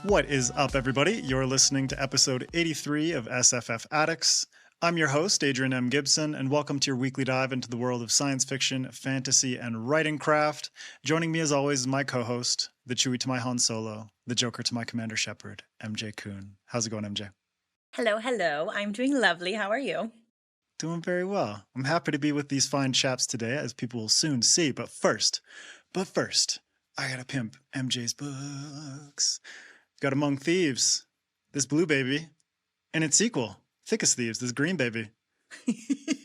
What is up, everybody? You're listening to episode 83 of SFF Addicts. I'm your host, Adrian M. Gibson, and welcome to your weekly dive into the world of science fiction, fantasy, and writing craft. Joining me, as always, is my co-host, the Chewie to my Han Solo, the Joker to my Commander Shepard, M.J. Kuhn. How's it going, M.J.? Hello, hello. I'm doing lovely. How are you? Doing very well. I'm happy to be with these fine chaps today, as people will soon see. But first, I gotta pimp MJ's books. Got Among Thieves, this blue baby, and its sequel, Thickest Thieves, this green baby.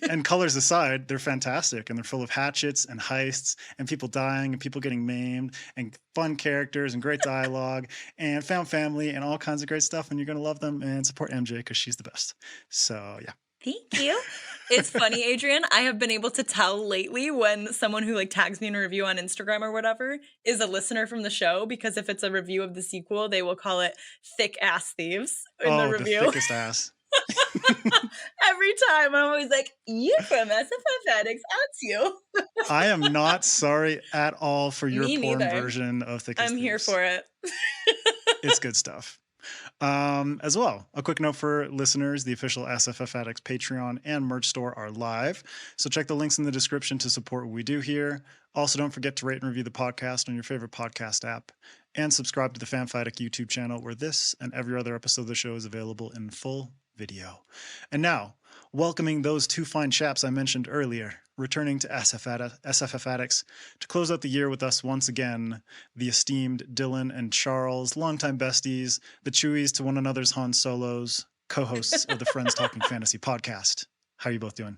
And colors aside, they're fantastic, and they're full of hatchets and heists and people dying and people getting maimed and fun characters and great dialogue and found family and all kinds of great stuff, and you're going to love them and support MJ because she's the best. So, yeah. Thank you. It's funny, Adrian. I have been able to tell lately when someone who tags me in a review on Instagram or whatever is a listener from the show, because if it's a review of the sequel, they will call it Thick Ass Thieves in the review. The thickest ass. Every time I'm always like, you from SFF Addicts, that's you. I am not sorry at all for your porn version of Thickest Thieves. I'm here for it. It's good stuff. As well, a quick note for listeners, the official SFF Addicts Patreon and merch store are live, so check the links in the description to support what we do here. Also, don't forget to rate and review the podcast on your favorite podcast app, and subscribe to the FanFiAddict YouTube channel, where this and every other episode of the show is available in full video. And now, welcoming those two fine chaps I mentioned earlier, returning to SFF Addicts to close out the year with us once again, the esteemed Dylan and Charles, longtime besties, the Chewies to one another's Han Solos, co-hosts of the Friends Talking Fantasy podcast. How are you both doing?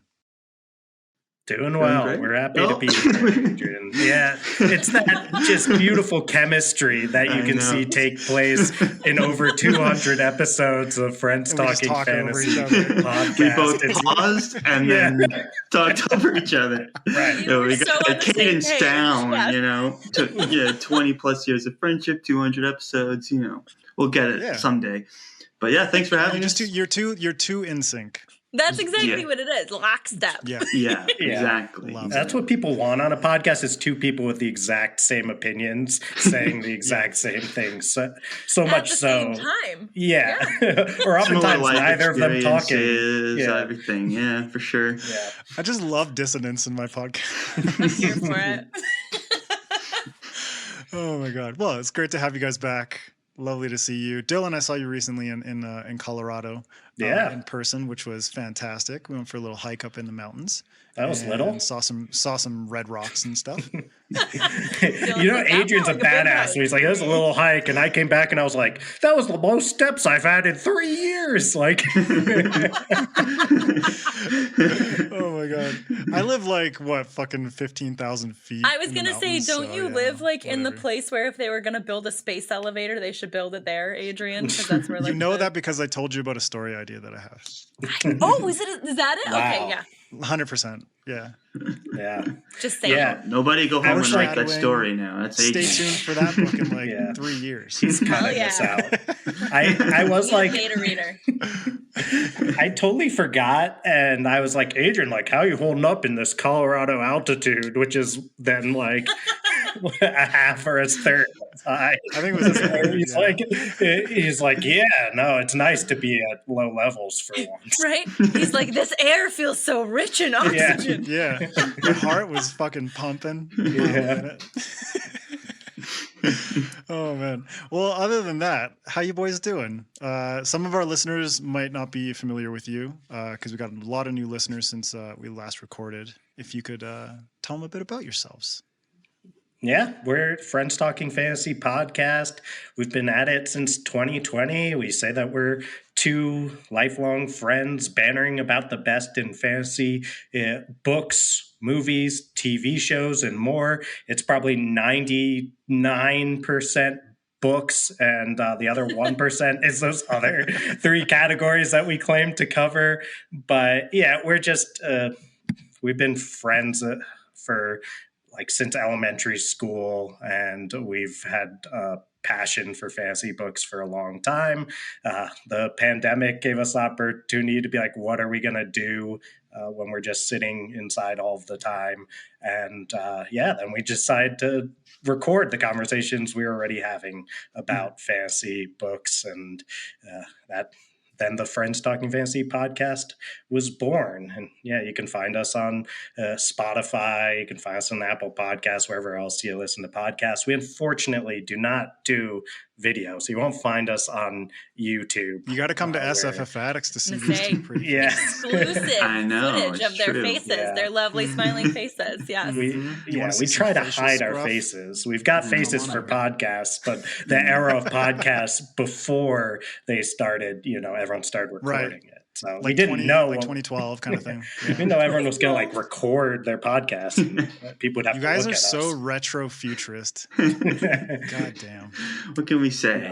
Doing well. We're happy to be here, Adrian. Yeah, it's that just beautiful chemistry that you can see take place in over 200 episodes of Friends Talking Fantasy podcast. We both paused and then talked over each other. Right. So we got the cadence down, yes. 20 plus years of friendship, 200 episodes, we'll get it someday. But yeah, thanks for having us. You're two in sync. That's exactly what it is. Lockstep. Yeah, exactly. That's what people want on a podcast, is two people with the exact same opinions saying the exact same things. So much so. At the same time. Yeah. Or oftentimes neither of them talking. Everything. Yeah, for sure. Yeah. I just love dissonance in my podcast. I'm here for it. Oh my God. Well, it's great to have you guys back. Lovely to see you. Dylan, I saw you recently in Colorado in person, which was fantastic. We went for a little hike up in the mountains. That was little. Saw some red rocks and stuff. Adrian's a badass. So he's like, it was a little hike. And I came back and I was like, that was the most steps I've had in 3 years. Like, oh my God. I live fucking 15,000 feet. I was going to say, don't you live in the place where if they were going to build a space elevator, they should build it there, Adrian? Because that's where that because I told you about a story idea that I have. Is that it? Wow. Okay, yeah. 100%. Yeah. Yeah. Just saying. Yeah. Nobody go home and write that story now. That's Stay tuned for that book in 3 years. He's cutting this out. I was like, data reader. I totally forgot, and I was like, Adrian, how you holding up in this Colorado altitude, which is then a half or a third high. I think it was he's like, yeah, no, it's nice to be at low levels for once. Right? He's like, this air feels so rich in oxygen. Yeah. Your heart was fucking pumping. Yeah. Oh man. Well, other than that, how you boys doing? Some of our listeners might not be familiar with you because we got a lot of new listeners since we last recorded. If you could tell them a bit about yourselves. Yeah, we're Friends Talking Fantasy podcast. We've been at it since 2020. We say that we're two lifelong friends bantering about the best in fantasy books, movies, TV shows, and more. It's probably 99% books, and the other 1% is those other three categories that we claim to cover. But yeah, we're just, we've been friends for since elementary school, and we've had passion for fantasy books for a long time. The pandemic gave us the opportunity to be like, what are we going to do when we're just sitting inside all of the time? And then we decided to record the conversations we were already having about fantasy books, and then the Friends Talking Fantasy podcast was born. And you can find us on Spotify. You can find us on Apple Podcasts, wherever else you listen to podcasts. We unfortunately do not do video, so you won't find us on YouTube. You got to come to SFF Addicts to see these two pretty exclusive I know, footage of their faces, their lovely smiling faces. Yes. We try to hide our faces. We've got faces for podcasts, but the era of podcasts before they started, everyone started recording it. So we didn't know, like 2012 kind of thing. We didn't know everyone was going to record their podcast. And people would have to look at us. You guys are so retro futurist. God damn. What can we say?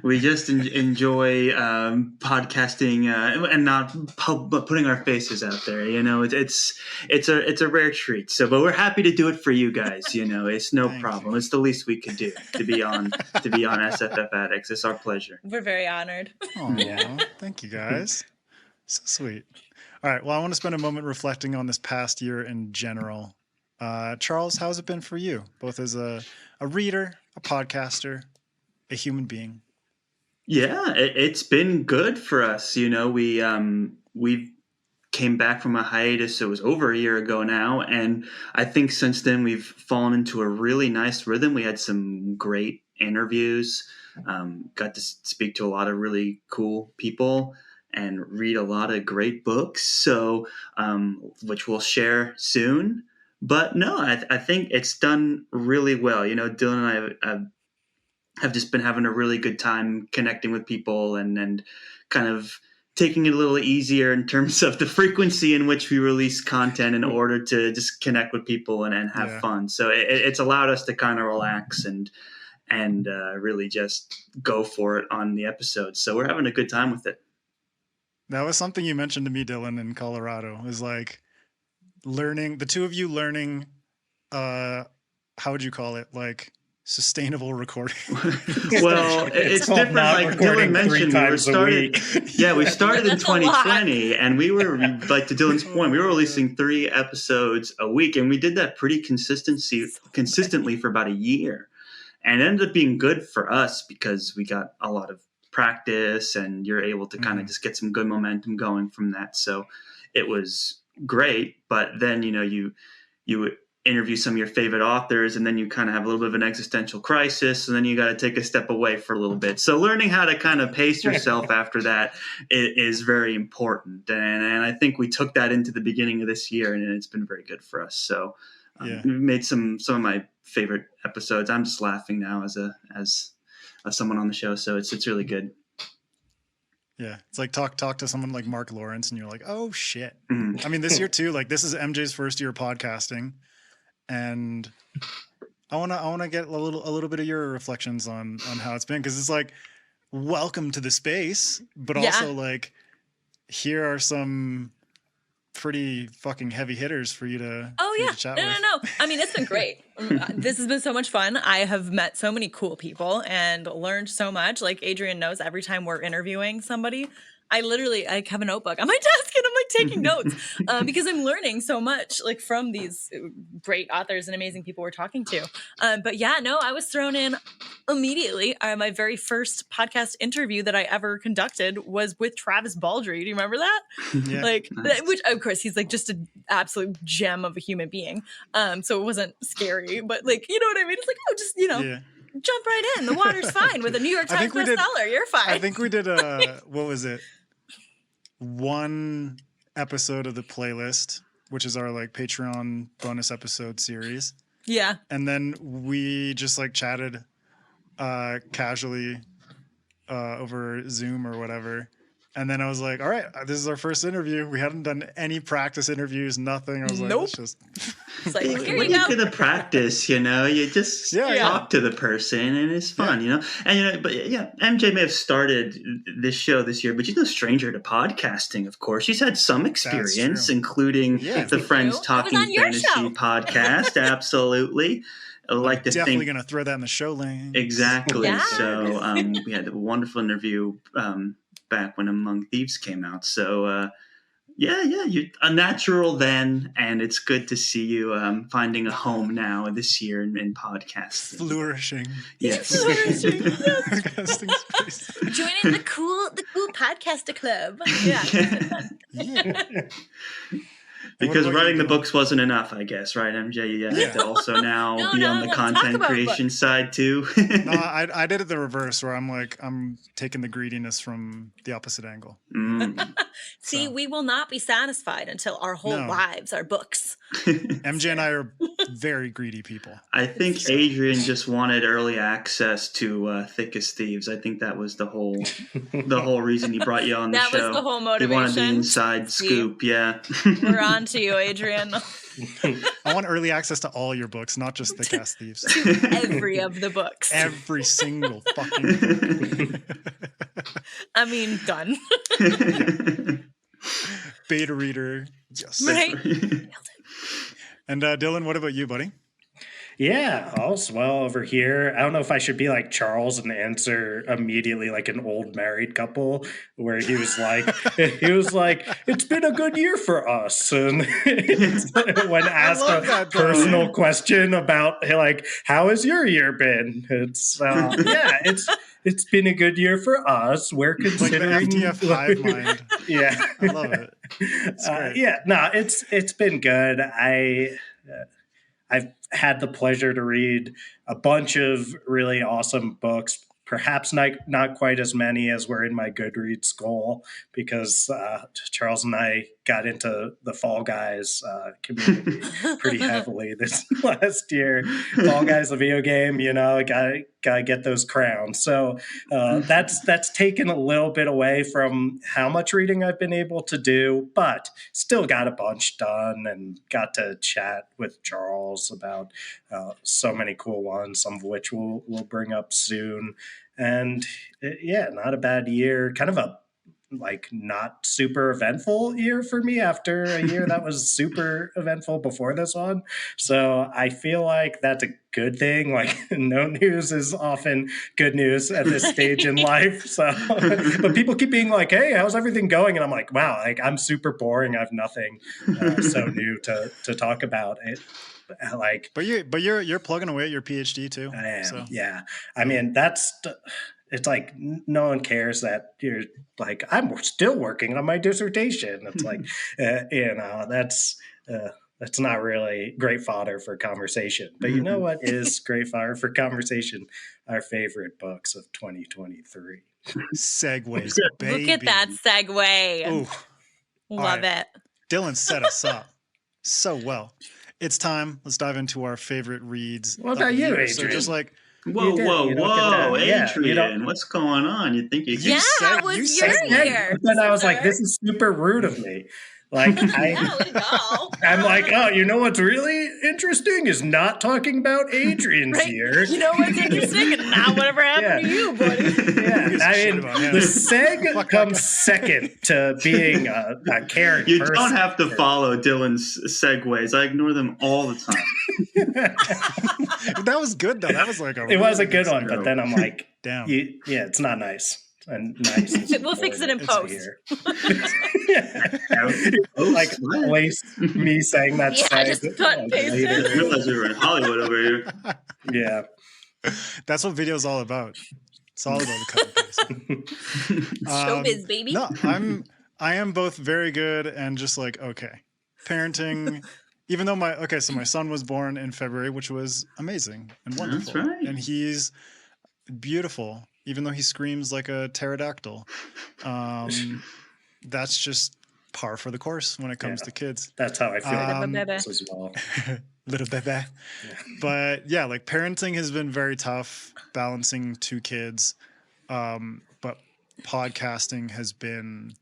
We just enjoy podcasting and not putting our faces out there. It's a rare treat. But we're happy to do it for you guys. It's no problem. It's the least we could do to be on SFF Addicts. It's our pleasure. We're very honored. Oh, thank you guys. So sweet. All right. Well, I want to spend a moment reflecting on this past year in general. Charles, how's it been for you, both as a reader, a podcaster, a human being? Yeah, it's been good for us. We came back from a hiatus. It was over a year ago now, and I think since then we've fallen into a really nice rhythm. We had some great interviews, got to speak to a lot of really cool people and read a lot of great books, so which we'll share soon. But no, I think it's done really well. Dylan and I have just been having a really good time connecting with people and kind of taking it a little easier in terms of the frequency in which we release content in order to just connect with people and have fun. So it's allowed us to kind of relax and really just go for it on the episodes. So we're having a good time with it. That was something you mentioned to me, Dylan, in Colorado, is like the two of you learning, how would you call it? Like sustainable recording. Well, it's different. Like Dylan mentioned, we started in 2020 and we were, like to Dylan's point, we were releasing 3 episodes a week, and we did that pretty consistently for about a year. And it ended up being good for us because we got a lot of practice and you're able to kind of just get some good momentum going from that. So it was great. But then, you interview some of your favorite authors and then you kind of have a little bit of an existential crisis, and then you got to take a step away for a little bit. So learning how to kind of pace yourself after that is very important. And I think we took that into the beginning of this year, and it's been very good for us. So we made some of my favorite episodes. I'm just laughing now as someone on the show, so it's really good. Yeah, it's like talk to someone like Mark Lawrence, and you're like, oh shit. I mean, this year too, like this is MJ's first year podcasting, and I wanna get a little bit of your reflections on how it's been, because it's like, welcome to the space, but also like here are some pretty fucking heavy hitters for you to chat with. No. I mean, it's been great. This has been so much fun. I have met so many cool people and learned so much. Like Adrian knows, every time we're interviewing somebody, I have a notebook on my desk and I'm like taking notes because I'm learning so much like from these great authors and amazing people we're talking to. I was thrown in immediately. My very first podcast interview that I ever conducted was with Travis Baldry. Do you remember that? Yeah. Which of course he's like just an absolute gem of a human being. So it wasn't scary, but like, you know what I mean? It's like, jump right in. The water's fine with a New York Times bestseller. You're fine. I think we did what was it? One episode of the playlist, which is our like Patreon bonus episode series. Yeah. And then we just like chatted casually over Zoom or whatever. And then I was like, all right, this is our first interview. We hadn't done any practice interviews, nothing. I was like, let's just... It's like, here when you go. do the practice, you just talk to the person and it's fun, And, MJ may have started this show this year, but she's no stranger to podcasting, of course. She's had some experience, including the Friends Talking Fantasy podcast. Absolutely. I like to Definitely think going to throw that in the show link. exactly. Yeah. So we had a wonderful interview back when Among Thieves came out. So yeah, you're a natural then, and it's good to see you finding a home now this year in podcasting. Flourishing. Yes. Flourishing. Podcasting space. Joining the cool podcaster club. Yeah. Yeah. Because about you, writing the Dylan? books wasn't enough, I guess, right, MJ? You have to also now No, be no, on I the wanna talk content about creation books. side too. No, I did it the reverse, where I'm taking the greediness from the opposite angle. See, So. we will not be satisfied until our whole No. lives are books. MJ and I are very greedy people. I think Adrian just wanted early access to Thick as Thieves. I think that was the whole reason he brought you on the That show. was the whole He wanted the motivation. inside See? scoop. Yeah. We're on to you, Adrian. I want early access to all your books, not just Thick Ass Thieves. Every of the books. Every single fucking book. I mean, done. Beta reader. Yes. Right? And Dylan, what about you, buddy? Yeah, all's well over here. I don't know if I should be like Charles and answer immediately like an old married couple, where he was like, it's been a good year for us. And when asked a personal question about like, how has your year been? It's it's been a good year for us. We're considering like the FTF hive mind. Yeah, I love it. It's great. It's been good. I've had the pleasure to read a bunch of really awesome books, perhaps not quite as many as were in my Goodreads goal, because Charles and I got into the Fall Guys community pretty heavily this last year. Fall Guys, the video game, gotta get those crowns. So that's taken a little bit away from how much reading I've been able to do, but still got a bunch done and got to chat with Charles about so many cool ones, some of which we'll bring up soon. And not a bad year. Kind of a not super eventful year for me after a year that was super eventful before this one. So I feel like that's a good thing. Like, no news is often good news at this stage in life. So, but people keep being like, "Hey, how's everything going?" And I'm like, "Wow, I'm super boring. I have nothing so new to talk about." But you're plugging away at your PhD too. I am. So. Yeah. I mean, it's like no one cares that you're like, I'm still working on my dissertation. It's like, that's not really great fodder for conversation. But you know what is great fodder for conversation? Our favorite books of 2023. Segues, baby. Look at that segue. Ooh. Love it. Dylan set us up so well. It's time. Let's dive into our favorite reads. What about you, Adrian? So just like, whoa, Adrian, what's going on? You think you can How was your year? But then I was like, this is super rude of me. Like, I'm like, oh, you know what's really interesting is not talking about Adrian's year. You know what's interesting? And not whatever happened to you, buddy. Yeah, I mean, the seg comes second to being a caring person. You don't have to follow Dylan's segues. I ignore them all the time. That was good, though. That was like it was a good one, but then I'm like, damn. It's not nice. And nice. We'll fix it in post. Like me saying that. Yeah, just cut and paste it. I realized we were in Hollywood over here. Yeah. That's what video's all about. It's all about the cut and paste. Showbiz, baby. No, I am both very good and just like, okay. Parenting, even though my son was born in February, which was amazing and wonderful. That's right. And he's beautiful. Even though he screams like a pterodactyl. That's just par for the course when it comes to kids. That's how I feel about this as well. Little bebe. Yeah. But yeah, like parenting has been very tough, balancing two kids. But podcasting has been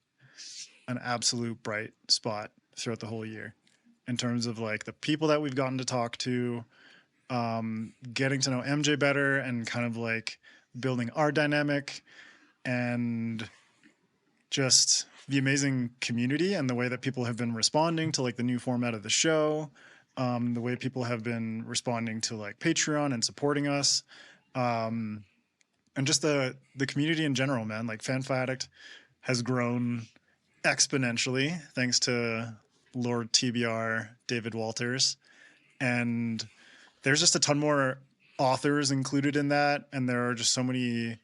an absolute bright spot throughout the whole year in terms of like the people that we've gotten to talk to, getting to know MJ better and kind of like building our dynamic and just the amazing community and the way that people have been responding to like the new format of the show. the way people have been responding to like Patreon and supporting us. And just the community in general, man. Like FanFiAddict has grown exponentially thanks to Lord TBR David Walters. And there's just a ton more authors included in that. And there are just so many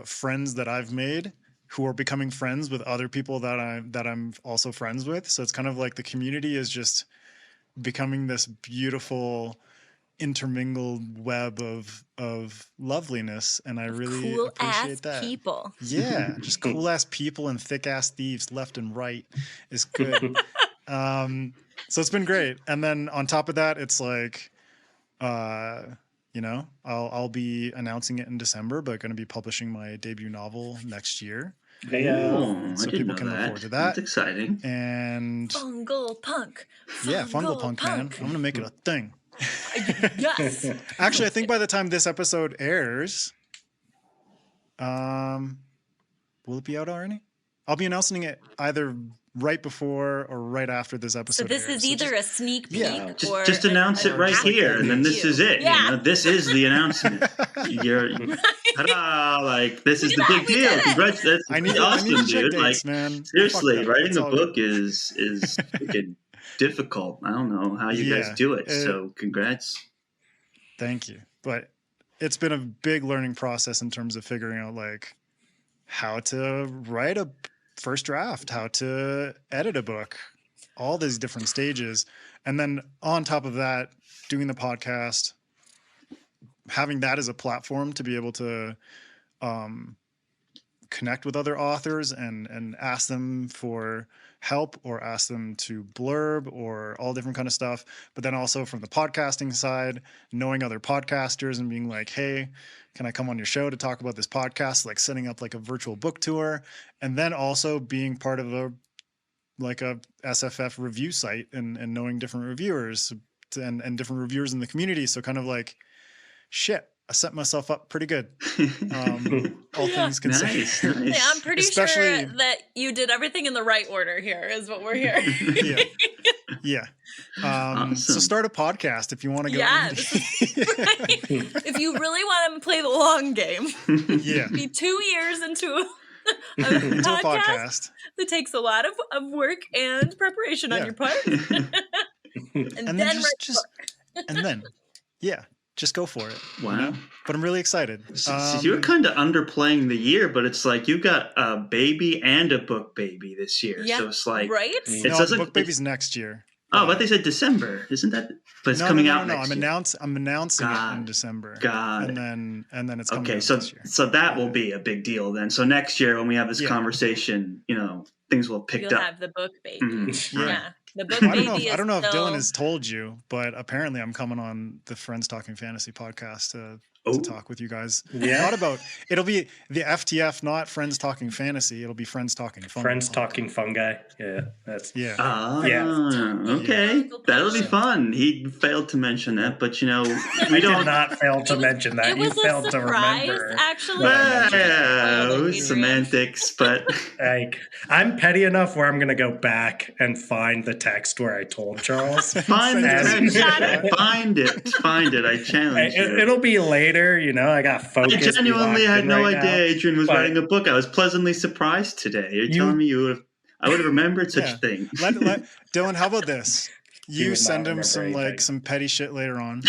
friends that I've made who are becoming friends with other people that I'm also friends with. So it's kind of like the community is just becoming this beautiful intermingled web of loveliness, and I really cool appreciate ass that. People. Yeah, just cool ass people and thick ass thieves left and right is good. So it's been great. And then on top of that, it's like you know, I'll be announcing it in December, but going to be publishing my debut novel next year. So people can look forward to that. That's exciting. And Fungal Punk. Yeah, Fungal Punk, man. I'm going to make it a thing. Yes. Actually, I think by the time this episode airs, will it be out already? I'll be announcing it either right before or right after this episode. So this airs. is either a sneak peek or just announce it right here, and then this is it. Yeah. You know, this is the announcement. You're ta-da, like this is the big deal. Congrats, that's awesome, dude. Like man. seriously, writing a book is freaking difficult. I don't know how you guys do it. So congrats. Thank you. But it's been a big learning process in terms of figuring out like how to write a first draft, how to edit a book, all these different stages. And then on top of that, doing the podcast, having that as a platform to be able to connect with other authors and ask them for help or ask them to blurb or all different kind of stuff. But then also from the podcasting side, knowing other podcasters and being like, hey, can I come on your show to talk about this podcast? Like setting up like a virtual book tour. And then also being part of a SFF review site and knowing different reviewers and different reviewers in the community. So kind of like, shit, I set myself up pretty good. All things considered. Nice. Yeah, I'm pretty sure that you did everything in the right order here is what we're hearing. Yeah. Awesome. So start a podcast if you want to go. Yeah. If you really want to play the long game. Yeah. Be 2 years into a podcast that takes a lot of work and preparation on your part. and then just go for it. Wow. You know? But I'm really excited. So you're kind of underplaying the year, but it's like you got a baby and a book baby this year. Yeah, so it's like, right? Book baby's next year. Oh, but they said December, isn't that? But it's coming out next year. I'm announcing it in December. And then it's coming out next year. So that will be a big deal then. So next year when we have this conversation, you know, things will pick up. You'll have the book baby. Mm-hmm. Yeah. The book baby I don't know if Dylan has told you, but apparently I'm coming on the Friends Talking Fantasy podcast to talk with you guys. Yeah. Thought about it'll be the FTF, not Friends Talking Fantasy. It'll be Friends Talking Fungi. Friends Talking Fungi. Yeah, that's okay. That'll be fun. He failed to mention that, but you know, we did not fail to mention that. It was you failed to remember. Actually, semantics, but like I'm petty enough where I'm gonna go back and find the text where I told Charles. Find it. I challenge you. It'll be later. You know, I got focused. I genuinely had no idea Adrian was writing a book. I was pleasantly surprised today. You're telling me I would have remembered such a thing. Dylan, how about this? You send him some petty shit later on,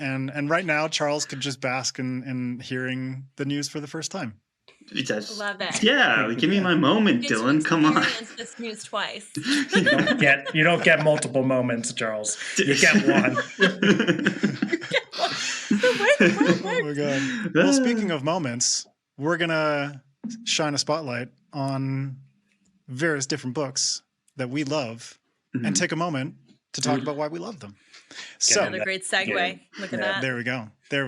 and right now Charles could just bask in hearing the news for the first time. Love it. Yeah, give me my moment, Dylan. Come on. This news twice. You don't get multiple moments, Charles. You get one. Oh my god. Well, speaking of moments, we're gonna shine a spotlight on various different books that we love and take a moment to talk about why we love them. So another great segue. Look at that. There we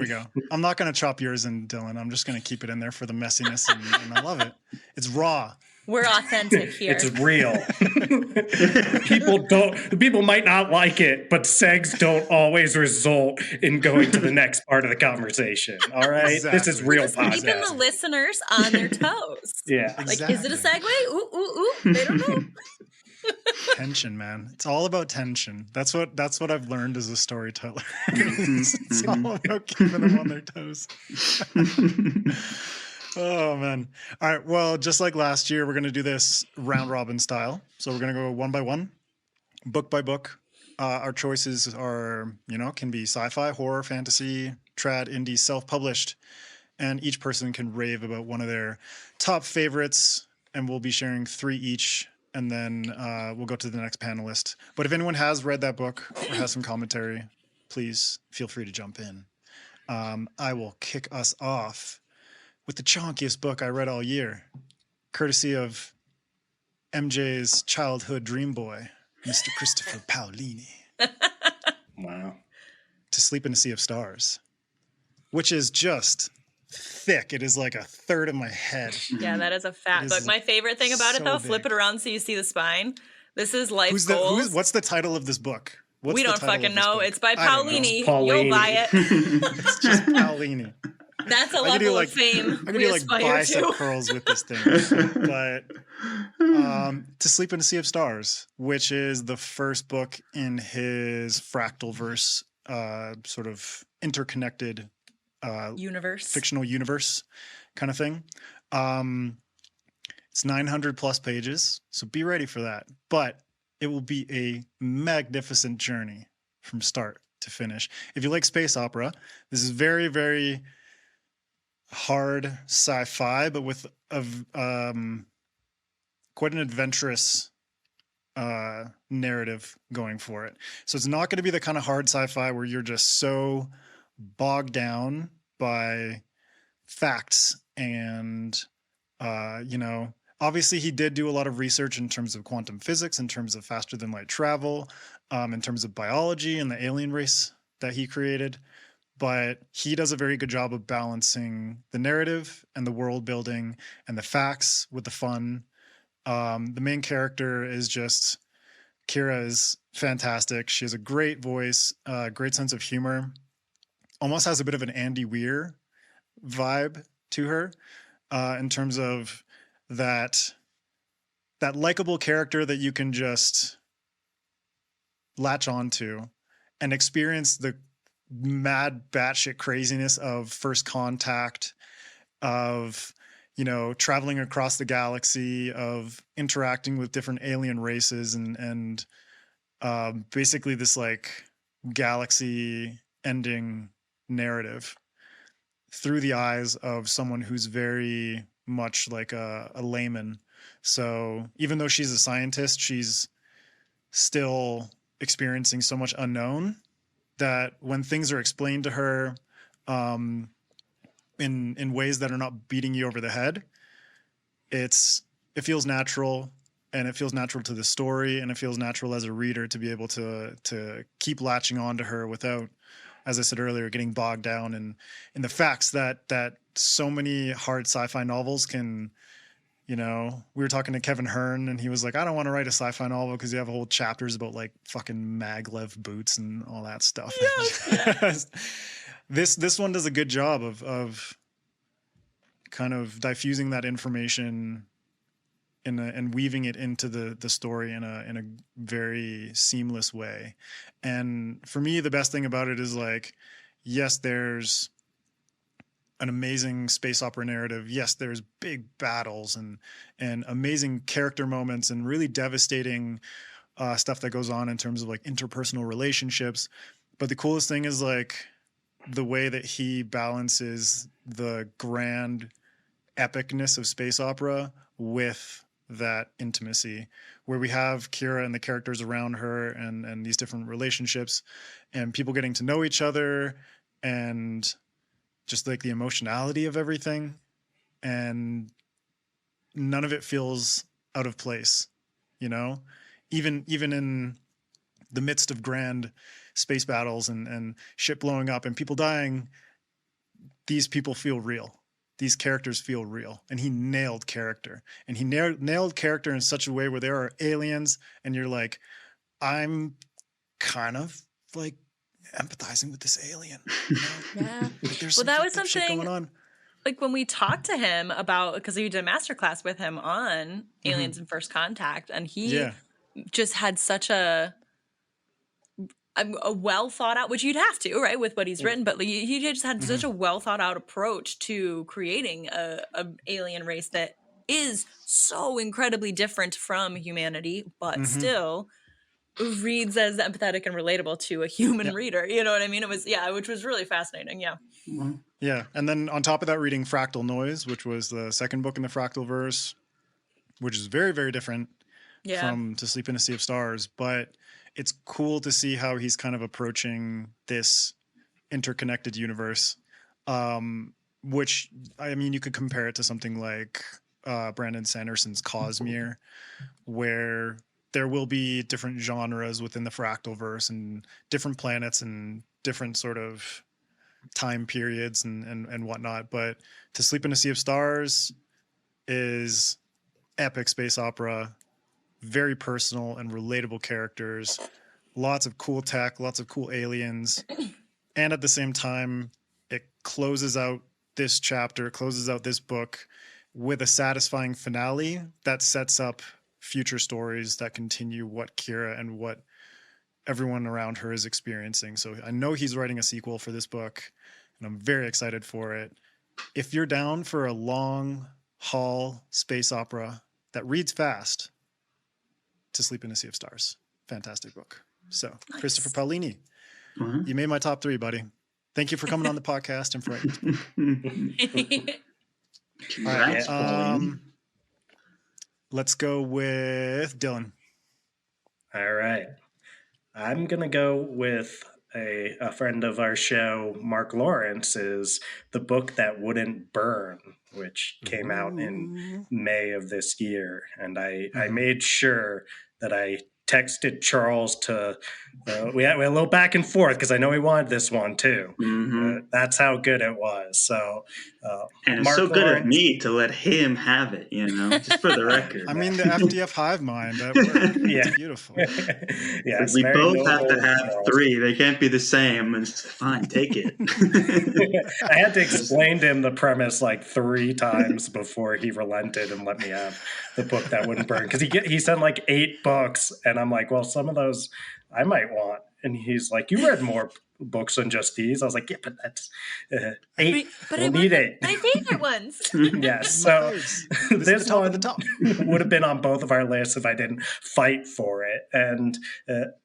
go. I'm not going to chop yours in, Dylan. I'm just going to keep it in there for the messiness, and I love it. It's raw. We're authentic here. It's real. People might not like it, but segs don't always result in going to the next part of the conversation. All right? Exactly. This is real podcast. Keeping the listeners on their toes. Yeah. Like, is it a segue? Ooh. They don't know. Tension, man. It's all about tension. That's what I've learned as a storyteller. It's all about keeping them on their toes. Oh man. All right. Well, just like last year, we're gonna do this round robin style. So we're gonna go one by one, book by book. Our choices are, can be sci-fi, horror, fantasy, trad, indie, self-published, and each person can rave about one of their top favorites. And we'll be sharing 3 each. And then we'll go to the next panelist. But if anyone has read that book or has some commentary, please feel free to jump in. I will kick us off with the chonkiest book I read all year, courtesy of MJ's childhood dream boy, Mr. Christopher Paolini. Wow. To Sleep in a Sea of Stars, which is just thick. It is like a third of my head. Yeah, that is a fat book. My favorite thing about it, though, flip it around so you see the spine. This is Life Goals. What's the title of this book? We don't fucking know. It's by Paolini. You'll buy it. It's just Paolini. That's a level of fame I could do like bicep curls with this thing. But To Sleep in a Sea of Stars, which is the first book in his fractal verse, sort of interconnected fictional universe kind of thing. It's 900 plus pages, so be ready for that. But it will be a magnificent journey from start to finish. If you like space opera, this is very, very hard sci-fi, but with quite an adventurous narrative going for it. So it's not going to be the kind of hard sci-fi where you're just so bogged down by facts and obviously he did do a lot of research in terms of quantum physics, in terms of faster than light travel, in terms of biology and the alien race that he created. But he does a very good job of balancing the narrative and the world building and the facts with the fun. The main character is just, Kira is fantastic. She has a great voice, great sense of humor, almost has a bit of an Andy Weir vibe to her, in terms of that likable character that you can just latch onto and experience the mad batshit craziness of First Contact, of traveling across the galaxy, of interacting with different alien races, and basically this like galaxy ending narrative through the eyes of someone who's very much like a layman. So even though she's a scientist, she's still experiencing so much unknown that when things are explained to her in ways that are not beating you over the head, it feels natural, and it feels natural to the story, and it feels natural as a reader to be able to keep latching on to her without, as I said earlier, getting bogged down in the facts that so many hard sci-fi novels can. We were talking to Kevin Hearn, and he was like, I don't want to write a sci-fi novel because you have whole chapters about like fucking maglev boots and all that stuff. Yes. This one does a good job of kind of diffusing that information and weaving it into the story in a very seamless way. And for me, the best thing about it is like, yes, there's an amazing space opera narrative. Yes, there's big battles and amazing character moments and really devastating stuff that goes on in terms of like interpersonal relationships. But the coolest thing is like the way that he balances the grand epicness of space opera with that intimacy, where we have Kira and the characters around her and these different relationships and people getting to know each other and just like the emotionality of everything, and none of it feels out of place, even in the midst of grand space battles and shit blowing up and people dying, these people feel real. These characters feel real. And he nailed character, and he nailed character in such a way where there are aliens and you're like, I'm kind of like empathizing with this alien. Yeah. Like, there's that was shit something going on. Like when we talked to him about, because we did a masterclass with him on aliens and First Contact, and he just had such a well thought out, which you'd have to, right, with what he's written, but like, he just had such a well thought out approach to creating a alien race that is so incredibly different from humanity, but still reads as empathetic and relatable to a human reader. You know what I mean? It was, which was really fascinating. Yeah. Yeah. And then on top of that, reading Fractal Noise, which was the second book in the Fractalverse, which is very, very different from To Sleep in a Sea of Stars. But it's cool to see how he's kind of approaching this interconnected universe, which, I mean, you could compare it to something like Brandon Sanderson's Cosmere, where there will be different genres within the Fractalverse and different planets and different sort of time periods and whatnot. But To Sleep in a Sea of Stars is epic space opera, very personal and relatable characters, lots of cool tech, lots of cool aliens. And at the same time, it closes out this chapter, closes out this book with a satisfying finale that sets up future stories that continue what Kira and what everyone around her is experiencing. So I know he's writing a sequel for this book, and I'm very excited for it. If you're down for a long haul space opera that reads fast, To Sleep in a Sea of Stars. Fantastic book. So, nice. Christopher Paolini, you made my top 3, buddy. Thank you for coming on the podcast and for writing this book. All right, let's go with Dylan. All right. I'm going to go with a friend of our show, Mark Lawrence's The Book That Wouldn't Burn, which came out in May of this year. And I made sure that I texted Charles to, we had a little back and forth because I know he wanted this one too. That's how good it was. So, and it's so good of me to let him have it, you know, just for the record. I mean, the FDF hive mind, that worked. It's beautiful. Yes, we both have to have Charles. 3. They can't be the same. It's fine, take it. I had to explain to him the premise like 3 times before he relented and let me have the book that wouldn't burn. Because he sent like 8 books, and I'm like, well, some of those I might want. And he's like, you read more books than just these. I was like, yeah, but that's 8. But we'll need 8. My favorite ones. Yes. So this one would have been on both of our lists if I didn't fight for it. And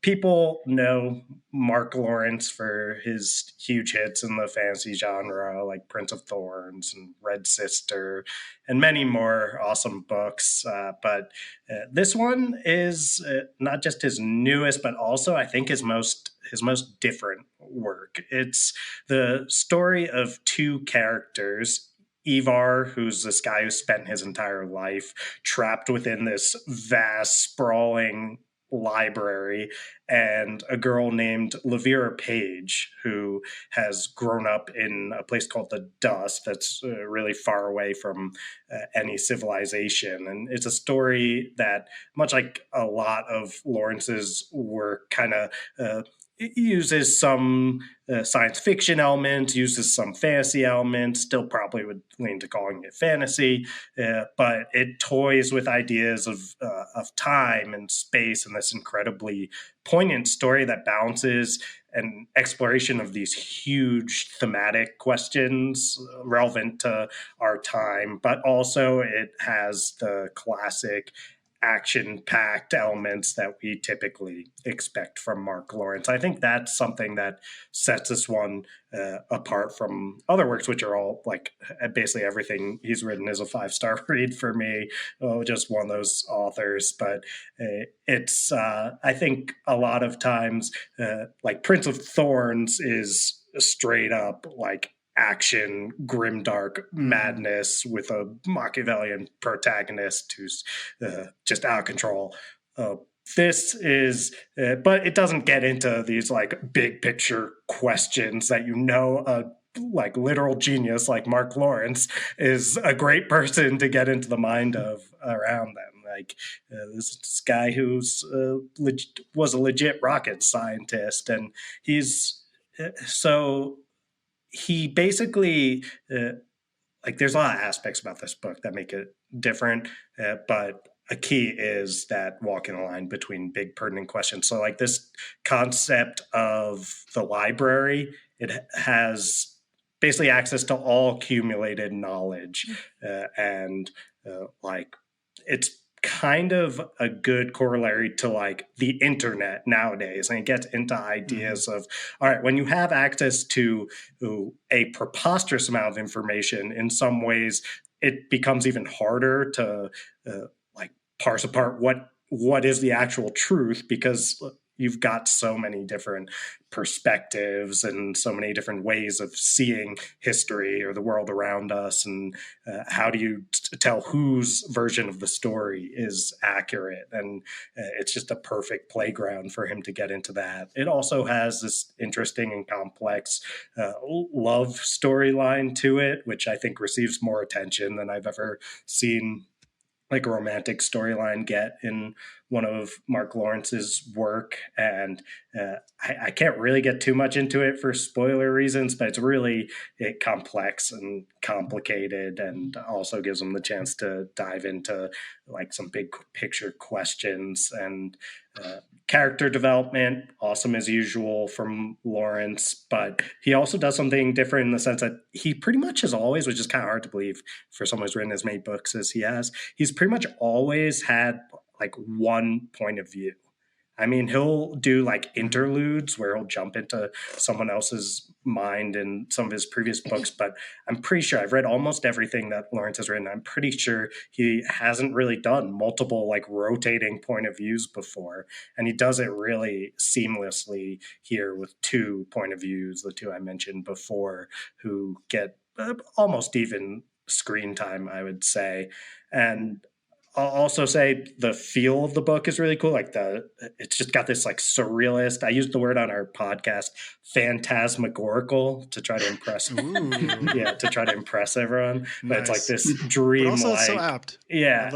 people know Mark Lawrence for his huge hits in the fantasy genre, like Prince of Thorns and Red Sister, and many more awesome books. But this one is not just his newest, but also I think his most different work. It's the story of 2 characters, Ivar, who's this guy who spent his entire life trapped within this vast, sprawling library, and a girl named Lavira Page, who has grown up in a place called the Dust that's really far away from any civilization. And it's a story that, much like a lot of Lawrence's work, kind of uses some science fiction elements, uses some fantasy elements, still probably would lean to calling it fantasy, but it toys with ideas of time and space in this incredibly poignant story that balances an exploration of these huge thematic questions relevant to our time, but also it has the classic action-packed elements that we typically expect from Mark Lawrence. I think that's something that sets this one apart from other works, which are all like basically everything he's written is a 5-star read for me. Just one of those authors, but it's I think a lot of times like Prince of Thorns is straight up like action, grimdark madness with a Machiavellian protagonist who's just out of control. This is, but it doesn't get into these like big picture questions that like literal genius like Mark Lawrence is a great person to get into the mind of around them. Like this guy who's was a legit rocket scientist, and he's so. He basically, like, there's a lot of aspects about this book that make it different, but a key is that walking the line between big pertinent questions. So like this concept of the library, it has basically access to all accumulated knowledge, and like it's kind of a good corollary to like the internet nowadays, and it gets into ideas of, all right, when you have access to a preposterous amount of information, in some ways it becomes even harder to like parse apart what is the actual truth, because you've got so many different perspectives and so many different ways of seeing history or the world around us, and how do you tell whose version of the story is accurate? And it's just a perfect playground for him to get into that. It also has this interesting and complex love storyline to it, which I think receives more attention than I've ever seen like a romantic storyline get in one of Mark Lawrence's work. And I can't really get too much into it for spoiler reasons, but it's really complex and complicated, and also gives them the chance to dive into like some big picture questions. And character development, awesome as usual from Lawrence, but he also does something different in the sense that he pretty much has always, which is kind of hard to believe for someone who's written as many books as he has, he's pretty much always had like one point of view. I mean, he'll do like interludes where he'll jump into someone else's mind in some of his previous books, but I'm pretty sure I've read almost everything that Lawrence has written. I'm pretty sure he hasn't really done multiple like rotating point of views before. And he does it really seamlessly here with two point of views, the two I mentioned before, who get almost even screen time, I would say. And I'll also say the feel of the book is really cool. Like it's just got this like surrealist, I used the word on our podcast, phantasmagorical, to try to impress, to try to impress everyone. But it's like this dream, but also so apt. Yeah.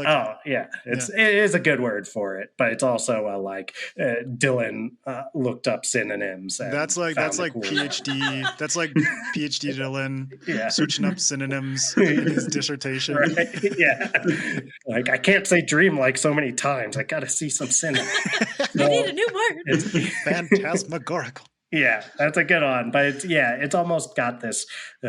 It is a good word for it, but it's also like Dylan looked up synonyms. And that's like cool PhD. That's like PhD Dylan searching up synonyms in his dissertation. Right? Yeah. Like I can't say dream like so many times. I got to see some synonyms. I need a new word. It's phantasmagorical. Yeah, that's a good one. But it's almost got the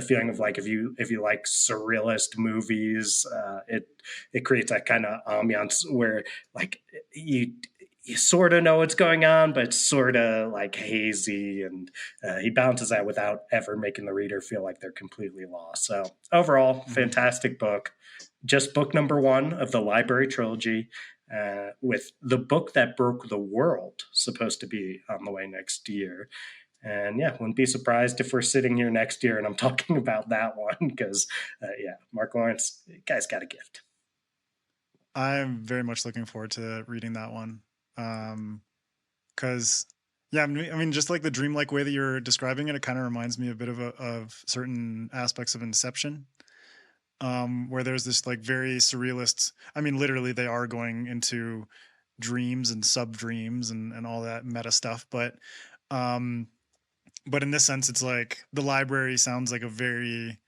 feeling of like if you like surrealist movies, it creates that kind of ambiance where like you sort of know what's going on, but it's sort of like hazy, and he balances that without ever making the reader feel like they're completely lost. So overall, fantastic book. Just book number 1 of the library trilogy, with The Book That Broke the World supposed to be on the way next year. And wouldn't be surprised if we're sitting here next year and I'm talking about that one, because Mark Lawrence, guy's got a gift. I'm very much looking forward to reading that one. Because I mean, just like the dreamlike way that you're describing it, it kind of reminds me a bit of certain aspects of Inception. Where there's this like very surrealist, I mean, literally they are going into dreams and sub dreams and all that meta stuff. But in this sense, it's like the library sounds like a very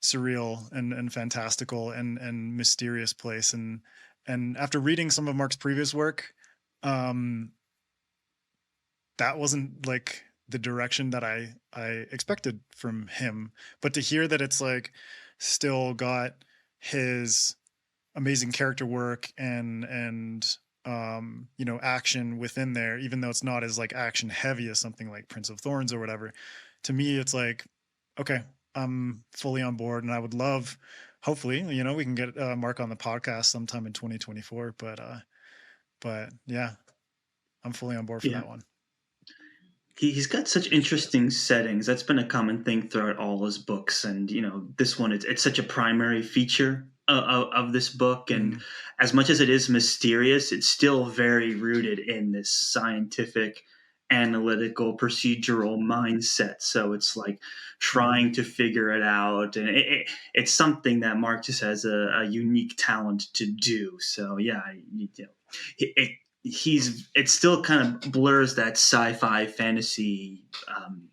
surreal and fantastical and mysterious place. And after reading some of Mark's previous work, that wasn't like the direction that I expected from him. But to hear that it's like still got his amazing character work and action within there, even though it's not as like action heavy as something like Prince of Thorns or whatever. To me, it's like, okay, I'm fully on board, and I would love, hopefully, we can get Mark on the podcast sometime in 2024. But yeah, I'm fully on board for that one. He's got such interesting settings. That's been a common thing throughout all his books. And, this one, it's such a primary feature of this book. And as much as it is mysterious, it's still very rooted in this scientific, analytical, procedural mindset. So it's like trying to figure it out. And it's something that Mark just has a unique talent to do. So, it still kind of blurs that sci-fi fantasy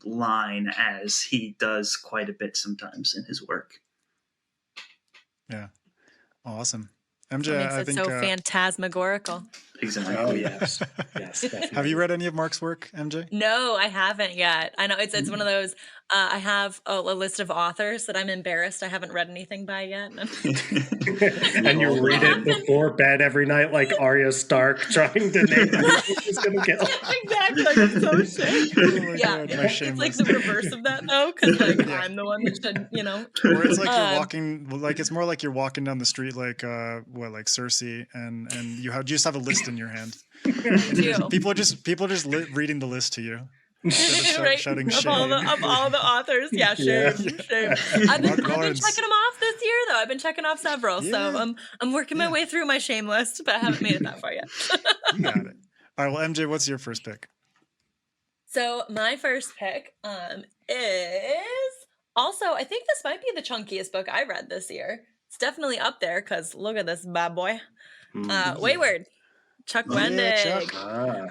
line, as he does quite a bit sometimes in his work. Yeah. Awesome. MJ, What makes I it think. so phantasmagorical? Exactly. Oh yes, yes. Definitely. Have you read any of Mark's work, MJ? No, I haven't yet. I know it's one of those. I have a list of authors that I'm embarrassed I haven't read anything by yet. And you read it before bed every night, like Arya Stark, trying to name who she's gonna kill. Exactly. Like, I'm so ashamed. Oh my Yeah, God, my shame it's like list. the reverse of that though, because like Yeah. I'm the one that should, Or it's like you're Um, walking, like it's more like you're walking down the street, like like Cersei, and you just have a list in your hand. do. People are just reading the list to you instead of Right? shouting Of shame. all the authors. Yeah, shame. Yeah. Shame. I've been Lawrence. checking them off this year though. I've been checking off several. Yeah. So I'm working my way through my shame list, but I haven't made it that far yet. You got it. All right. Well, MJ, what's your first pick? So my first pick is also, I think this might be the chunkiest book I read this year. It's definitely up there because look at this bad boy. Wayward. Chuck Wendig. Yeah,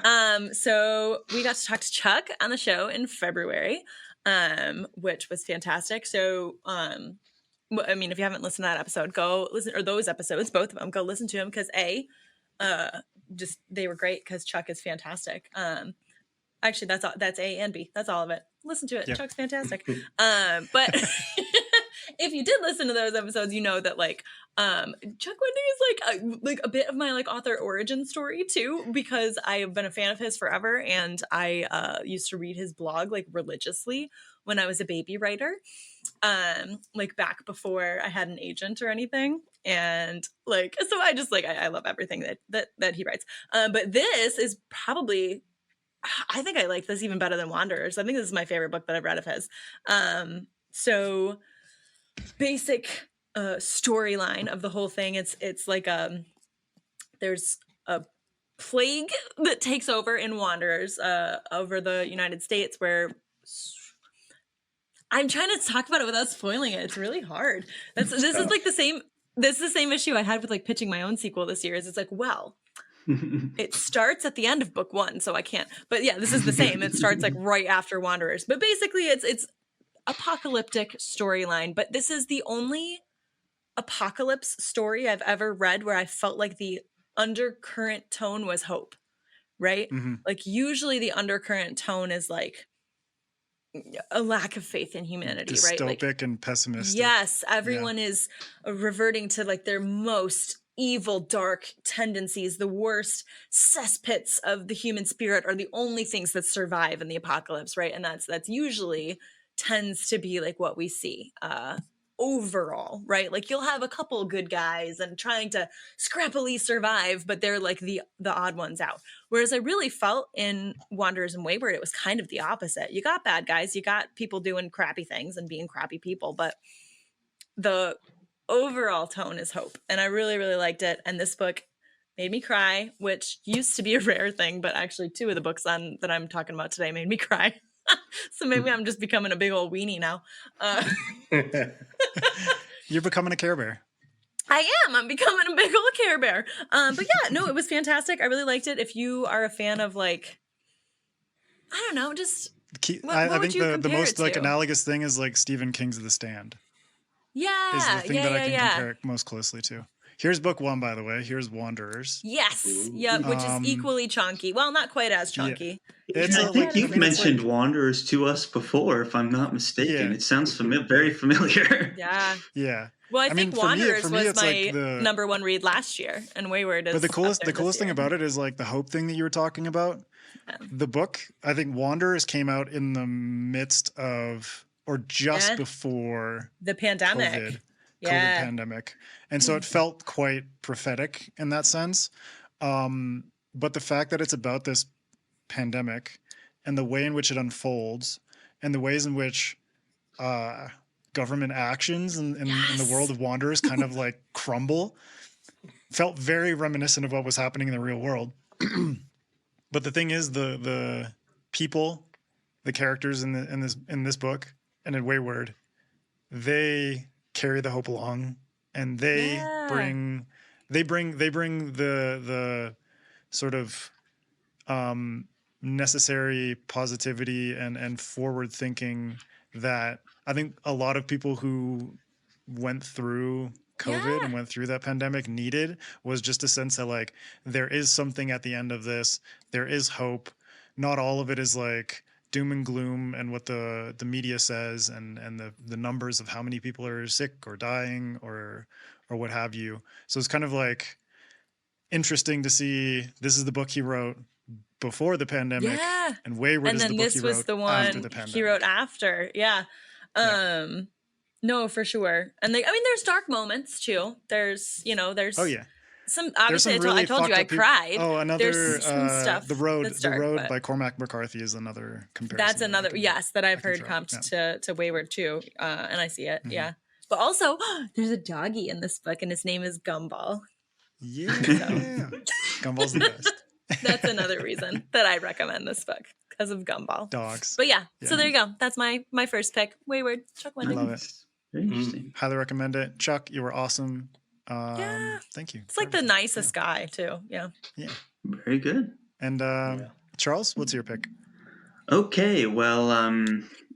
Chuck. So we got to talk to Chuck on the show in February, which was fantastic. So, I mean, if you haven't listened to that episode, go listen, or those episodes, both of them, go listen to them because just they were great because Chuck is fantastic. Actually, that's A and B. That's all of it. Listen to it. Yep. Chuck's fantastic. But if you did listen to those episodes, you know that like Chuck Wendig is like a bit of my like author origin story too, because I have been a fan of his forever, and I used to read his blog like religiously when I was a baby writer, like back before I had an agent or anything. And like, so I just like I love everything that he writes. But this is probably, I think I like this even better than Wanderers. I think this is my favorite book that I've read of his. So basic storyline of the whole thing. It's like there's a plague that takes over in Wanderers over the United States, where I'm trying to talk about it without spoiling it. It's really hard. This is the same issue I had with like pitching my own sequel this year. Is it's like, well, it starts at the end of book 1, so I can't. But yeah, this is the same. It starts like right after Wanderers. But basically, it's apocalyptic storyline. But this is the only apocalypse story I've ever read where I felt like the undercurrent tone was hope. Right? Mm-hmm. Like usually the undercurrent tone is like a lack of faith in humanity, right? Dystopic Like, and pessimistic. yes, everyone is reverting to like their most evil, dark tendencies. The worst cesspits of the human spirit are the only things that survive in the apocalypse, right? And that's usually tends to be like what we see overall, right? Like you'll have a couple good guys and trying to scrappily survive, but they're like the odd ones out. Whereas I really felt in Wanderers and Wayward, it was kind of the opposite. You got bad guys, you got people doing crappy things and being crappy people, but the overall tone is hope. And I really, really liked it. And this book made me cry, which used to be a rare thing, but actually 2 of the books that I'm talking about today made me cry. So maybe I'm just becoming a big old weenie now. You're becoming a Care Bear. I am. I'm becoming a big old Care Bear. But yeah, no, it was fantastic. I really liked it. If you are a fan of like, I don't know, just I think the most like to? analogous thing is like Stephen King's The Stand. Yeah, Is the thing that I can compare it most closely to. Here's book 1, by the way. Here's Wanderers. Yes. Yeah, which is equally chunky. Well, not quite as chunky. Yeah. I think you've mentioned Wanderers to us before, if I'm not mistaken. Yeah. It sounds very familiar. Yeah. Yeah. Well, I think Wanderers was it's my like the number 1 read last year, and Wayward is. But the coolest thing year. about it is like the hope thing that you were talking about. Yeah. The book, I think Wanderers came out in the midst of or just before the pandemic. COVID pandemic. And so it felt quite prophetic in that sense. But the fact that it's about this pandemic and the way in which it unfolds and the ways in which government actions in the world of Wanderers kind of like crumble felt very reminiscent of what was happening in the real world. But the thing is, the people, the characters in this book and in Wayward, they carry the hope along, and they bring the sort of necessary positivity and forward thinking that I think a lot of people who went through COVID and went through that pandemic needed, was just a sense that like there is something at the end of this. There is hope. Not all of it is like doom and gloom and what the media says and the numbers of how many people are sick or dying or what have you. So it's kind of like interesting to see this is the book he wrote before the pandemic, and Wayward and is then the book this he was wrote the one after the pandemic. he wrote after. No, for sure. And like, I mean, there's dark moments too. There's some, obviously I told you I cried. There's some stuff The Road that's dark, by Cormac McCarthy is another comparison. That's another that I've heard comped to Wayward too, and I see it. But also there's a doggy in this book and his name is Gumball. Gumball's the best. That's another reason that I recommend this book, because of Gumball. Dogs. But so there you go. That's my first pick. Wayward. Chuck Wendig. I love it. Very interesting. Highly recommend it. Chuck, you were awesome. Thank you. It's like the nicest guy too. Yeah. Very good. And Charles, what's your pick? Okay, well,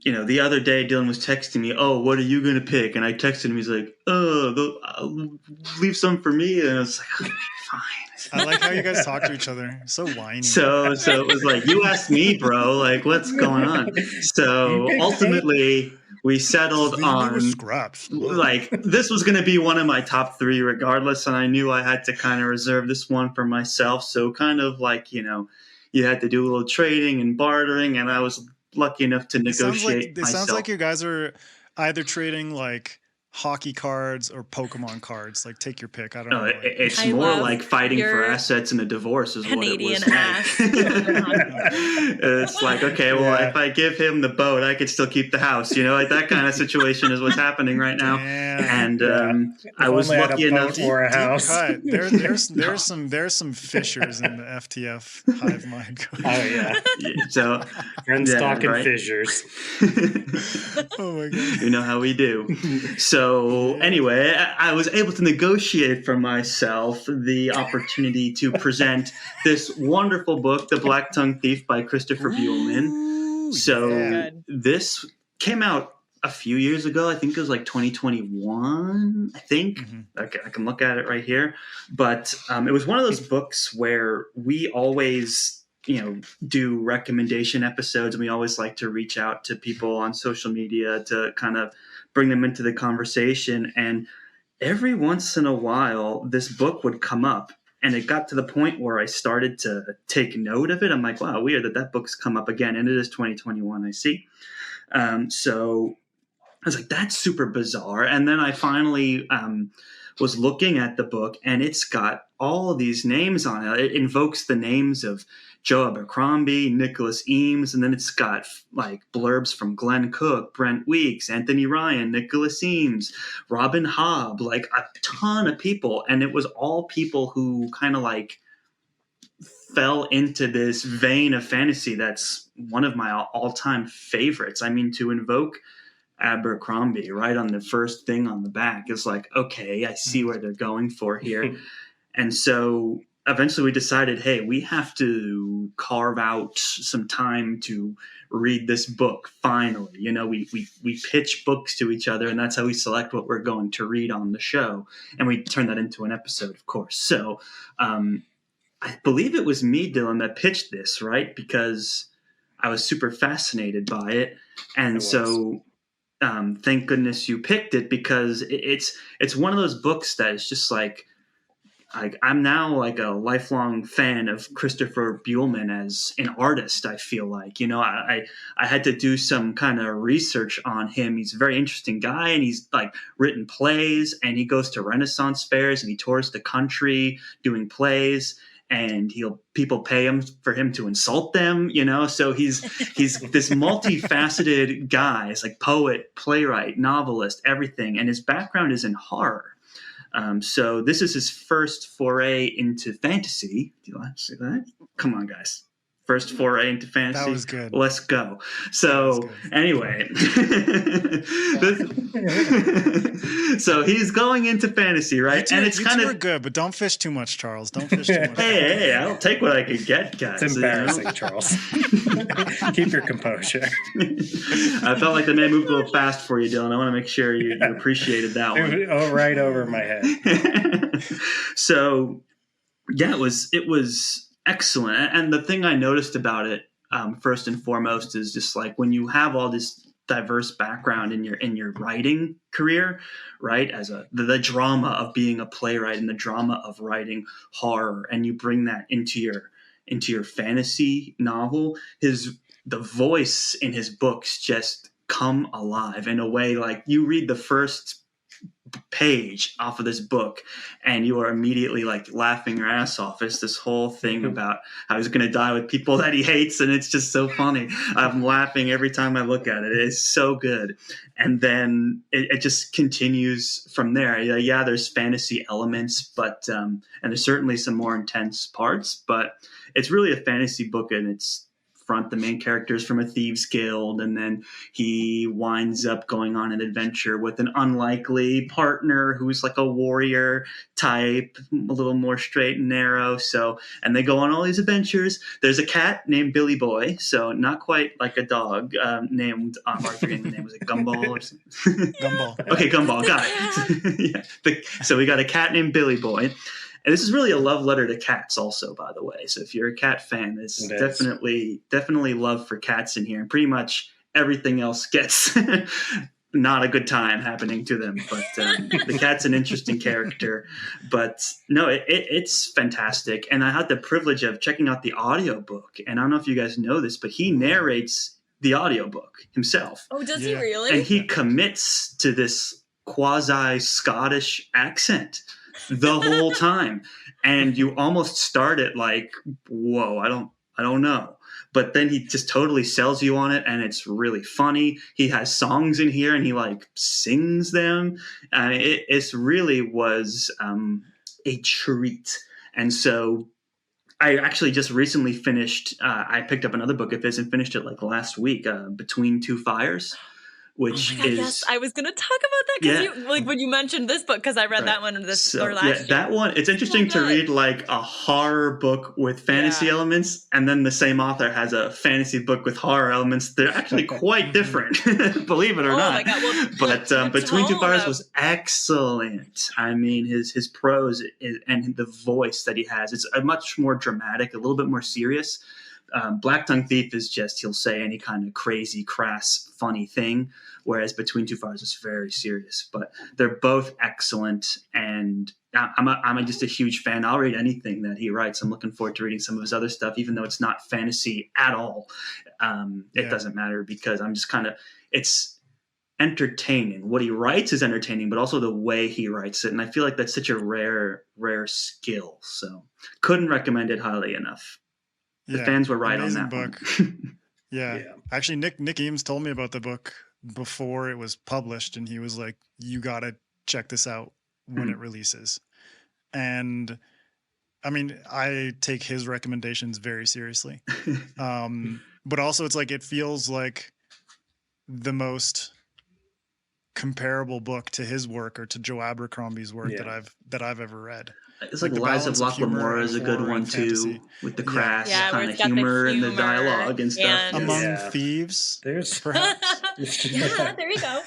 the other day Dylan was texting me, "Oh, what are you gonna pick?" And I texted him. He's like, "Oh, leave some for me." And I was like, "Okay, fine." I like how you guys talk to each other. So whiny. So it was like, you asked me, bro. Like, what's going on? So ultimately, we settled on scraps. Like, this was going to be one of my top 3 regardless, and I knew I had to kind of reserve this one for myself. So kind of like, you had to do a little trading and bartering, and I was lucky enough to negotiate myself. It sounds like you guys are either trading like hockey cards or Pokemon cards. Like, take your pick. I don't know. It's more like fighting for assets in a divorce is Canadian what it was like. It's like, okay, well, if I give him the boat, I could still keep the house. Like that kind of situation is what's happening right now. And I was lucky enough for a house. There's some fissures in the FTF hive mind. So talking fissures. Oh my god. You know how we do. So anyway, I was able to negotiate for myself the opportunity to present this wonderful book, The Blacktongue Thief by Christopher Buehlman. So this came out a few years ago. I think it was like 2021, I think. Okay, I can look at it right here. But it was one of those books where we always do recommendation episodes, and we always like to reach out to people on social media to kind of bring them into the conversation. And every once in a while, this book would come up, and it got to the point where I started to take note of it. I'm like, wow, weird that book's come up again. And it is 2021, I see. So I was like, that's super bizarre. And then I finally was looking at the book, and it's got all of these names on it. It invokes the names of Joe Abercrombie, Nicholas Eames, and then it's got like blurbs from Glenn Cook, Brent Weeks, Anthony Ryan, Nicholas Eames, Robin Hobb, like a ton of people. And it was all people who kind of like fell into this vein of fantasy that's one of my all-time favorites. I mean, to invoke Abercrombie right on the first thing on the back is like, okay, I see where they're going for here. And so eventually we decided, hey, we have to carve out some time to read this book. Finally, we pitch books to each other, and that's how we select what we're going to read on the show. And we turn that into an episode, of course. So I believe it was me, Dylan, that pitched this, right? Because I was super fascinated by it. And so thank goodness you picked it, because it's one of those books that is just like I'm now like a lifelong fan of Christopher Buehlman as an artist. I feel like, I had to do some kind of research on him. He's a very interesting guy, and he's like written plays, and he goes to Renaissance fairs, and he tours the country doing plays, and people pay him for him to insult them, so he's this multifaceted guy. He's like poet, playwright, novelist, everything. And his background is in horror. So this is his first foray into fantasy. Do you want to say that? Come on, guys. first foray into fantasy. That was good. Let's go. So anyway, so he's going into fantasy, right? And it's kind of good, but don't fish too much, Charles. Don't fish too much. Hey, I'll take what I can get, guys. It's embarrassing, Charles. Keep your composure. I felt like the man moved a little fast for you, Dylan. I want to make sure you appreciated that one. Oh, right over my head. So, yeah, it was excellent. And the thing I noticed about it, first and foremost, is just like when you have all this diverse background in your writing career, right? As the drama of being a playwright and the drama of writing horror, and you bring that into your fantasy novel, the voice in his books just come alive in a way. Like you read the first page off of this book and you are immediately like laughing your ass off. It's this whole thing about how he's going to die with people that he hates, and it's just so funny. I'm laughing every time I look at it. It's so good. And then it just continues from there. Yeah, there's fantasy elements, but and there's certainly some more intense parts, but it's really a fantasy book, and it's the main character is from a thieves guild, and then he winds up going on an adventure with an unlikely partner who's like a warrior type, a little more straight and narrow. So, and they go on all these adventures. There's a cat named Billy Boy, so not quite like a dog named Arthur. The name was it Gumball or something? Gumball. Okay, Gumball. Got it. Yeah. So we got a cat named Billy Boy. And this is really a love letter to cats also, by the way. So if you're a cat fan, there's definitely love for cats in here. And pretty much everything else gets not a good time happening to them. But the cat's an interesting character. But no, it's fantastic. And I had the privilege of checking out the audiobook. And I don't know if you guys know this, but he narrates the audiobook himself. Oh, does he really? And he commits to this quasi-Scottish accent the whole time, and you almost start it like, whoa, I don't know, but then he just totally sells you on it, and it's really funny. He has songs in here and he like sings them. It really was a treat. And so I actually just recently finished I picked up another book of his and finished it like last week, Between Two Fires, which is... Yes, I was going to talk about that because when you mentioned this book, because I read that one or last year. That one, it's interesting to read like a horror book with fantasy elements, and then the same author has a fantasy book with horror elements. They're actually quite different, believe it or not. My God. Well, Between Two Fires was excellent. I mean, his prose and the voice that he has, it's a much more dramatic, a little bit more serious. Blacktongue Thief is just, he'll say any kind of crazy, crass, funny thing, whereas Between Two Fires is very serious. But they're both excellent, and I'm just a huge fan. I'll read anything that he writes. I'm looking forward to reading some of his other stuff, even though it's not fantasy at all. It doesn't matter, because I'm just it's entertaining. What he writes is entertaining, but also the way he writes it. And I feel like that's such a rare skill. So couldn't recommend it highly enough. The fans were right on that book. Yeah. Actually, Nick Eames told me about the book before it was published, and he was like, you got to check this out when it releases. And I mean, I take his recommendations very seriously. But also it's like, it feels like the most comparable book to his work or to Joe Abercrombie's work that I've ever read. It's like Lies of Lochlamora is a good one too, with the crass kind of humor and the dialogue and stuff. Among Thieves, there's perhaps. There you go.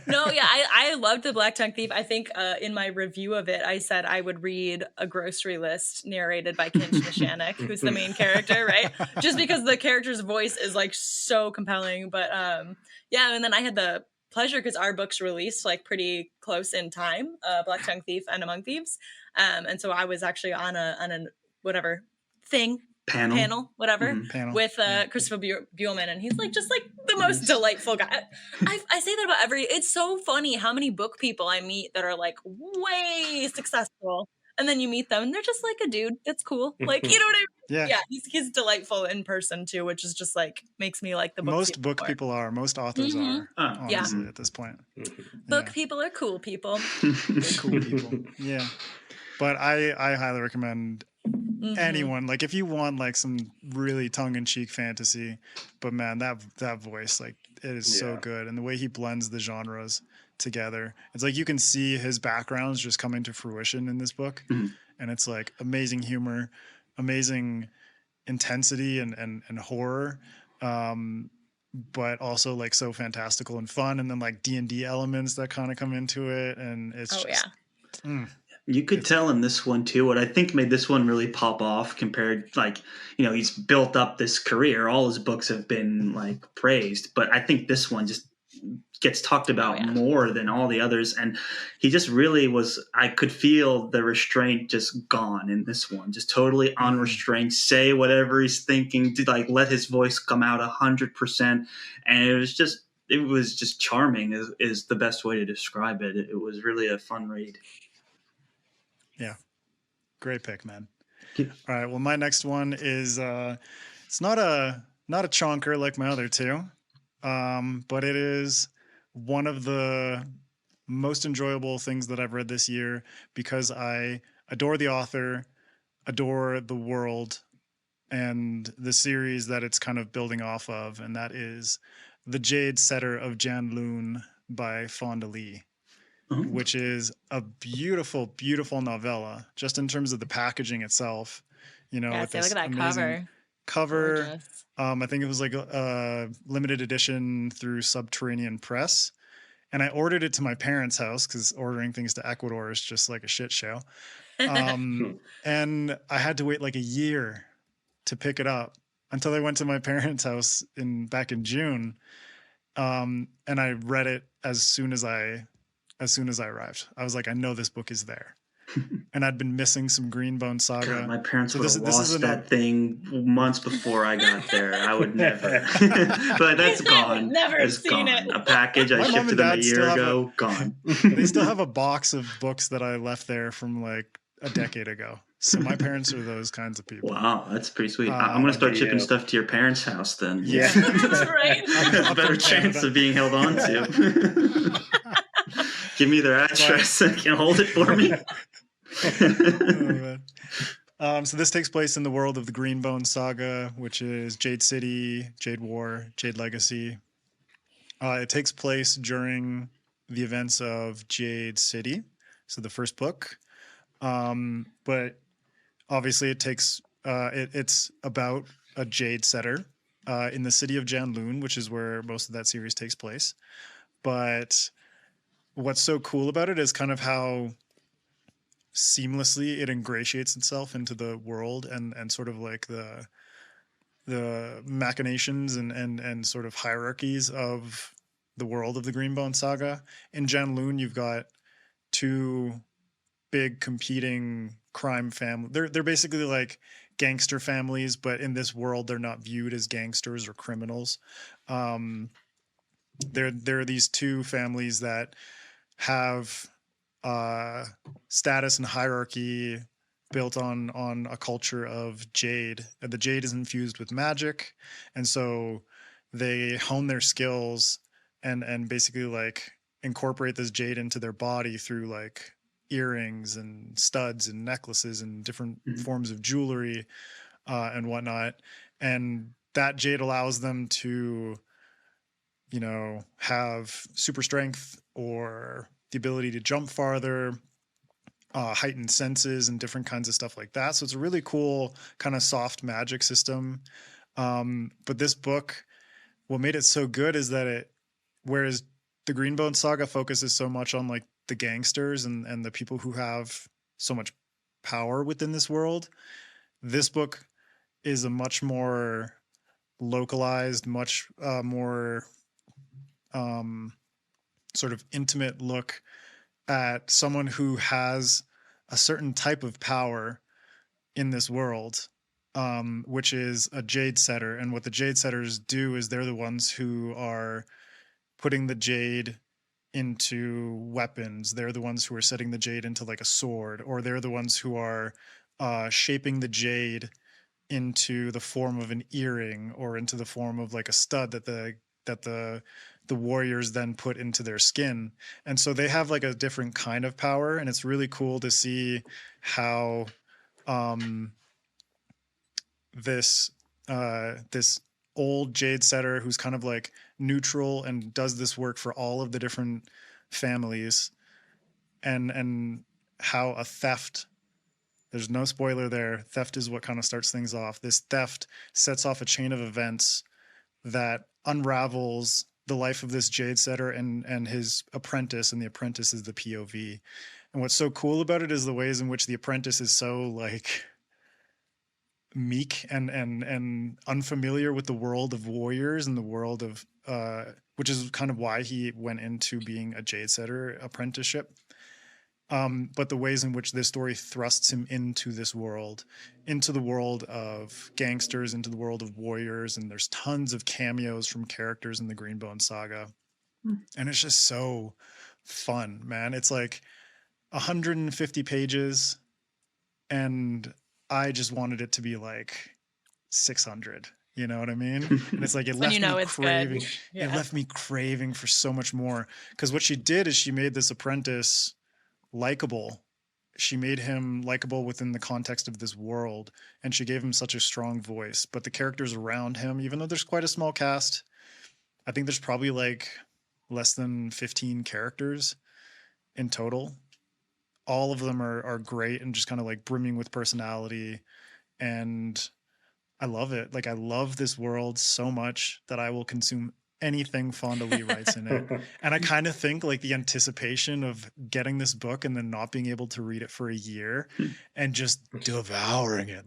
I loved the Blacktongue Thief. I think in my review of it, I said I would read A Grocery List narrated by Kinch Nishanik, who's the main character, right? Just because the character's voice is like so compelling. But and then I had the pleasure, because our books released like pretty close in time, Blacktongue Thief and Among Thieves. And so I was actually on a whatever thing, panel, whatever, with Christopher Buellman, and he's like just like the most delightful guy. I say that about it's so funny how many book people I meet that are like way successful, and then you meet them and they're just like a dude that's cool, like, you know what I mean? Yeah, he's delightful in person too, which is just like makes me like the book most book people are, most authors are, honestly, at this point. Book people are cool people. They're cool people. Yeah. But I highly recommend anyone, like if you want like some really tongue-in-cheek fantasy, but man, that voice, like it is so good, and the way he blends the genres together, it's like you can see his backgrounds just coming to fruition in this book. And it's like amazing humor, amazing intensity and horror, but also like so fantastical and fun, and then like D&D elements that kind of come into it, and it's You could tell in this one too, what I think made this one really pop off compared, like, you know, he's built up this career. All his books have been like praised, but I think this one just gets talked about more than all the others. And he just really was, I could feel the restraint just gone in this one, just totally unrestrained, say whatever he's thinking, to like let his voice come out 100%. And it was just charming is the best way to describe it. It was really a fun read. Yeah. Great pick, man. All right. Well, my next one is, it's not a chonker like my other two. But it is one of the most enjoyable things that I've read this year because I adore the author, adore the world, and the series that it's kind of building off of, and that is The Jade Setter of Janloon by Fonda Lee, which is a beautiful, beautiful novella, just in terms of the packaging itself. You know, with this look at that cover. Gorgeous. I think it was like a limited edition through Subterranean Press. And I ordered it to my parents' house because ordering things to Ecuador is just like a shit show. And I had to wait like a year to pick it up until I went to my parents' house back in June. And I read it as soon as I arrived. I was like, I know this book is there. And I'd been missing some Greenbone Saga. God, my parents would have lost that thing months before I got there. I would never. But that's gone. Never seen it. A package I shipped to them a year ago, gone. They still have a box of books that I left there from like a decade ago. So my parents are those kinds of people. Wow, that's pretty sweet. I'm going to start shipping stuff to your parents' house then. Yeah. Right? A better chance of being held on to. Give me their address and can hold it for me. So this takes place in the world of the Greenbone Saga, which is Jade City, Jade War, Jade Legacy. It takes place during the events of Jade City, so the first book. But obviously, it's about a jade setter in the city of Janloon, which is where most of that series takes place. But what's so cool about it is kind of how seamlessly it ingratiates itself into the world and sort of like the machinations and sort of hierarchies of the world of the Greenbone Saga. In Janloon, you've got two big competing crime family. They're basically like gangster families, but in this world, they're not viewed as gangsters or criminals. There are these two families that have status and hierarchy built on a culture of jade. The jade is infused with magic, and so they hone their skills and basically like incorporate this jade into their body through like earrings and studs and necklaces and different forms of jewelry and whatnot. And that jade allows them to, you know, have super strength or the ability to jump farther, heightened senses and different kinds of stuff like that. So it's a really cool kind of soft magic system. But this book, what made it so good is that whereas the Greenbone Saga focuses so much on like the gangsters and the people who have so much power within this world, this book is a much more localized, much more sort of intimate look at someone who has a certain type of power in this world, which is a jade setter. And what the jade setters do is they're the ones who are putting the jade into weapons. They're the ones who are setting the jade into like a sword, or they're the ones who are shaping the jade into the form of an earring or into the form of like a stud that the warriors then put into their skin. And so they have like a different kind of power, and it's really cool to see how this old Jade setter who's kind of like neutral and does this work for all of the different families, and how a theft, there's no spoiler there, theft is what kind of starts things off. This theft sets off a chain of events that unravels the life of this Jade setter and his apprentice, and the apprentice is the POV. And what's so cool about it is the ways in which the apprentice is so like meek and unfamiliar with the world of warriors and the world of which is kind of why he went into being a Jade setter apprenticeship. But the ways in which this story thrusts him into this world, into the world of gangsters, into the world of warriors, and there's tons of cameos from characters in the Greenbone saga. And it's just so fun, man. It's like 150 pages, and I just wanted it to be like 600. You know what I mean? And it's like it left me craving. Yeah. It left me craving for so much more. Because what she did is she made this apprentice likable. She made him likable within the context of this world, and she gave him such a strong voice. But the characters around him, even though there's quite a small cast, I think there's probably like less than 15 characters in total. All of them are great and just kind of like brimming with personality. And I love it. Like, I love this world so much that I will consume anything Fonda Lee writes in it. And I kind of think like the anticipation of getting this book and then not being able to read it for a year and just devouring it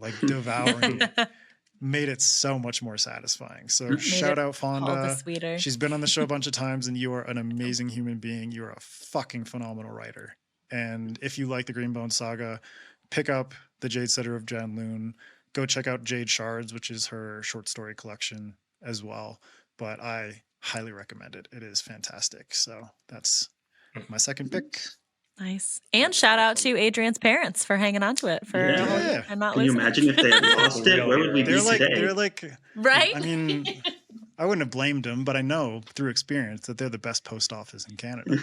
made it so much more satisfying. So shout out Fonda. She's been on the show a bunch of times, and you are an amazing human being. You're a fucking phenomenal writer. And if you like the Greenbone saga, pick up The Jade Setter of Janloon. Go check out Jade Shards, which is her short story collection as well. But I highly recommend it. It is fantastic. So that's my second pick. Nice. And shout out to Adrian's parents for hanging on to it for a whole year and not Can you losing imagine if they had lost it? Where would we be today? They're like, right? I mean, I wouldn't have blamed them, but I know through experience that they're the best post office in Canada.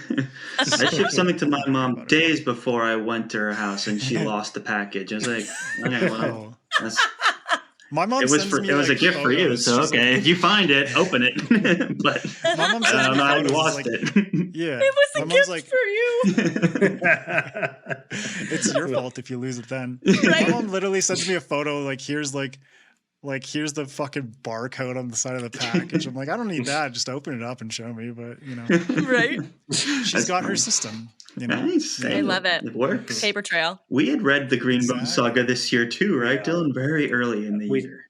I shipped something to my mom days before I went to her house, and she lost the package. I was like, okay, well, my mom it was a gift for you, so okay, if you find it, open it. But my mom I don't know how you lost it. Yeah, it was a gift for you. It's your fault if you lose it then. Right? My mom literally sends me a photo like here's the fucking barcode on the side of the package. I'm like, I don't need that. Just open it up and show me. But you know, right? She's got her system. You know, nice. I love it. It works. Paper trail. We had read the Greenbone saga this year too, right, Dylan? Very early in the year.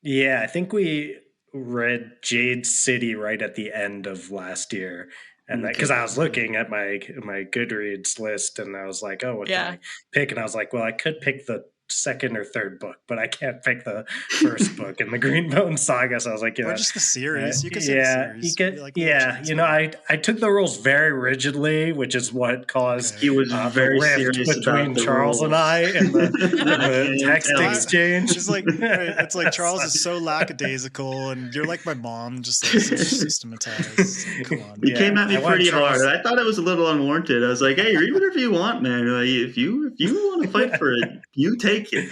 Yeah, I think we read Jade City right at the end of last year. And because I was looking at my Goodreads list, and I was like, oh, what can I pick? And I was like, well, I could pick the second or third book, but I can't pick the first book in the Greenbone saga. So I was like, or just the series. You could say the series. You know, I took the rules very rigidly, which is what caused he was very rift serious between about Charles rules. and I and the text exchange. It's like Charles is so lackadaisical, and you're like my mom, just like so systematized. Come on. He came at me pretty hard. I thought it was a little unwarranted. I was like, hey, read whatever you want, man. Like, if you want to fight for it, you take it.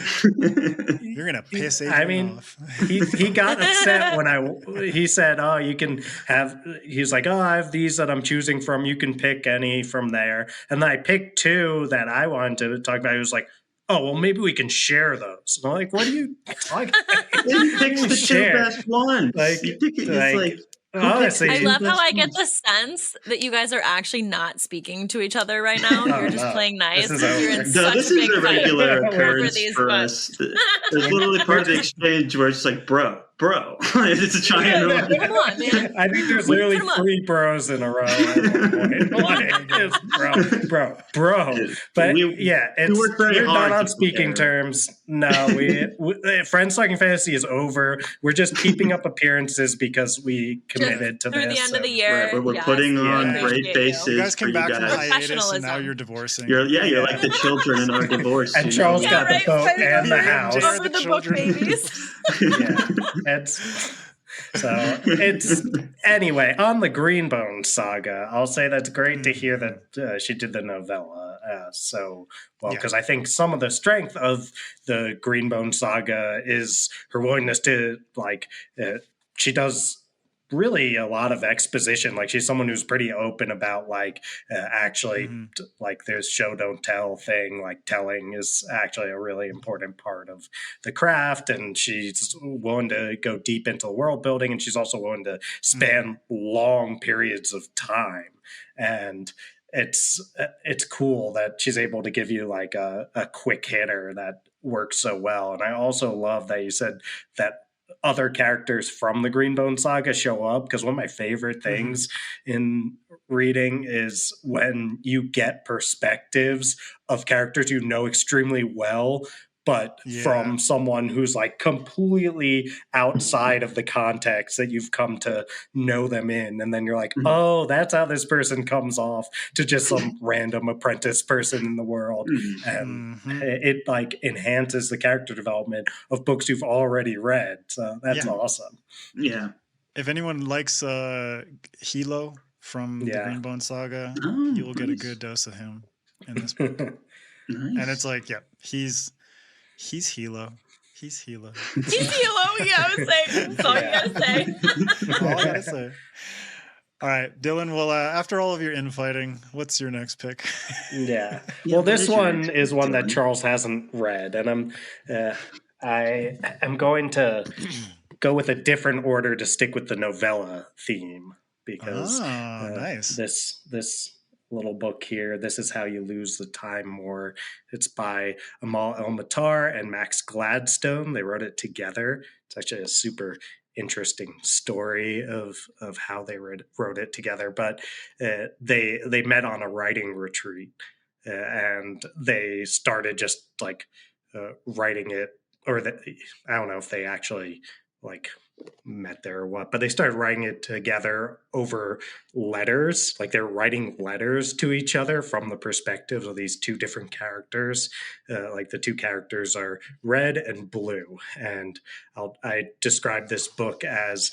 You're gonna piss Adrian off. he got upset when he said, oh, you can have, he's like, oh, I have these that I'm choosing from, you can pick any from there, and then I picked two that I wanted to talk about. He was like, oh, well, maybe we can share those. And I'm like, what do you like? He picks the two best ones. Honestly, I love how I get the sense that you guys are actually not speaking to each other right now. You're just playing nice. This is a regular occurrence for us. There's literally part of the exchange where it's like, bro. It's a giant. Come on, man. I think there's literally 3 bros in a row. Bro. But we're not on speaking terms. No, Friends Talking Fantasy is over. We're just keeping up appearances because we committed to this. Through the end of the year. Right, we're putting on great faces. You guys came back from hiatus, and now Professionalism. you're divorcing. You're like the children in our divorce. And Charles got the boat and the house. Over the book babies. Yeah. So it's anyway on the Greenbone saga. I'll say that's great to hear that she did the novella so well, because I think some of the strength of the Greenbone saga is her willingness to she does really a lot of exposition. Like she's someone who's pretty open about actually like there's show don't tell thing. Like telling is actually a really important part of the craft, and she's willing to go deep into world building, and she's also willing to span long periods of time. And it's cool that she's able to give you like a quick hitter that works so well. And I also love that you said that other characters from the Greenbone saga show up, because one of my favorite things in reading is when you get perspectives of characters you know extremely well, but from someone who's like completely outside of the context that you've come to know them in. And then you're like, oh, that's how this person comes off to just some random apprentice person in the world. And it like enhances the character development of books you've already read. So that's awesome. Yeah. If anyone likes Hilo from the Greenbone saga, you will get a good dose of him in this book. And it's like, he's Hilo. He's Hilo. He's Hilo. Yeah, I was saying. That's all you gotta say. All I gotta say. All right, Dylan. Well, after all of your infighting, what's your next pick? Well, this one is one that Charles hasn't read, and I am going to go with a different order to stick with the novella theme, because nice. This little book here, This Is How You Lose the Time War. It's by El-Mohtar and Max Gladstone. They wrote it together. It's actually a super interesting story of how they wrote it together. But they met on a writing retreat, and they started just like writing it, or I don't know if they actually like met there or what, but they started writing it together over letters. Like they're writing letters to each other from the perspectives of these two different characters. Like the two characters are Red and Blue. And I describe this book as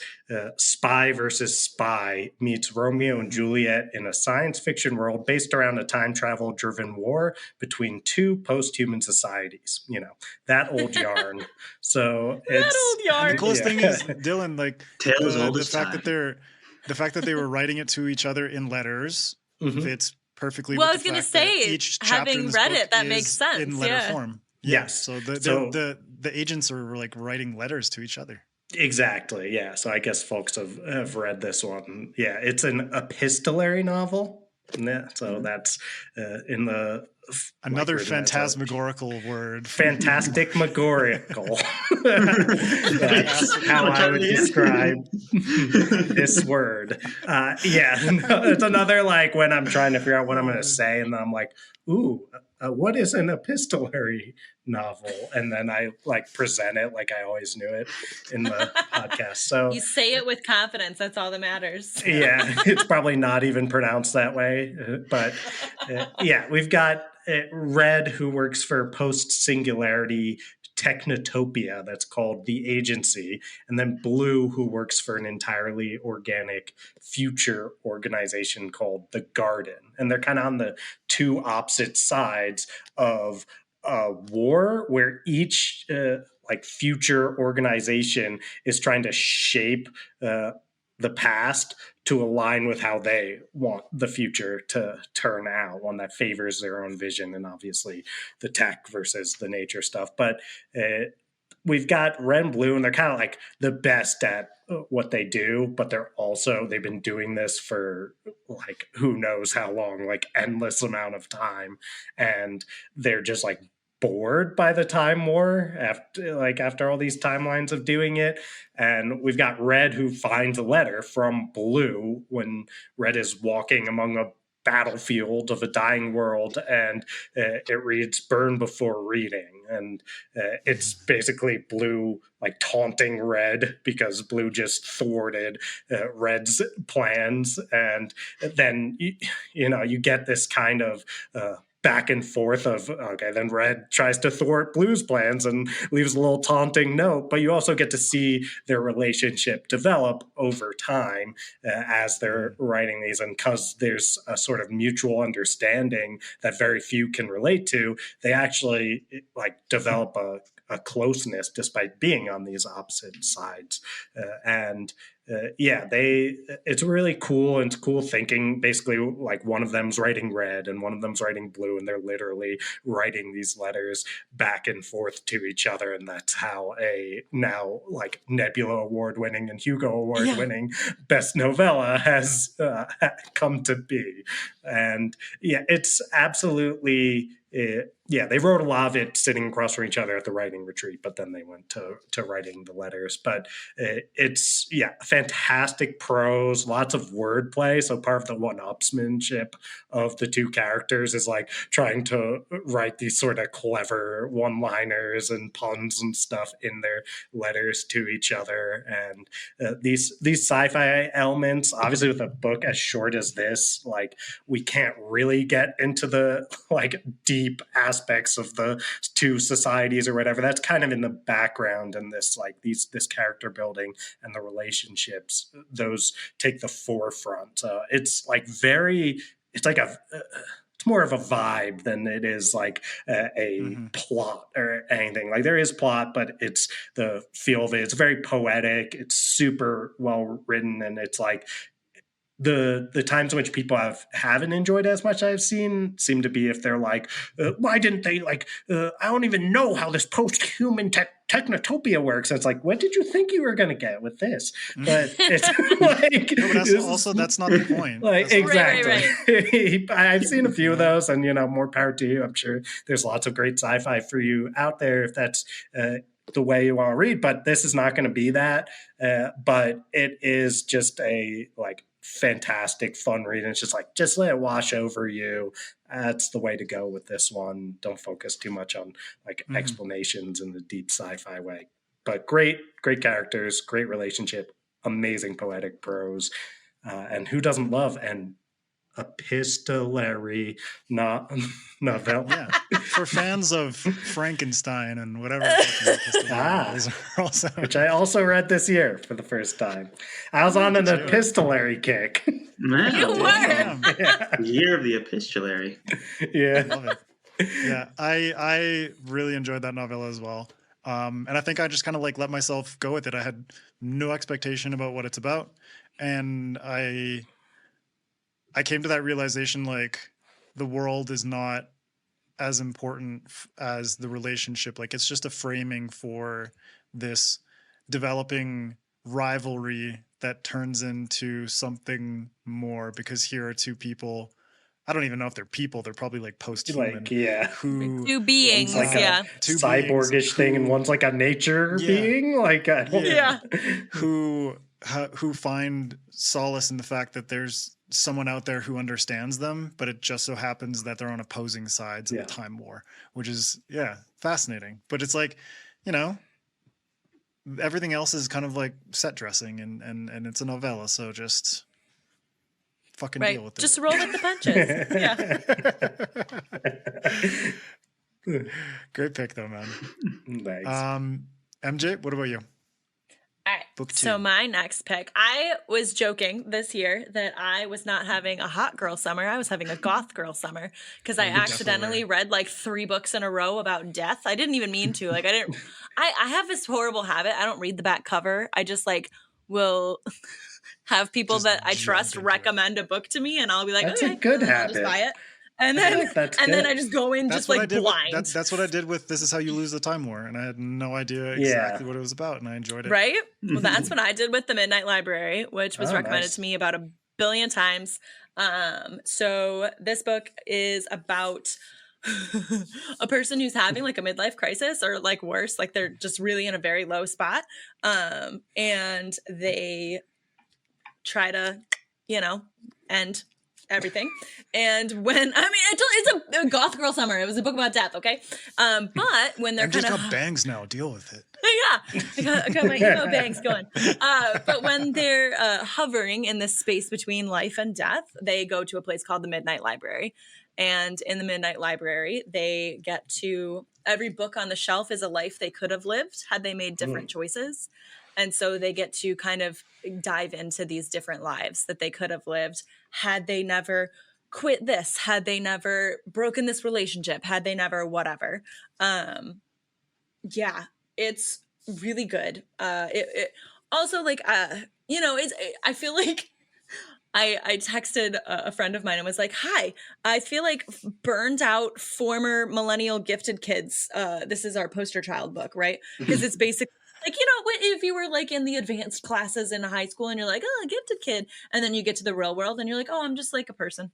Spy versus Spy meets Romeo and Juliet in a science fiction world based around a time travel driven war between two post-human societies. You know, that old yarn. So that old yarn. The coolest thing is, Dylan, like the fact that they were writing it to each other in letters fits perfectly. Well, with I was going to say, having read it, that makes sense. In letter form. Yes. So the agents are like writing letters to each other. Exactly. Yeah. So I guess folks have read this one. Yeah, it's an epistolary novel. Yeah. So that's in the another phantasmagorical word. Phantastic-magorical. That's how I would describe this word. It's another like when I'm trying to figure out what I'm going to say, and then I'm like, ooh, what is an epistolary novel? And then I like present it like I always knew it in the podcast. So you say it with confidence. That's all that matters. It's probably not even pronounced that way. But we've got Red, who works for post-singularity technotopia that's called The Agency, and then Blue, who works for an entirely organic future organization called The Garden. And they're kind of on the two opposite sides of a war where each future organization is trying to shape the past to align with how they want the future to turn out, one that favors their own vision, and obviously the tech versus the nature stuff. But we've got Red and Blue, and they're kind of like the best at what they do, but they've been doing this for like who knows how long, like endless amount of time, and they're just like bored by the Time War after all these timelines of doing it. And we've got Red, who finds a letter from Blue when Red is walking among a battlefield of a dying world, and it reads "Burn before reading," and it's basically Blue like taunting Red because Blue just thwarted Red's plans. And then you get this kind of back and forth of, okay, then Red tries to thwart Blue's plans and leaves a little taunting note, but you also get to see their relationship develop over time as they're writing these. And because there's a sort of mutual understanding that very few can relate to, they actually like develop a closeness despite being on these opposite sides. It's really cool, and it's cool thinking basically like one of them's writing Red and one of them's writing Blue, and they're literally writing these letters back and forth to each other. And that's how a now like Nebula Award winning and Hugo Award winning best novella has come to be. And it's absolutely they wrote a lot of it sitting across from each other at the writing retreat, but then they went to writing the letters. But it's fantastic prose, lots of wordplay. So part of the one-upsmanship of the two characters is like trying to write these sort of clever one-liners and puns and stuff in their letters to each other. And these sci-fi elements, obviously with a book as short as this, like we can't really get into the like deep aspects of the two societies or whatever. That's kind of in the background, and this like this character building and the relationships, those take the forefront. It's like it's more of a vibe than it is like a plot or anything. Like there is plot, but it's the feel of it. It's very poetic. It's super well written, and it's like the times in which people haven't enjoyed it as much I've seen seem to be if they're like, why didn't they like, I don't even know how this post-human technotopia works. And it's like, what did you think you were going to get with this? But it's like... No, but that's not the point. Like, exactly. Right. I've seen a few of those, and, more power to you. I'm sure there's lots of great sci-fi for you out there if that's... the way you want to read, but this is not going to be that. But it is just a like fantastic fun read. And it's just like, just let it wash over you. That's the way to go with this one. Don't focus too much on like explanations in the deep sci-fi way. But great characters, great relationship, amazing poetic prose. And who doesn't love an epistolary novella? Yeah, for fans of Frankenstein and whatever. Which I also read this year for the first time. I was on an epistolary kick. Wow. You were. Yeah. Year of the epistolary. Yeah. I love it. Yeah, I really enjoyed that novella as well. And I think I just kind of like let myself go with it. I had no expectation about what it's about, and I came to that realization, like, the world is not as important as the relationship. Like, it's just a framing for this developing rivalry that turns into something more, because here are two people. I don't even know if they're people. They're probably like post-human. Like, yeah. Who, two beings, like yeah. Two cyborgish thing, and one's like a nature being. Like, who find solace in the fact that there's someone out there who understands them, but it just so happens that they're on opposing sides in the time war, which is fascinating. But it's like, everything else is kind of like set dressing, and it's a novella, so just fucking deal with it. Just roll with the punches. Great pick though, man. Nice. MJ, what about you? All right. Book 2. So my next pick, I was joking this year that I was not having a hot girl summer. I was having a goth girl summer, because I accidentally read like 3 books in a row about death. I didn't even mean to. Like, I have this horrible habit. I don't read the back cover. I just like will have people that I trust recommend a book to me, and I'll be like, that's okay, a good I'll habit. just buy it. And then then I just go in just like blind. That's what I did with This Is How You Lose the Time War, and I had no idea exactly what it was about, and I enjoyed it. Right? Well, that's what I did with The Midnight Library, which was recommended to me about 1 billion times. So this book is about a person who's having like a midlife crisis, or like worse, like they're just really in a very low spot. And they try to, end everything. And when it's a goth girl summer. It was a book about death, okay? But when they're kind of got bangs now, deal with it. Yeah, I got my emo bangs going. But when they're hovering in this space between life and death, they go to a place called the Midnight Library. And in the Midnight Library, they get to, every book on the shelf is a life they could have lived had they made different choices. And so they get to kind of dive into these different lives that they could have lived had they never quit this, had they never broken this relationship, had they never whatever. Yeah, it's really good. It also like, you know, I feel like I texted a friend of mine and was like, hi, I feel like burned out former millennial gifted kids. This is our poster child book, right? Because it's basically like, you know, if you were like in the advanced classes in high school and you're like, oh, a gifted kid. And then you get to the real world and you're like, oh, I'm just like a person.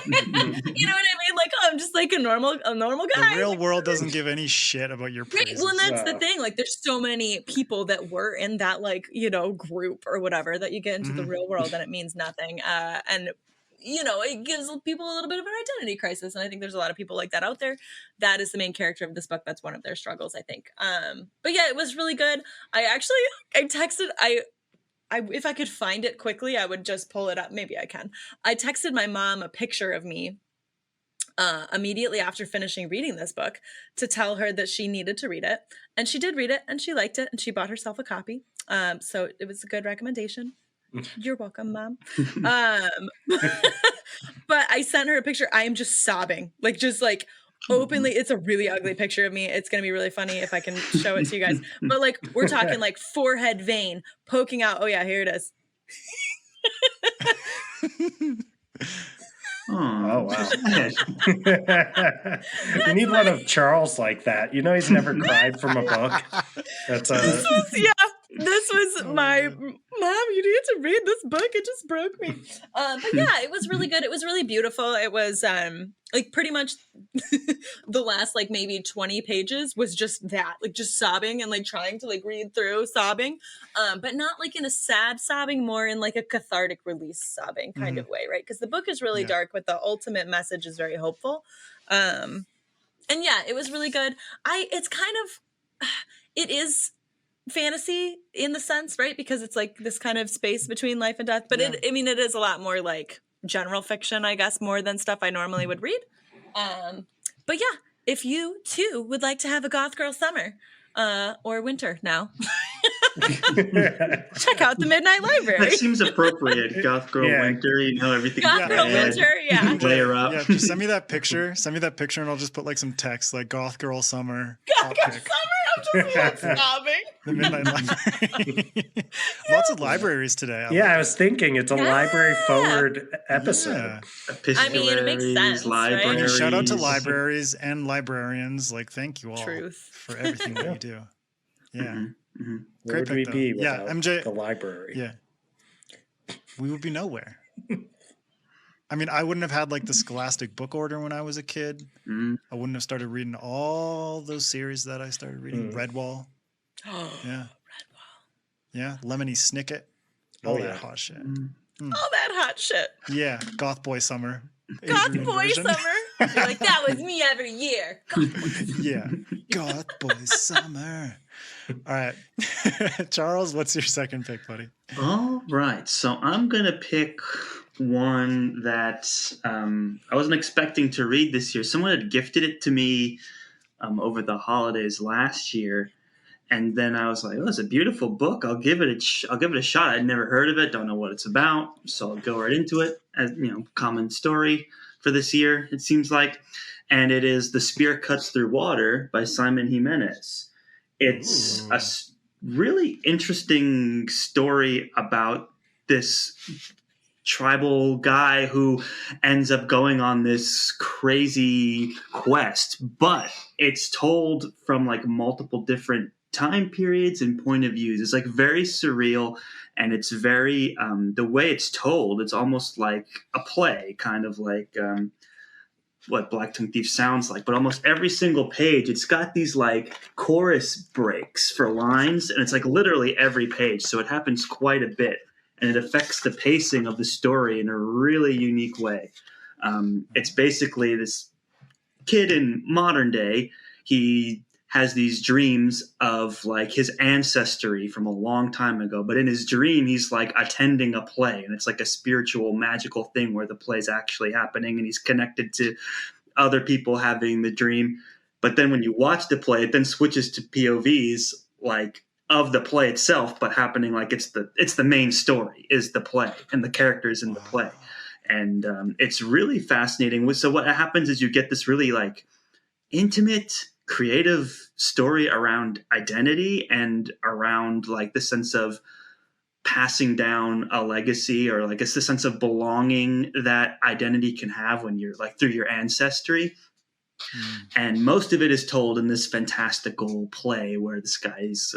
You know what I mean? Like, oh, I'm just like a normal guy. The real world doesn't give any shit about your praises. Right. Well, that's the thing. Like, there's so many people that were in that, like, you know, group or whatever that you get into the real world and it means nothing. And, you know, it gives people a little bit of an identity crisis. And I think there's a lot of people like that out there. That is the main character of this book. That's one of their struggles, I think. But yeah, it was really good. I texted, if I could find it quickly, I would just pull it up. Maybe I can. I texted my mom a picture of me immediately after finishing reading this book to tell her that she needed to read it. And she did read it and she liked it and she bought herself a copy. So it was a good recommendation. You're welcome, Mom. But I sent her a picture. I am just sobbing, like just like openly. It's a really ugly picture of me. It's going to be really funny if I can show it to you guys. But like, we're talking like forehead vein poking out. Oh yeah, here it is. Oh, wow. We need one of Charles like that. You know, he's never cried from a book. That's this was my mom. You need to read this book. It just broke me. But yeah, it was really good. It was really beautiful. It was like pretty much the last like maybe 20 pages was just that, like just sobbing and like trying to like read through sobbing, but not like in a sad sobbing, more in like a cathartic release sobbing kind of way, right? Because the book is really dark, but the ultimate message is very hopeful. And yeah, it was really good. It's kind of, it is fantasy in the sense, right? Because it's like this kind of space between life and death, but it is a lot more like general fiction, I guess, more than stuff I normally would read. But yeah, if you too would like to have a goth girl summer, or winter now, check out the Midnight Library. That seems appropriate. Goth girl winter, you know, everything. Goth girl winter, yeah. Layer up. Yeah, just send me that picture, and I'll just put like some text like goth girl summer. Goth girl summer. I'm just sobbing. The Midnight Library. Lots of libraries today. I was thinking it's a library forward episode. I mean, it makes sense. Libraries. Right? Shout out to libraries and librarians. Like, thank you all for everything that you do. Yeah. Where would we be without MJ, the library? Yeah. We would be nowhere. I mean, I wouldn't have had like the Scholastic book order when I was a kid. I wouldn't have started reading all those series that I started reading. Redwall. Yeah. Redwall. Yeah. Lemony Snicket. All that hot shit. All that hot shit. Yeah. Goth Boy Summer. Goth Boy Summer. You're like, that was me every year. Yeah. Goth Boy Summer. All right. Charles, what's your second pick, buddy? All right. So I'm going to pick one that I wasn't expecting to read this year. Someone had gifted it to me over the holidays last year. And then I was like, oh, it's a beautiful book. I'll give it a shot. I'd never heard of it. Don't know what it's about. So I'll go right into it. As, you know, common story for this year, it seems like. And it is The Spear Cuts Through Water by Simon Jimenez. It's a really interesting story about this tribal guy who ends up going on this crazy quest, but it's told from like multiple different time periods and point of views. It's like very surreal, and it's very the way it's told, it's almost like a play, kind of like what Blacktongue Thief sounds like, but almost every single page it's got these like chorus breaks for lines, and it's like literally every page, so it happens quite a bit. And it affects the pacing of the story in a really unique way. It's basically this kid in modern day. He has these dreams of like his ancestry from a long time ago. But in his dream, he's like attending a play, and it's like a spiritual, magical thing where the play's actually happening, and he's connected to other people having the dream. But then when you watch the play, it then switches to POVs like of the play itself, but happening like it's the main story is the play and the characters in the play. And it's really fascinating. So what happens is you get this really like intimate, creative story around identity and around like the sense of passing down a legacy, or like it's the sense of belonging that identity can have when you're like through your ancestry. And most of it is told in this fantastical play where this guy's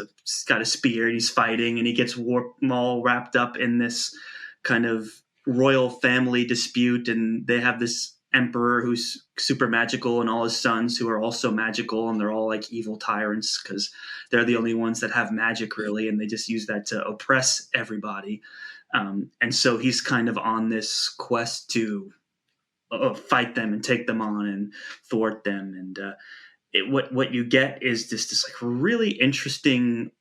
got a spear and he's fighting, and he gets all wrapped up in this kind of royal family dispute, and they have this emperor who's super magical and all his sons who are also magical, and they're all like evil tyrants because they're the only ones that have magic really, and they just use that to oppress everybody. And so he's kind of on this quest to fight them and take them on and thwart them. And what you get is this like really interesting,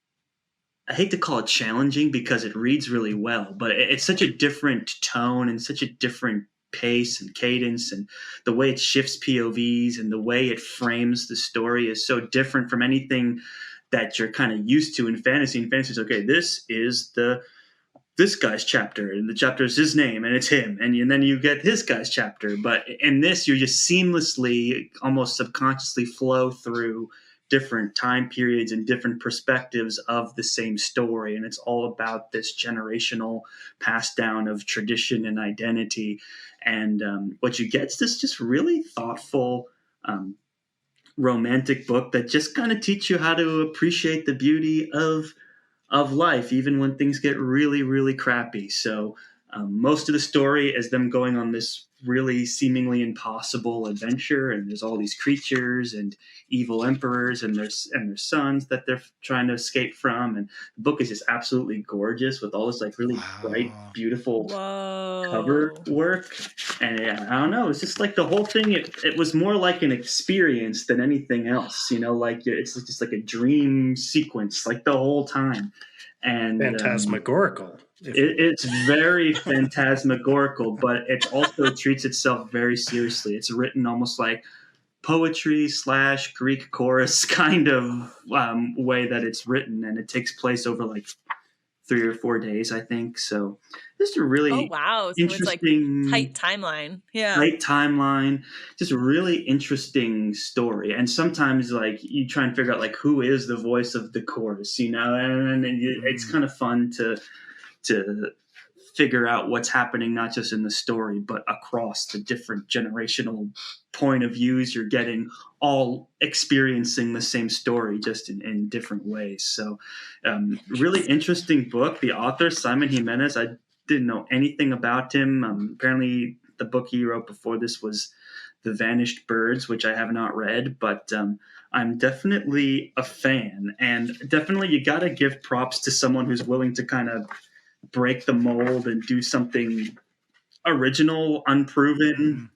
I hate to call it challenging because it reads really well, but it's such a different tone and such a different pace and cadence, and the way it shifts POVs and the way it frames the story is so different from anything that you're kind of used to in fantasy. In fantasy, okay, this is this guy's chapter, and the chapter is his name, and it's him, and then you get his guy's chapter. But in this, you just seamlessly, almost subconsciously flow through different time periods and different perspectives of the same story, and it's all about this generational pass down of tradition and identity. And what you get is this just really thoughtful, romantic book that just kind of teach you how to appreciate the beauty of life, even when things get really, really crappy. So most of the story is them going on this really seemingly impossible adventure, and there's all these creatures and evil emperors and their sons that they're trying to escape from. And the book is just absolutely gorgeous with all this like really bright, beautiful cover work. And I don't know, it's just like the whole thing. It was more like an experience than anything else. You know, like it's just like a dream sequence, like the whole time. And phantasmagorical. It's very phantasmagorical, but it also treats itself very seriously. It's written almost like poetry / Greek chorus kind of way that it's written, and it takes place over like 3 or 4 days, I think. So just a really interesting, it's like tight timeline. Yeah, tight timeline, just a really interesting story. And sometimes like you try and figure out like who is the voice of the chorus, you know, and it's kind of fun to figure out what's happening, not just in the story, but across the different generational point of views. You're getting all experiencing the same story, just in different ways. So really interesting book. The author, Simon Jimenez, I didn't know anything about him. Apparently the book he wrote before this was The Vanished Birds, which I have not read, but I'm definitely a fan. And definitely you got to give props to someone who's willing to kind of break the mold and do something original, unproven,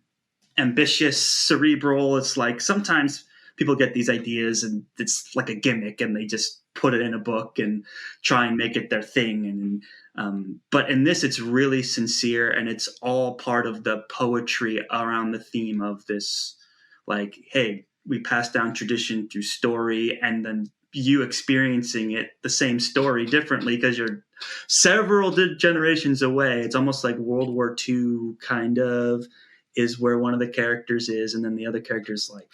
ambitious, cerebral. It's like sometimes people get these ideas and it's like a gimmick and they just put it in a book and try and make it their thing. And but in this, it's really sincere, and it's all part of the poetry around the theme of this, like, hey, we pass down tradition through story, and then you experiencing it, the same story, differently because you're several generations away. It's almost like World War II kind of is where one of the characters is, and then the other character's like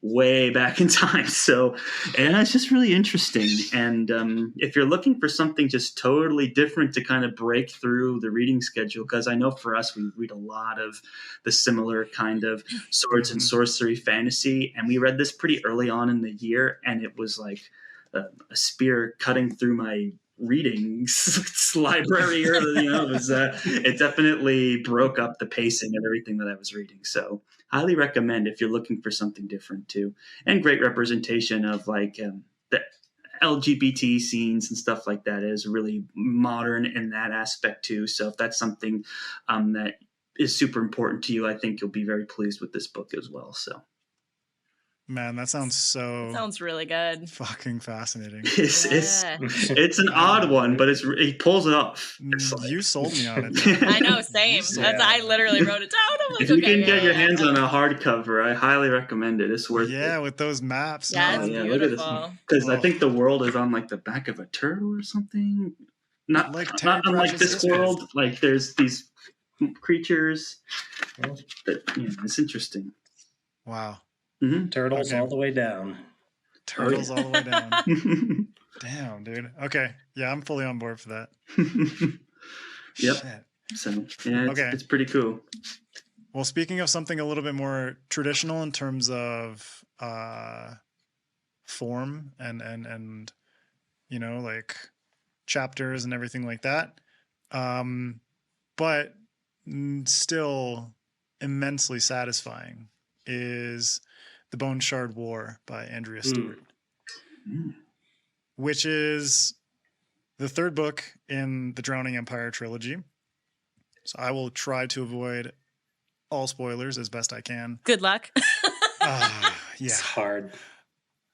way back in time. So, and it's just really interesting. And if you're looking for something just totally different to kind of break through the reading schedule, because I know for us, we read a lot of the similar kind of swords and sorcery fantasy, and we read this pretty early on in the year, and it was like a spear cutting through my readings library, or you know, it definitely broke up the pacing of everything that I was reading. So highly recommend if you're looking for something different too, and great representation of like the LGBT scenes and stuff like that. Is really modern in that aspect too. So if that's something that is super important to you, I think you'll be very pleased with this book as well. So Man, that sounds so Sounds really good. fucking fascinating. It's an odd one, but he pulls it off. It's like, You sold me on it. Though. I know, same. I literally wrote it down. I'm like, if you okay, can get your hands on okay. a hardcover, I highly recommend it. It's worth it. Yeah, with those maps. That's Look at beautiful. this. Because I think the world is on like the back of a turtle or something. Not unlike this world. Like there's these creatures. It's interesting. Wow. Mm-hmm. Turtles all the way down. Turtles all the way down. Damn, dude. Okay. Yeah, I'm fully on board for that. Yep. Shit. So, yeah, it's pretty cool. Well, speaking of something a little bit more traditional in terms of form and you know, like chapters and everything like that, but still immensely satisfying is The Bone Shard War by Andrea Stewart, which is the third book in the Drowning Empire trilogy. So I will try to avoid all spoilers as best I can. Good luck. Yeah. It's hard.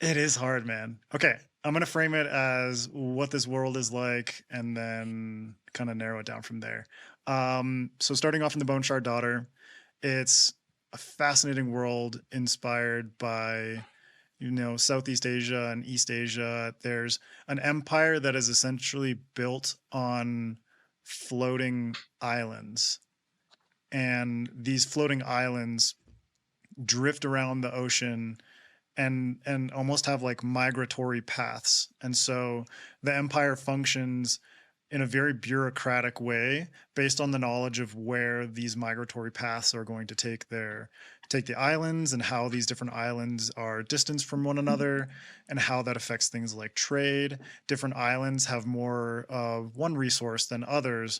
It is hard, man. Okay. I'm going to frame it as what this world is like and then kind of narrow it down from there. So starting off in The Bone Shard Daughter, it's a fascinating world inspired by, you know, Southeast Asia and East Asia. There's an empire that is essentially built on floating islands. And these floating islands drift around the ocean and almost have like migratory paths. And so the empire functions in a very bureaucratic way based on the knowledge of where these migratory paths are going to take the islands and how these different islands are distanced from one another and how that affects things like trade. Different islands have more one resource than others.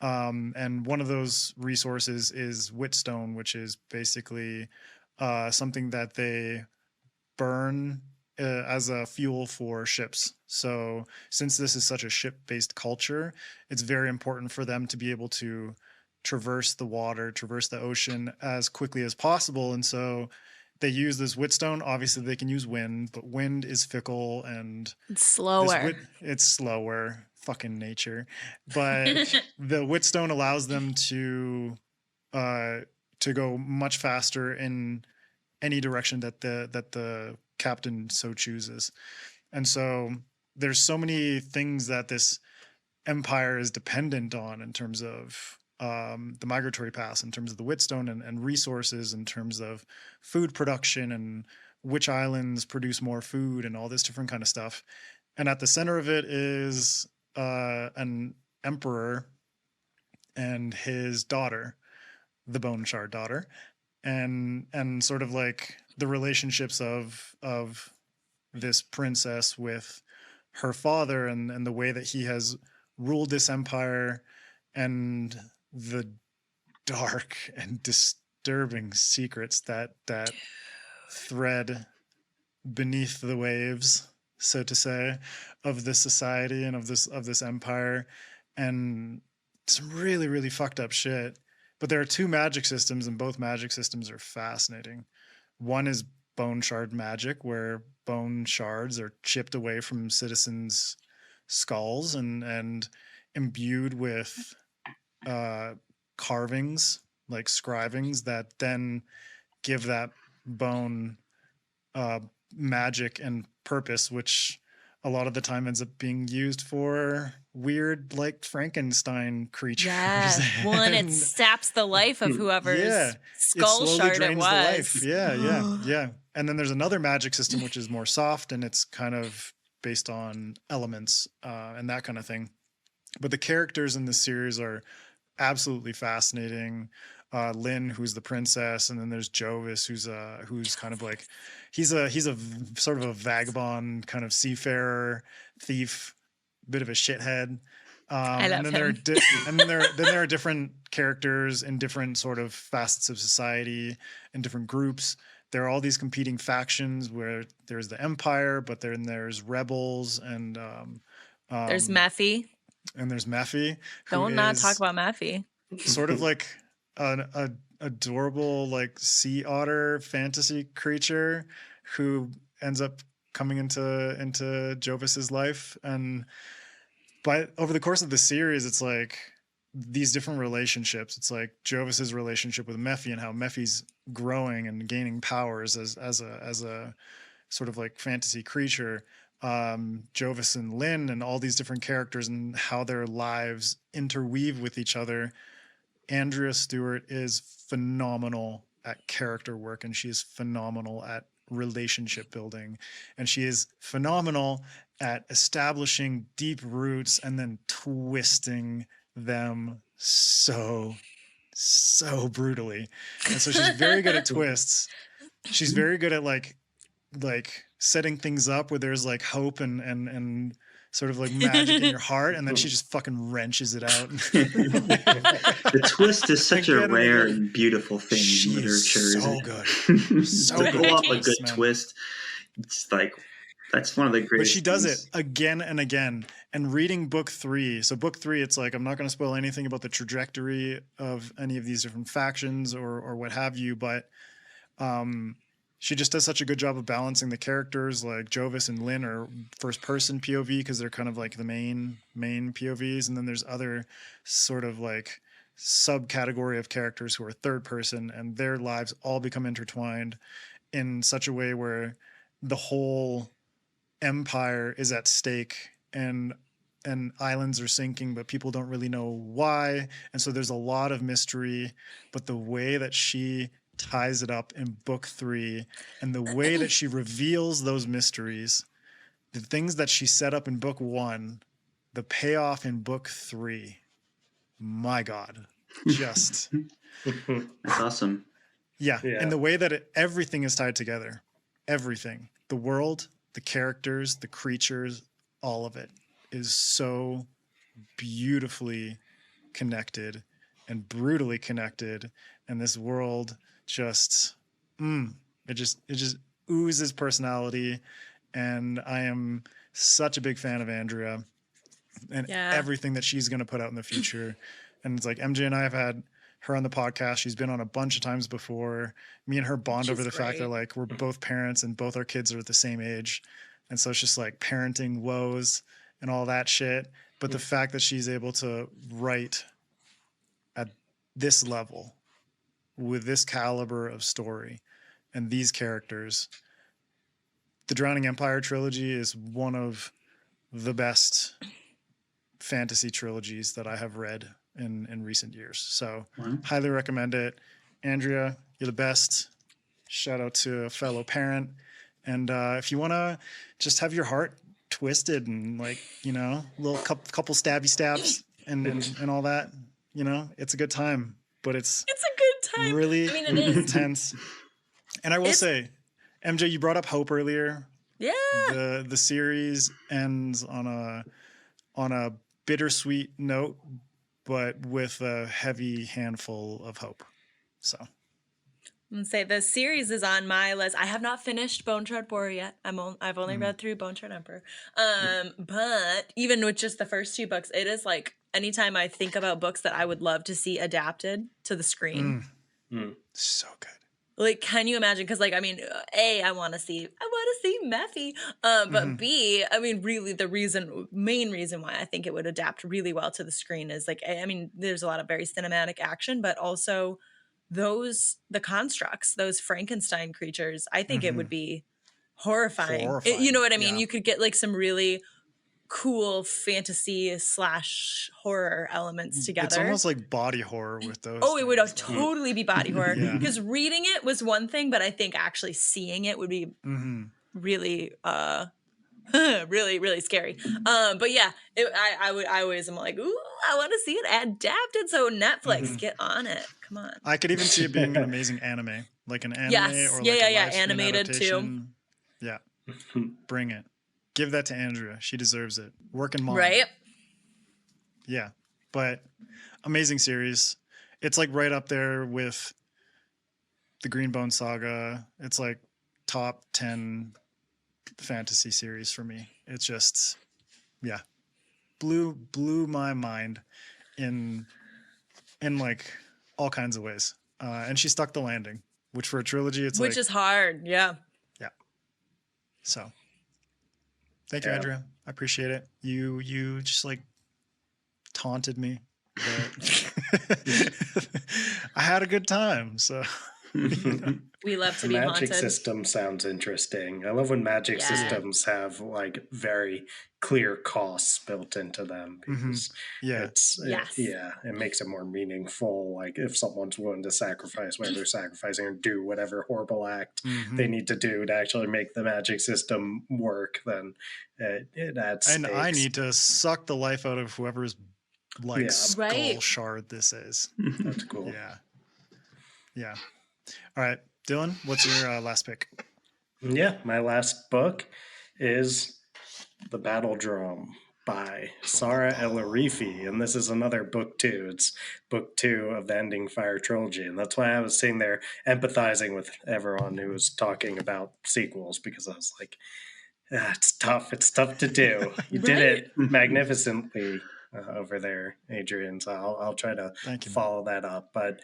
And one of those resources is whetstone, which is basically something that they burn as a fuel for ships. So since this is such a ship-based culture, it's very important for them to be able to traverse the water, traverse the ocean as quickly as possible. And so they use this whetstone. Obviously they can use wind, but wind is fickle and It's slower. It's slower. Fucking nature. But the whetstone allows them to go much faster in any direction that the captain so chooses. And so there's so many things that this empire is dependent on in terms of the migratory paths, in terms of the whetstone and resources, in terms of food production and which islands produce more food and all this different kind of stuff. And at the center of it is an emperor and his daughter, the Bone Shard Daughter, and sort of like the relationships of this princess with her father and the way that he has ruled this empire and the dark and disturbing secrets that thread beneath the waves, so to say, of this society and of this empire, and some really, really fucked up shit. But there are two magic systems, and both magic systems are fascinating. One is bone shard magic, where bone shards are chipped away from citizens' skulls and imbued with carvings, like scrivings, that then give that bone magic and purpose, which a lot of the time ends up being used for weird, like Frankenstein creatures. Yeah, one, it saps the life of whoever's skull shard it was. Yeah. And then there's another magic system which is more soft, and it's kind of based on elements and that kind of thing. But the characters in this series are absolutely fascinating. Lynn, who's the princess, and then there's Jovis, who's kind of like he's a sort of a vagabond, kind of seafarer, thief, bit of a shithead. I love him. And then there are different characters in different sort of facets of society in different groups. There are all these competing factions where there's the Empire, but then there's rebels and there's Mephi. And there's Mephi. Don't not talk about Mephi. Sort of like an adorable like sea otter fantasy creature who ends up coming into Jovis's life. And over the course of the series, it's like these different relationships. It's like Jovis's relationship with Mephi and how Mephi's growing and gaining powers as a sort of like fantasy creature. Jovis and Lynn and all these different characters and how their lives interweave with each other. Andrea Stewart is phenomenal at character work, and she is phenomenal at relationship building, and she is phenomenal at establishing deep roots and then twisting them so brutally. And so she's very good at twists. She's very good at like setting things up where there's like hope and sort of like magic in your heart, and then she just fucking wrenches it out. The twist is such a rare and beautiful thing in literature. So good. So to good. pull off a good twist, it's like, that's one of the greatest. But she does it again and again. And reading book 3, so book 3, it's like, I'm not going to spoil anything about the trajectory of any of these different factions or what have you, but she just does such a good job of balancing the characters. Like Jovis and Lynn are first person POV because they're kind of like the main POVs. And then there's other sort of like subcategory of characters who are third person, and their lives all become intertwined in such a way where the whole empire is at stake and islands are sinking, but people don't really know why. And so there's a lot of mystery, but the way that she ties it up in book 3 and the way that she reveals those mysteries, the things that she set up in book 1, the payoff in book 3, my God, just that's awesome. Yeah. And the way that everything is tied together, everything, the world, the characters, the creatures, all of it is so beautifully connected and brutally connected. And this world just, it just oozes personality. And I am such a big fan of Andrea and everything that she's going to put out in the future. And it's like MJ and I have had her on the podcast. She's been on a bunch of times before. Me and her bond over the fact that like we're both parents and both our kids are at the same age. And so it's just like parenting woes and all that shit. But the fact that she's able to write at this level with this caliber of story and these characters, the Drowning Empire trilogy is one of the best fantasy trilogies that I have read in recent years. So highly recommend it. Andrea, you're the best. Shout out to a fellow parent. And if you want to just have your heart twisted and like, you know, little couple stabby stabs and all that, you know, it's a good time, but it's a good time. Really it is intense. And I will say, MJ, you brought up hope earlier. Yeah. The series ends on a bittersweet note, but with a heavy handful of hope. So I'm gonna say the series is on my list. I have not finished Bone Shard Warrior yet. I've only read through Bone Shard Emperor. But even with just the first 2 books, it is like anytime I think about books that I would love to see adapted to the screen. So good. Like, can you imagine? Because, like, I mean, A, I want to see Mephi. But B, I mean, really, the main reason why I think it would adapt really well to the screen is like, I mean, there's a lot of very cinematic action, but also the constructs, those Frankenstein creatures, I think it would be horrifying. You know what I mean? You could get like some really cool fantasy / horror elements together. It's almost like body horror with those. Oh, it would totally be body horror. Because reading it was one thing, but I think actually seeing it would be really, really, really scary. But yeah, I always am like, ooh, I want to see it adapted. So Netflix, get on it. Come on. I could even see it being an amazing anime, like an anime or like a animated too. Yeah, bring it. Give that to Andrea. She deserves it. Working mom. Right? Yeah. But amazing series. It's like right up there with the Greenbone Saga. It's like top 10 fantasy series for me. It's just, blew my mind in like all kinds of ways. And she stuck the landing, which for a trilogy, it's which is hard. Yeah. So thank you, Andrea. I appreciate it. You just like taunted me. But I had a good time. So we love to the be magic haunted. system sounds interesting. I love when magic systems have like very clear costs built into them because it makes it more meaningful. Like if someone's willing to sacrifice whatever they're sacrificing or do whatever horrible act they need to do to actually make the magic system work, then it adds stakes. And I need to suck the life out of whoever's skull shard this is. That's cool. Yeah. All right, Dylan, what's your last pick? Yeah, my last book is The Battle Drum by Sarah El-Arifi, and this is another book too. It's book 2 of the Ending Fire trilogy, and that's why I was sitting there empathizing with everyone who was talking about sequels, because I was like, it's tough to do. You did it magnificently over there, Adrian, so I'll try to follow that up. But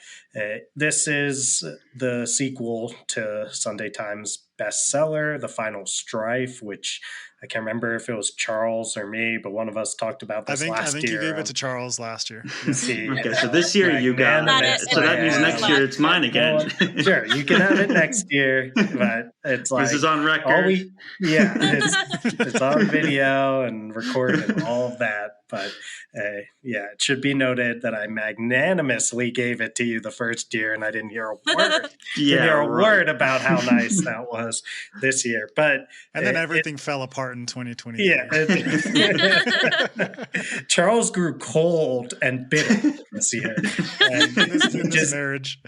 this is the sequel to Sunday Times bestseller, The Final Strife, which I can't remember if it was Charles or me, but one of us talked about this last year. I think you gave it to Charles last year. Okay, so this year you got it. So that means next year it's mine again. Sure, you can have it next year, but it's like... This is on record. It's on video and recorded and all of that. But it should be noted that I magnanimously gave it to you the first year, and I didn't hear a word. Word about how nice that was this year. But then everything fell apart in 2020. Yeah, Charles grew cold and bitter this year, and in this marriage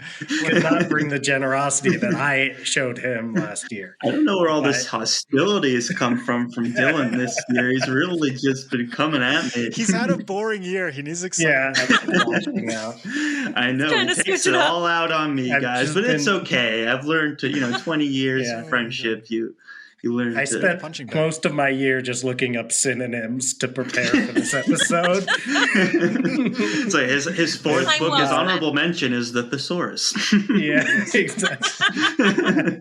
could not bring the generosity that I showed him last year. I don't know where all this hostility has come from Dylan this year. He's really just been coming at me. He's had a boring year. He needs excitement. I know. He takes it all out on me, guys, but it's okay. I've learned to, 20 years of friendship, you learn I spent most of my year just looking up synonyms to prepare for this episode. So his fourth book, his honorable mention is the Thesaurus. Yeah, exactly.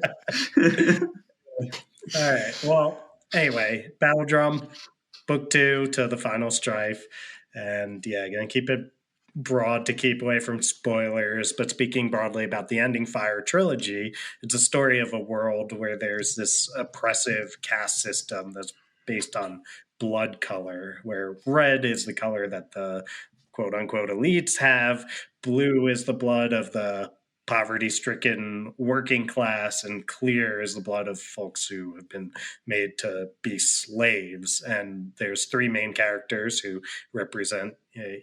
All right. Well, anyway, Battle Drum, book 2 to The Final Strife. And gonna keep it broad to keep away from spoilers, but speaking broadly about the Ending Fire trilogy, it's a story of a world where there's this oppressive caste system that's based on blood color, where red is the color that the quote-unquote elites have, blue is the blood of the poverty-stricken working class, and clear is the blood of folks who have been made to be slaves. And there's 3 main characters who represent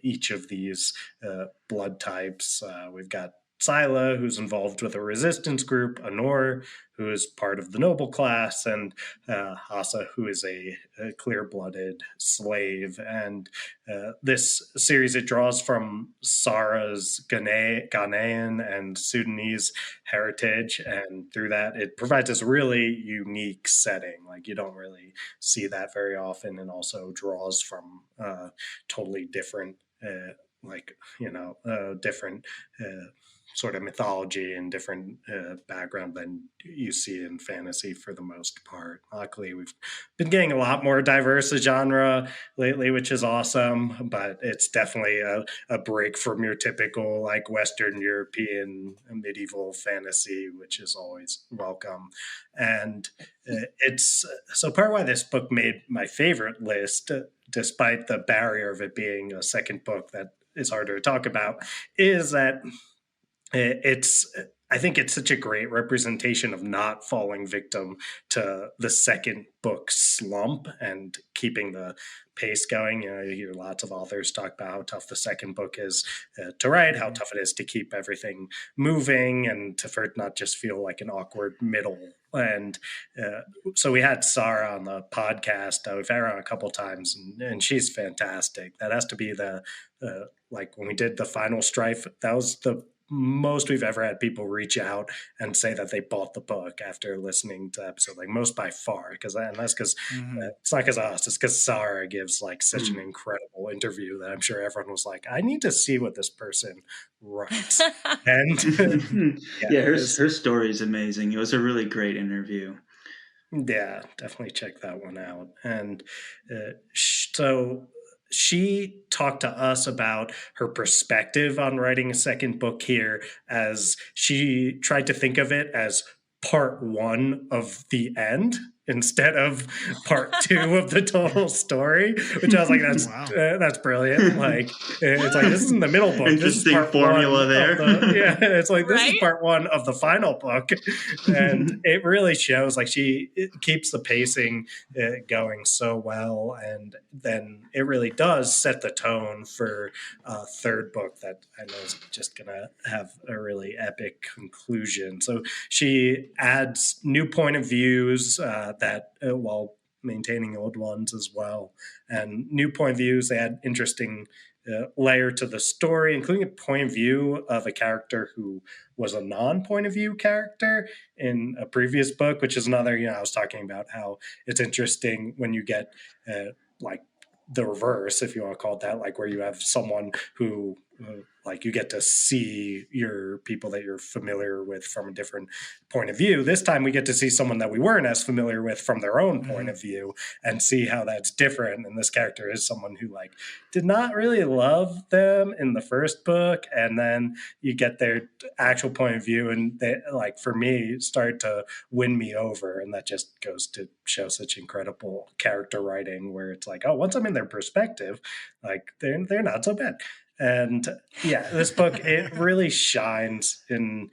each of these blood types. We've got Scylla, who's involved with a resistance group, Honor, who is part of the noble class, and Asa, who is a clear-blooded slave. And this series, it draws from Sarah's Ghanaian and Sudanese heritage, and through that, it provides this really unique setting. Like, you don't really see that very often, and also draws from totally different, different sort of mythology and different background than you see in fantasy for the most part. Luckily, we've been getting a lot more diverse genre lately, which is awesome, but it's definitely a break from your typical like Western European medieval fantasy, which is always welcome. And it's so part of why this book made my favorite list, despite the barrier of it being a second book that is harder to talk about, is that I think it's such a great representation of not falling victim to the second book slump and keeping the pace going. You hear lots of authors talk about how tough the second book is to write, how tough it is to keep everything moving, and for it not just feel like an awkward middle. And so we had Sarah on the podcast. We've had her on a couple times, and she's fantastic. That has to be like when we did The Final Strife, that was the most we've ever had people reach out and say that they bought the book after listening to the episode, like most by far, because it's not because of us, it's because Sarah gives like such an incredible interview that I'm sure everyone was like, I need to see what this person writes. And her story is amazing. It was a really great interview. Yeah, definitely check that one out. And so she talked to us about her perspective on writing a second book here, as she tried to think of it as part one of the end instead of part two of the total story, which I was like, Wow. that's brilliant. Like, it's like, this isn't the middle book. This is Interesting part formula one there. it's like, this is Right? part one of the final book. And it really shows, like, it keeps the pacing going so well. And then it really does set the tone for a third book that I know is just going to have a really epic conclusion. So she adds new point of views that while maintaining old ones as well. And new point of views, they add interesting layer to the story, including a point of view of a character who was a non-point of view character in a previous book, which is another, I was talking about how it's interesting when you get like the reverse, if you want to call it that, like where you have someone who like you get to see your people that you're familiar with from a different point of view. This time we get to see someone that we weren't as familiar with from their own point of view and see how that's different. And this character is someone who like did not really love them in the first book. And then you get their actual point of view and they, like, for me, started to win me over. And that just goes to show such incredible character writing where it's like, oh, once I'm in their perspective, like they're not so bad. And yeah, this book, it really shines in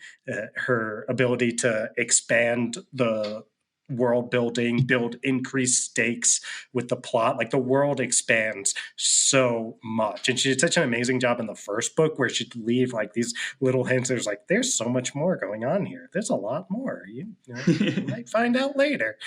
her ability to expand the world building, build increased stakes with the plot. Like the world expands so much. And she did such an amazing job in the first book where she'd leave like these little hints. There's like, there's so much more going on here. There's a lot more. You might find out later.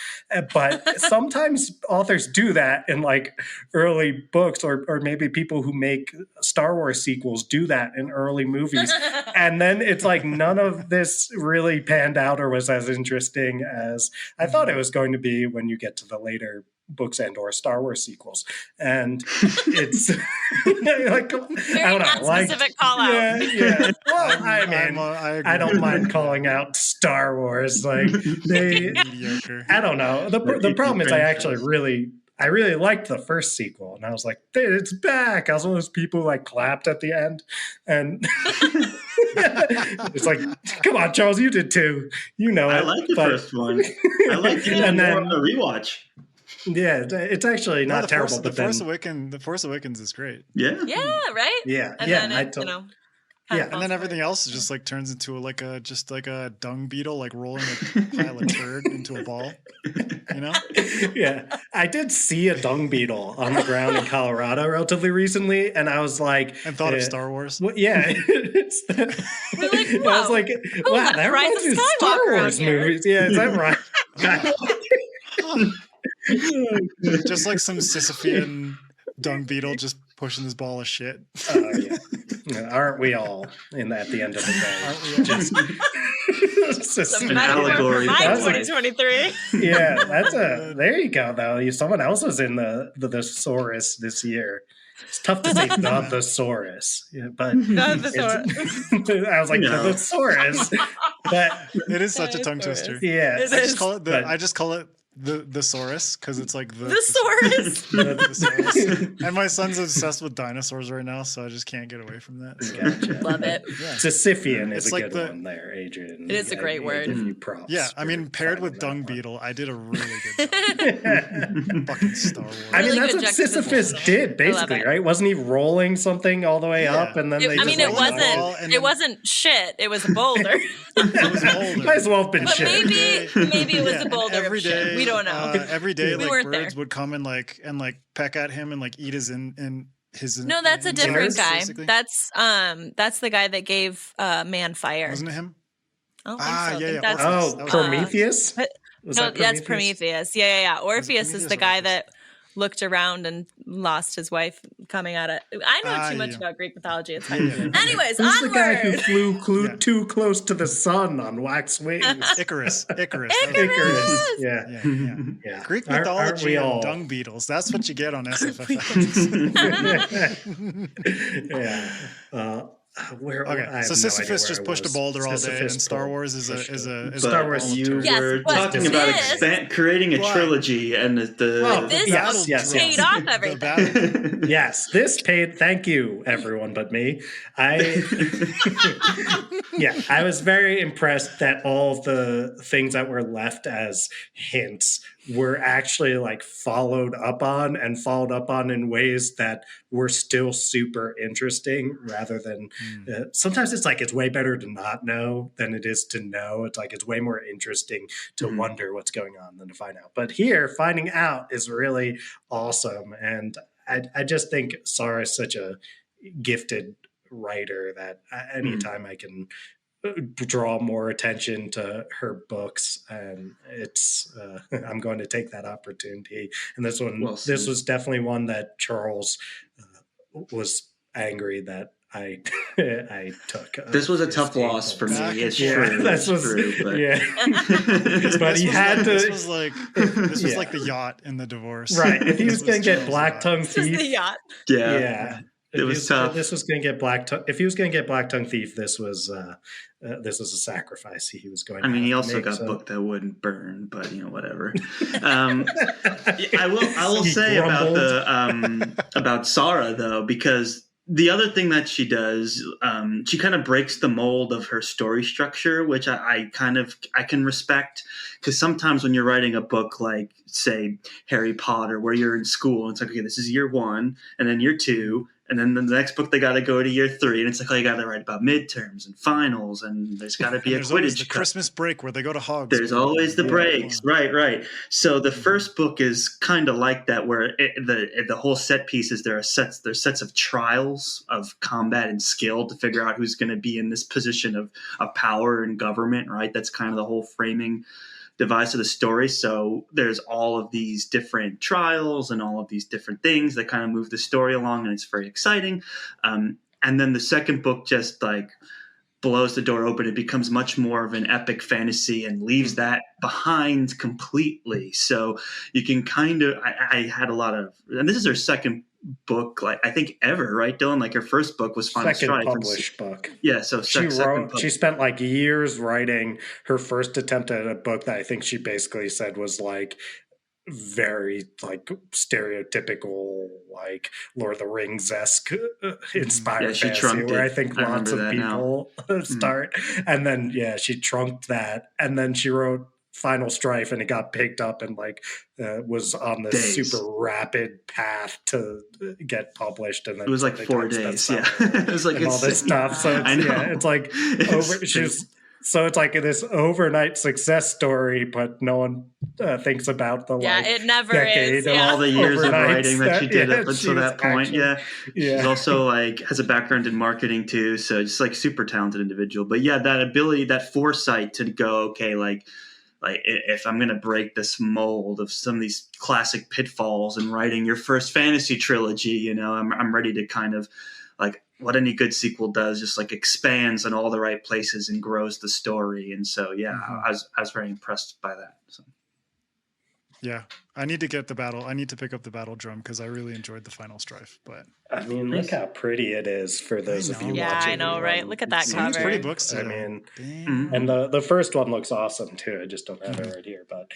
But sometimes authors do that in like early books, or maybe people who make Star Wars sequels do that in early movies. And then it's like none of this really panned out or was as interesting as I thought it was going to be when you get to the later books and or Star Wars sequels. And it's like, Very I don't know, like, specific call out. Yeah. Well, I mean, I don't mind calling out Star Wars. Like they, mediocre. I don't know. The problem is I actually really liked the first sequel, and I was like, it's back. I was one of those people who like clapped at the end, and it's like, come on, Charles, you did too. You know I it. like the first one. I like it And more then- on the rewatch. Yeah, it's actually not terrible. The Force Awakens is great. Yeah. Yeah, right? Yeah, And yeah, then it, And then everything else is just like turns into like a dung beetle, like rolling a pile of turd into a ball. You know? Yeah, I did see a dung beetle on the ground in Colorado relatively recently, and I was like, And thought of Star Wars. Well, yeah, We're like, I was like, wow, that Rise reminds of me of Star Skywalker Wars out here. movies. Yeah, is that right? Just like some Sisyphean dung beetle just pushing this ball of shit. Yeah. Aren't we all at the end of the day? Aren't we all? Just Some An metaphor for allegory. my That's like- 2023. yeah, there you go, though. Someone else was in the thesaurus this year. It's tough to say the thesaurus, yeah, but The thesaurus. I was like, No. the thesaurus. But It is such a That is tongue hilarious. twister. yeah, It I is. just call it But- I just call it the thesaurus because it's like the Thesaurus. the thesaurus. And my son's obsessed with dinosaurs right now, so I just can't get away from that. So, Gotcha. Love it. yeah. Sisyphian is It's a like good the- one there, Adrian. It is a great word. Give you props. Yeah, I mean, for paired with dung finding that beetle, I did a really good job. one. Fucking Star Wars. I mean, Really that's good what Sisyphus juxtaposition. did, I love basically, it. right? Wasn't he rolling something all the way Yeah. up, and then they I just mean, it rolled wasn't- wall, and it then- wasn't shit. It was a boulder. It was older. Might as well have been But shit. maybe it was Yeah, a and boulder. every of shit. day, We don't know. Every day, We like weren't birds there. would come and peck at him and like eat his his. No, that's a different innards, guy. basically. That's the guy that gave man fire. Wasn't it him? I don't think Ah, so. I yeah, think yeah, that's, Orpheus. Oh, That was Prometheus? but- Was no, that that's Prometheus. Yeah. Orpheus is Prometheus the or guy Orpheus? that looked around and lost his wife coming at it. I know too much yeah. about Greek mythology. It's Yeah, fine. yeah. Anyways, Who's the guy who onward. flew Yeah. too close to the sun on wax wings? Icarus. That was Icarus! it. Yeah. Yeah, yeah. Yeah. Greek Aren't mythology we and all? dung beetles. That's what you get on SFF Addicts. Yeah. Okay, so Sisyphus just pushed a boulder all day, and Star Wars is a Star Wars. You were talking about creating a trilogy, and this paid off everything. Yes, this paid. Thank you, everyone but me. I was very impressed that all the things that were left as hints were actually like followed up on in ways that were still super interesting, rather than sometimes it's like it's way better to not know than it is to know. It's like it's way more interesting to wonder what's going on than to find out. But here, finding out is really awesome. And I just think Sarah is such a gifted writer that anytime I can draw more attention to her books, and it's I'm going to take that opportunity. And this one, this was definitely one that Charles was angry that I took. This was a tough loss for me. It's true. This was true, but but he had to. This was like the yacht in the divorce, right? If he was going to get Blacktongue Thief, the yacht. Yeah. It was tough. This was going to get if he was going to get Blacktongue Thief, this was a sacrifice he was going. I mean, he also got a book that wouldn't burn, but whatever. I will say about Sarah though, because the other thing that she does, she kind of breaks the mold of her story structure, which I can respect, because sometimes when you're writing a book like, say, Harry Potter, where you're in school, it's like, okay, this is year 1, and then year 2. And then the next book, they got to go to year 3, and it's like, oh, you got to write about midterms and finals, and there's got to be a Quidditch the Christmas break where they go to Hogs. There's always the breaks, right. So the first book is kind of like that, where the whole set pieces, there's sets of trials of combat and skill to figure out who's going to be in this position of power and government, right? That's kind of the whole framing device of the story. So there's all of these different trials and all of these different things that kind of move the story along, and it's very exciting. And then the second book just like blows the door open. It becomes much more of an epic fantasy and leaves that behind completely. So you can kind of, I had a lot of, and this is her second book, like I think ever, right, Dylan? Like her first book was Final Strife. Second published book. Yeah, so she spent like years writing her first attempt at a book that I think she basically said was like very like stereotypical, like Lord of the Rings-esque inspired fantasy, where I think lots of people start. And then she trunked that, and then she wrote Final Strife, and it got picked up and like was on this super rapid path to get published. And then it was like 4 days. Yeah, it was like all this stuff. So it's like it's like this overnight success story, but no one thinks about the it never decade is. All the years of writing that she did up until that point. She's also like has a background in marketing too, so just like super talented individual. But that ability, that foresight to go, okay, like if I'm going to break this mold of some of these classic pitfalls in writing your first fantasy trilogy, I'm ready to kind of like what any good sequel does, just like expands in all the right places and grows the story. And so, I was very impressed by that. So. Yeah, I need to pick up the battle drum because I really enjoyed the Final Strife. But I mean, look how pretty it is for those of you watching. Yeah, I know, right? Look at that cover. Pretty books. I mean, and the first one looks awesome too. I just don't have it right here, but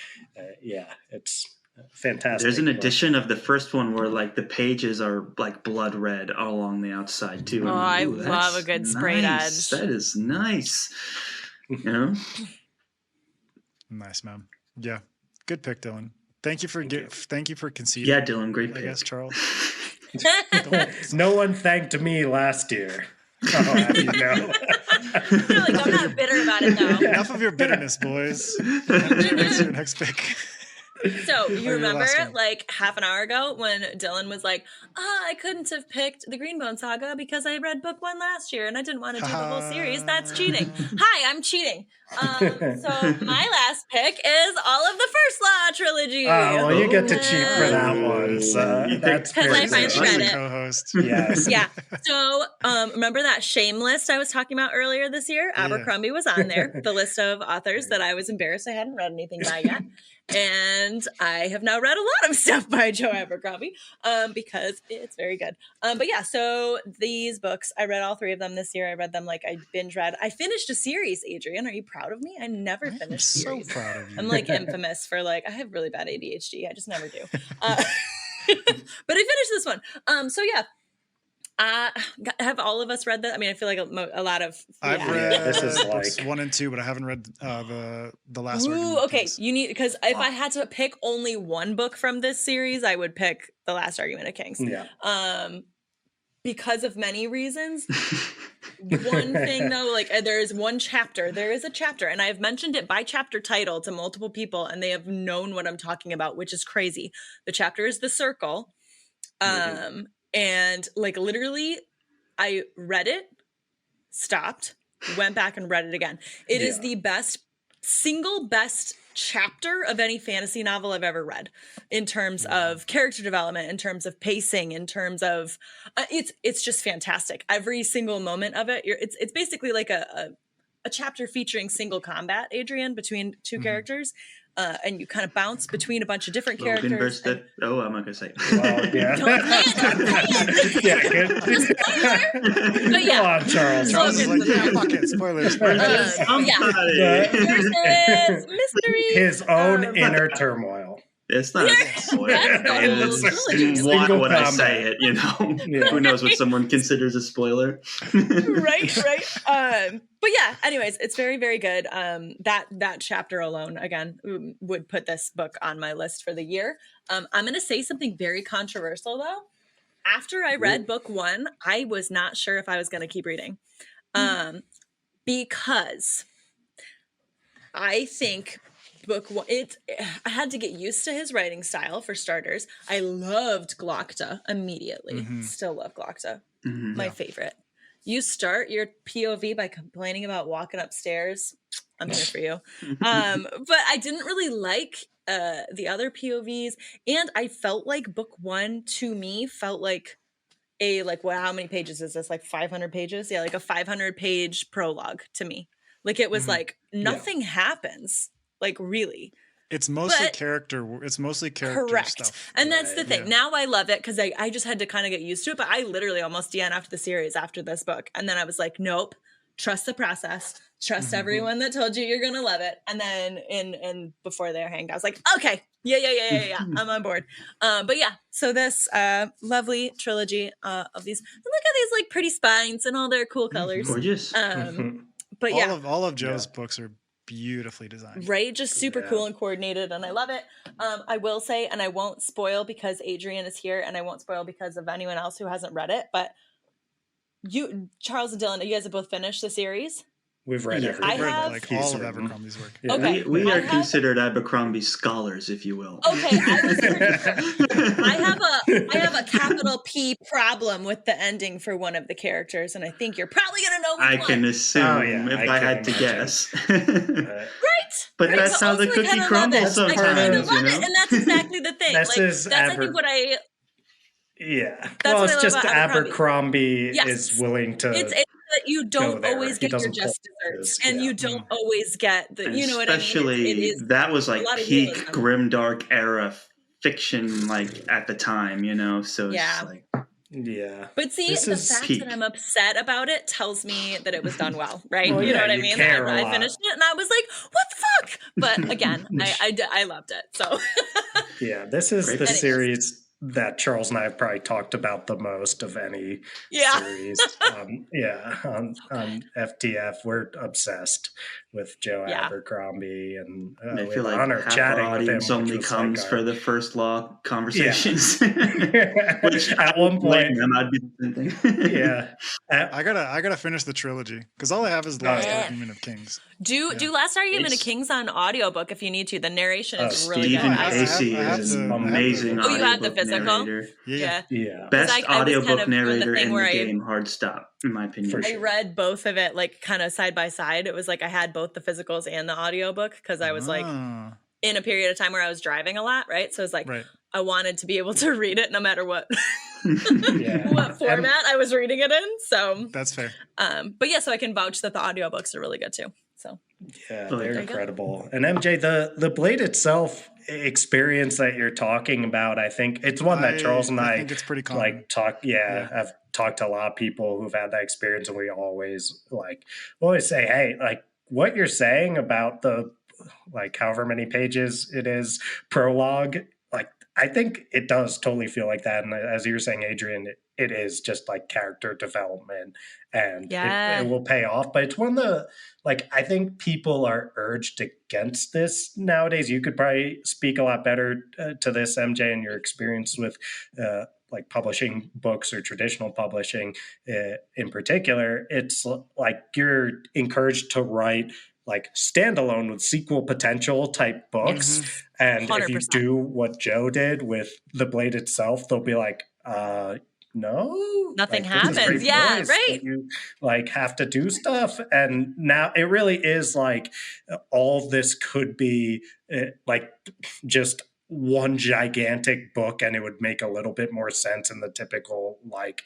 it's fantastic. There's an edition of the first one where like the pages are like blood red all along the outside too. Oh, I love a good sprayed edge. That is nice. Nice, man. Yeah. Good pick, Dylan. Thank you for conceding. Yeah, Dylan, great pick. I guess, Charles. No one thanked me last year. You're like, I'm not bitter about it though. Enough of your bitterness, boys. Your next pick. So you remember like half an hour ago when Dylan was like, I couldn't have picked the Greenbone Saga because I read book 1 last year and I didn't want to do the whole series. That's cheating. Hi, I'm cheating. So my last pick is all of the First Law trilogy. Oh, well, you get to cheat for that one. So that's because I finally read it. Co-host. Yes. Yeah. So remember that shame list I was talking about earlier this year? Abercrombie was on there, the list of authors that I was embarrassed I hadn't read anything by yet. And I have now read a lot of stuff by Joe Abercrombie because it's very good. But yeah, so these books, I read all 3 of them this year. I read them like I binge read. I finished a series, Adrian. Are you proud of me? I never finished series. So proud of you. I'm like infamous for like, I have really bad ADHD. I just never do. But I finished this one. So yeah. Have all of us read that? I mean, I feel like a lot of. I've read This is books like- 1 and 2, but I haven't read the last. Ooh, Argument okay. Kings. You need, because if I had to pick only one book from this series, I would pick The Last Argument of Kings. Yeah. Because of many reasons. One thing though, like there is a chapter, and I've mentioned it by chapter title to multiple people, and they have known what I'm talking about, which is crazy. The chapter is The Circle. And like literally I read it, stopped, went back and read it again. It is the single best chapter of any fantasy novel I've ever read in terms of character development, in terms of pacing, in terms of it's just fantastic. Every single moment of it, it's basically like a chapter featuring single combat, Adrian, between 2 characters. And you kind of bounce between a bunch of different characters. I'm not gonna say it. Well, yeah. Don't say it. Yeah, But yeah. Go on, Charles. Charles is like, yeah, fuck it. Spoilers. Somebody. Versus mystery. His own inner turmoil. It's not a spoiler. That's the whole trilogy. Why Single would I combat. say it? You know, Yeah. who knows what someone considers a spoiler? right. But yeah, anyways, it's very, very good. That chapter alone, again, would put this book on my list for the year. I'm going to say something very controversial though. After I read book 1, I was not sure if I was going to keep reading, because I think book 1, I had to get used to his writing style for starters. I loved Glokta immediately. Still love Glokta. My favorite. You start your POV by complaining about walking upstairs. I'm here for you. But I didn't really like the other POVs. And I felt like book 1 to me felt like how many pages is this? Like 500 pages? Yeah, like a 500 page prologue to me. Like it was like nothing happens. Like really. It's mostly character. It's mostly character Correct. stuff. And that's the thing. Yeah. Now I love it because I just had to kind of get used to it. But I literally almost DNF'd the series after this book. And then I was like, nope, trust the process. Trust everyone that told you you're going to love it. And then in before they hanged, I was like, okay, yeah. I'm on board. But yeah, so this lovely trilogy of these, look at these like pretty spines and all their cool colors. Gorgeous. But yeah. All of Joe's books are beautifully designed. Right, just super cool and coordinated, and I love it. I will say, and I won't spoil because Adrian is here, and I won't spoil because of anyone else who hasn't read it, but you, Charles and Dylan, you guys have both finished the series? We've read everything. I I've read have- like all of Abercrombie's work. Yeah. Okay. We I are have- considered Abercrombie scholars, if you will. Okay, I have a capital P problem with the ending for one of the characters, and I think you're probably gonna know which I one. can assume if I can had to imagine. guess. Right? But Right, that's so how the also I cookie kinda love crumbles it. I kind of sometimes, love you know? it, and that's exactly the thing. That's his I think what I Yeah. That's what I it's love just about Abercrombie. Abercrombie Yes. is willing to. it's that you don't there. always He get your doesn't just pull desserts, his- and yeah. you don't always get the, you know what I mean? Especially It is that was like a lot of peak realism. grimdark era fiction, like at the time, you know. So it's Yeah. like Yeah. But see, This the is fact peak. that I'm upset about it tells me that it was done well, right? Well, you know yeah, what I you mean? care a I lot. finished it and I was like, what the fuck? But again, I loved it. So Yeah. This is Great. the Anyways. series that Charles and I have probably talked about the most of any yeah. series. On FTF, we're obsessed with Joe Yeah. Abercrombie, and I we have feel the like honor of half our chatting with him. audience which only was comes like for the first law conversations. Which at one Blame point, them, I'd be the same thing. yeah. I gotta finish the trilogy because all I have is the last Yeah. Argument of Kings. Do Last Argument of It's- Kings on audiobook if you need to. The narration is really Stephen good. I Pacey have is to- an I have to- amazing Oh, you have the audiobook physical? narrator. Yeah. Yeah. Best I was kind audiobook of doing the narrator thing in where the I- game. Hard stop, in my opinion. For I sure. read both of it like kind of side by side. It was like I had both the physicals and the audiobook because I was like Ah, in a period of time where I was driving a lot, right? So it's like right. I wanted to be able to read it no matter what Yeah. what format I was reading it in. So That's fair. but yeah, so I can vouch that the audiobooks are really good too. So Yeah, Oh, they're there you go. incredible. And MJ, the blade itself experience that you're talking about, I think it's one that Charles and I think it's pretty common. I've talked to a lot of people who've had that experience, and we always say, hey, like what you're saying about the like however many pages it is prologue, like I think it does totally feel like that. And as you were saying, Adrian, it is just like character development, and Yeah. it will pay off. But it's one of the, like, I think people are urged against this nowadays. You could probably speak a lot better to this, MJ, and your experience with like publishing books or traditional publishing in particular. It's like you're encouraged to write like standalone with sequel potential type books. And if you 100%. do what Joe did with the blade itself, they'll be like, no, Nothing like, this is happens. great Yeah, voice, right. but you like have to do stuff. And now it really is like all of this could be like just one gigantic book, and it would make a little bit more sense in the typical like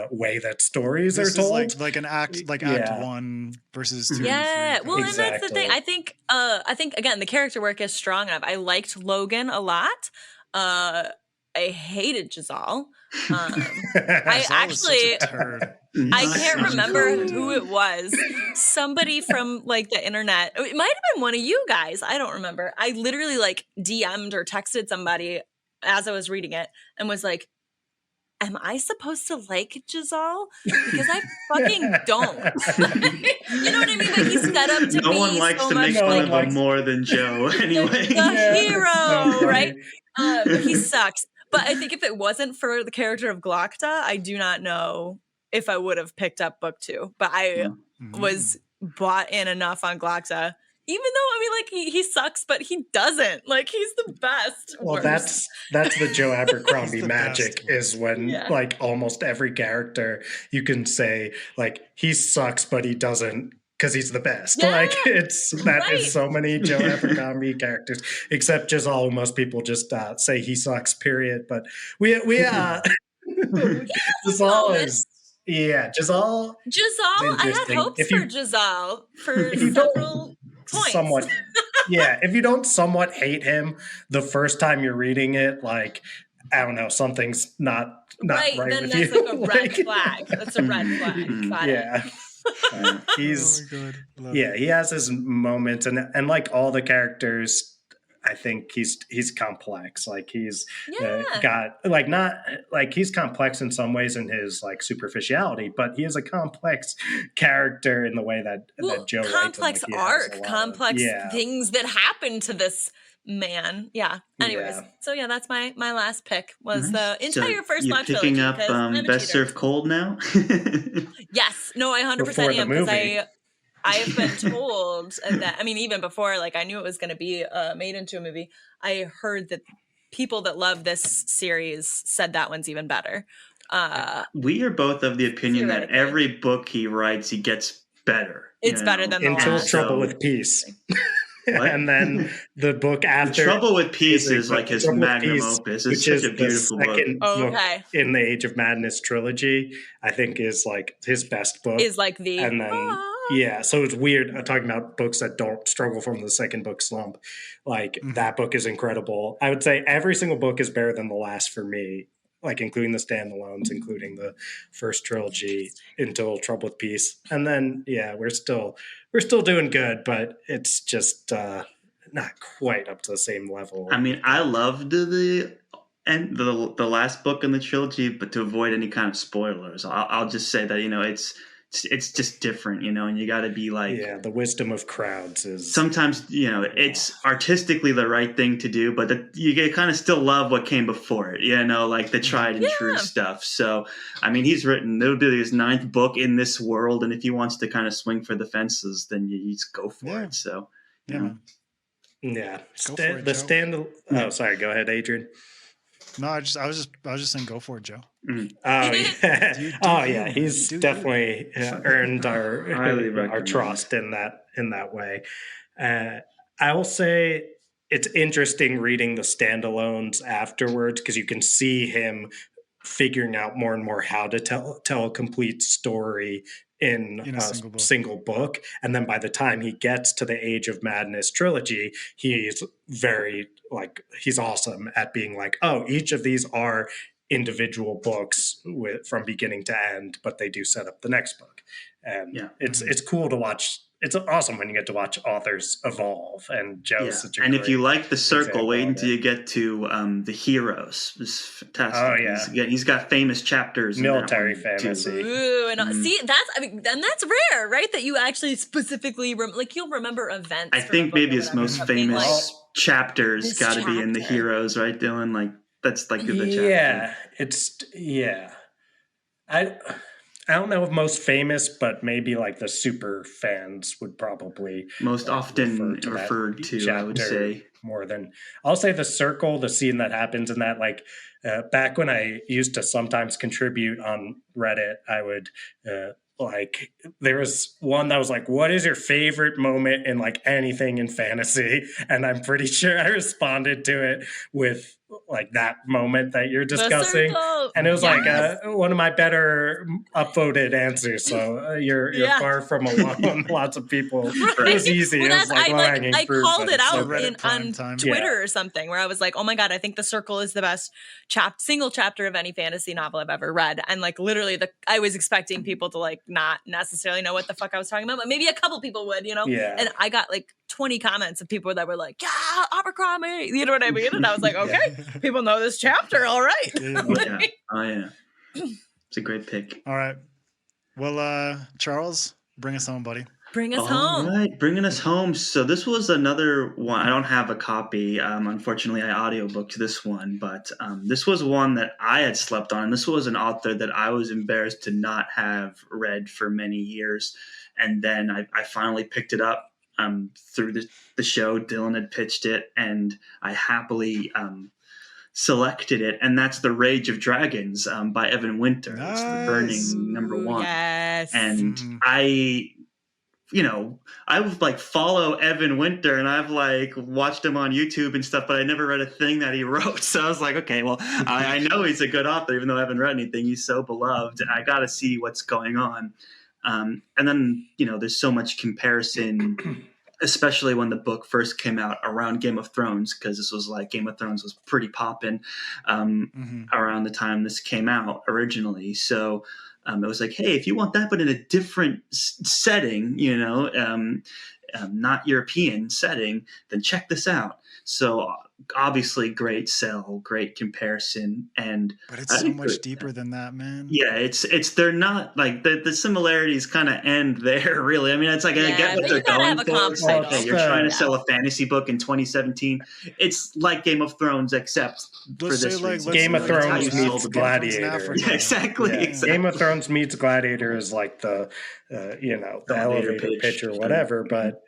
way that stories This are is told. like an act, like Yeah. Act 1 versus 2 Yeah, and 3. well, and that's the thing. Exactly. I think again, the character work is strong enough. I liked Logan a lot. I hated Jazal. I Zal was such a actually, turd. I Nice. can't remember who it was. Somebody from like the internet. It might have been one of you guys. I don't remember. I literally like DM'd or texted somebody as I was reading it and was like, am I supposed to like Jazal? Because I fucking don't. You know what I mean? Like he's set up to No be one likes so to much make fun like of him more than Joe, anyway. the hero, so right? funny. He sucks. But I think if it wasn't for the character of Glokta, I do not know if I would have picked up book 2. But I was bought in enough on Glokta. Even though, I mean, like, he sucks, but he doesn't. Like, he's the best. Well, worst. that's the Joe Abercrombie He's the magic, best. is when Yeah. like almost every character you can say like he sucks, but he doesn't because he's the best. Yeah, Like it's that right. is so many Joe Abercrombie characters, except Jazal, who most people just say he sucks. Period. But we Jazal is. Yeah, Jazal. Jazal, I had interesting. hopes If you- for Jazal for if you don't several points. somewhat yeah, if you don't somewhat hate him the first time you're reading it, like I don't know, something's not right then with that's you. like a red flag. That's a red flag. Got it. Yeah. He's Oh my God. Love yeah, it. he has his moments, and like all the characters, I think he's complex. Like he's Yeah. got like not like he's complex in some ways in his like superficiality, but he is a complex character in the way that Joe writes him. complex Like, he has a arc, lot of- complex yeah. things that happen to this man. Yeah. Anyways, Yeah. so yeah, that's my last pick was the Nice. So entire first you're Black picking trilogy. up 'Cause I'm a Best cheater. Served Cold now? Yes, no, I 100% Before the am because movie. I have been told that. I mean, even before, like I knew it was going to be made into a movie. I heard that people that love this series said that one's even better. We are both of the opinion that Theoretically. every book he writes, he gets better. It's better than the Into last. Trouble So- with Peace. What? And then the book The after Trouble with Peace is is like his Trouble with magnum Peace, opus. which It's such is a beautiful the book. second book Okay. in the Age of Madness trilogy. I think is like his best book. Is like the And then yeah, so it's weird talking about books that don't struggle from the second book slump. Like that book is incredible. I would say every single book is better than the last for me, like including the standalones, including the first trilogy, Until Trouble with Peace. And then yeah, we're still doing good, but it's just not quite up to the same level. I mean, I loved the last book in the trilogy, but to avoid any kind of spoilers, I'll just say that it's just different, and you got to be like, yeah, the wisdom of crowds is sometimes it's artistically the right thing to do, but you kind of still love what came before it, like the tried and true stuff. So I mean, he's written, it'll be his 9th book in this world, and if he wants to kind of swing for the fences, then you just go for it. So Yeah, man. yeah. Go for it, The Joe. stand. Oh, sorry. Go ahead, Adrian. No, I was just saying, go for it, Joe. Oh yeah. Do Oh you, yeah. man. He's Do you. definitely earned Highly our recommend. trust in that way. I will say it's interesting reading the standalones afterwards because you can see him figuring out more and more how to tell a complete story in a single book. And then by the time he gets to the Age of Madness trilogy, he's he's awesome at being like, oh, each of these are individual books from beginning to end, but they do set up the next book. And it's cool to watch. It's awesome when you get to watch authors evolve. And Joe's such a and great if you like the circle, wait until it. you get to the heroes. It's fantastic. Oh yeah, he's got famous chapters. Military fantasy. Ooh, and see, and that's rare, right? That you actually specifically you'll remember events. I think maybe his most famous chapters got to be in the heroes, right, Dylan? Like that's like the chapter. Yeah, I don't know if most famous, but maybe like the super fans would probably most often referred to, I would say. More than, I'll say the circle, the scene that happens in that, like back when I used to sometimes contribute on Reddit, I would there was one that was like, what is your favorite moment in like anything in fantasy? And I'm pretty sure I responded to it with like that moment that you're discussing. And it was like one of my better upvoted answers. So you're far from alone. Lots of people. It was easy. Well, it was I called it out on Twitter Twitter or something where I was like, oh my God, I think The Circle is the best single chapter of any fantasy novel I've ever read. And like literally I was expecting people to like not necessarily know what the fuck I was talking about, but maybe a couple people would, you know? Yeah. And I got like 20 comments of people that were like, yeah, Abercrombie. You know what I mean? And I was like, okay, people know this chapter. All right. Oh, yeah. It's a great pick. All right. Well, Charles, bring us home, buddy. Bring us home. All right, bringing us home. So this was another one. I don't have a copy. Unfortunately, I audiobooked this one, but this was one that I had slept on. This was an author that I was embarrassed to not have read for many years. And then I finally picked it up through the show. Dylan had pitched it, and I happily selected it, and that's The Rage of Dragons by Evan Winter. Nice. It's the Burning #1. Yes. And I would like follow Evan Winter, and I've like watched him on YouTube and stuff, but I never read a thing that he wrote. So I was like, okay, well, I know he's a good author, even though I haven't read anything. He's so beloved, and I got to see what's going on. And then, there's so much comparison, especially when the book first came out around Game of Thrones, because this was like Game of Thrones was pretty poppin' around the time this came out originally. So it was like, hey, if you want that, but in a different setting, not European setting, then check this out. So obviously great sell, great comparison. But it's so much deeper than that, man. Yeah, they're not like the similarities kind of end there, really. I mean, it's like, I get what they're going for. It's like, hey, you're trying to sell a fantasy book in 2017. It's like Game of Thrones, except for this reason. Game of Thrones meets Gladiator. Yeah, exactly. Game of Thrones meets Gladiator is like the elevator pitch or whatever. But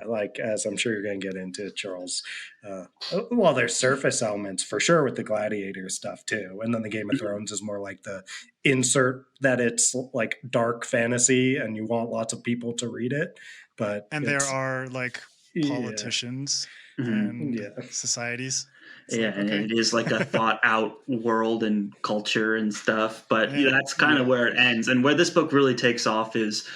like, as I'm sure you're going to get into, Charles, well, there's surface elements for sure with the Gladiator stuff too. And then the Game of Thrones is more like the insert that it's like dark fantasy and you want lots of people to read it. And there are like politicians and societies. And it is like a thought out world and culture and stuff, but that's kind of where it ends. And where this book really takes off is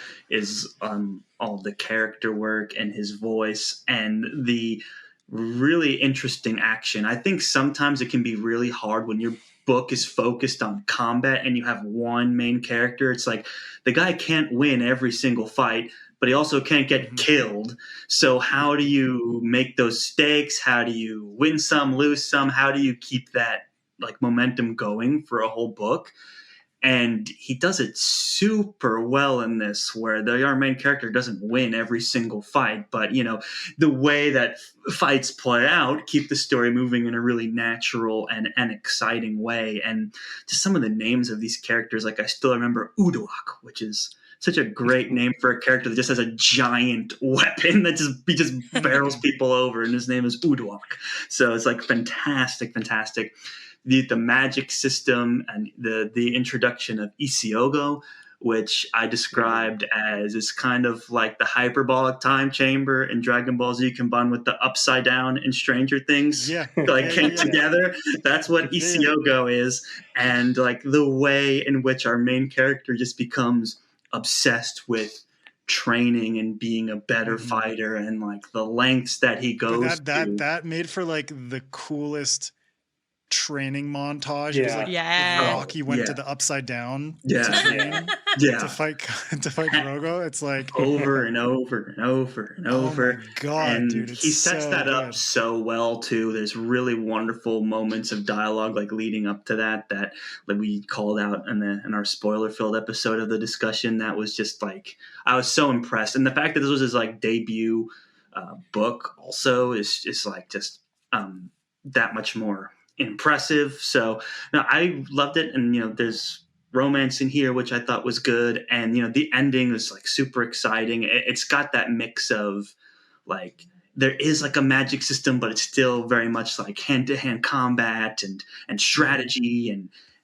all the character work and his voice and the really interesting action. I think sometimes it can be really hard when your book is focused on combat and you have one main character. It's like the guy can't win every single fight, but he also can't get killed. So how do you make those stakes? How do you win some, lose some? How do you keep that like momentum going for a whole book? And he does it super well in this, where our main character doesn't win every single fight, but the way that fights play out keep the story moving in a really natural and exciting way. And just some of the names of these characters, like I still remember Uduak, which is such a great name for a character that just has a giant weapon that just barrels people over, and his name is Uduak. So it's like fantastic. The magic system and the introduction of Isiogo, which I described as is kind of like the hyperbolic time chamber in Dragon Ball Z combined with the upside down in Stranger Things. Yeah. Like came together. That's what Yeah. Isiogo is. And like the way in which our main character just becomes obsessed with training and being a better fighter, and like the lengths that he goes to. That made for like the coolest training montage. Yeah. It was like Yeah. Rocky went to the upside down Yeah. to train Yeah. to fight Drogo. It's like over and over and over and over. Oh my God, and dude, it's he sets so that up good. so well too. There's really wonderful moments of dialogue like leading up to that like we called out in our spoiler filled episode of the discussion. That was just like, I was so impressed. And the fact that this was his like debut book also is just like that much more impressive. So no, I loved it. And there's romance in here, which I thought was good, and the ending was like super exciting. It's got that mix of like there is like a magic system, but it's still very much like hand-to-hand combat and strategy,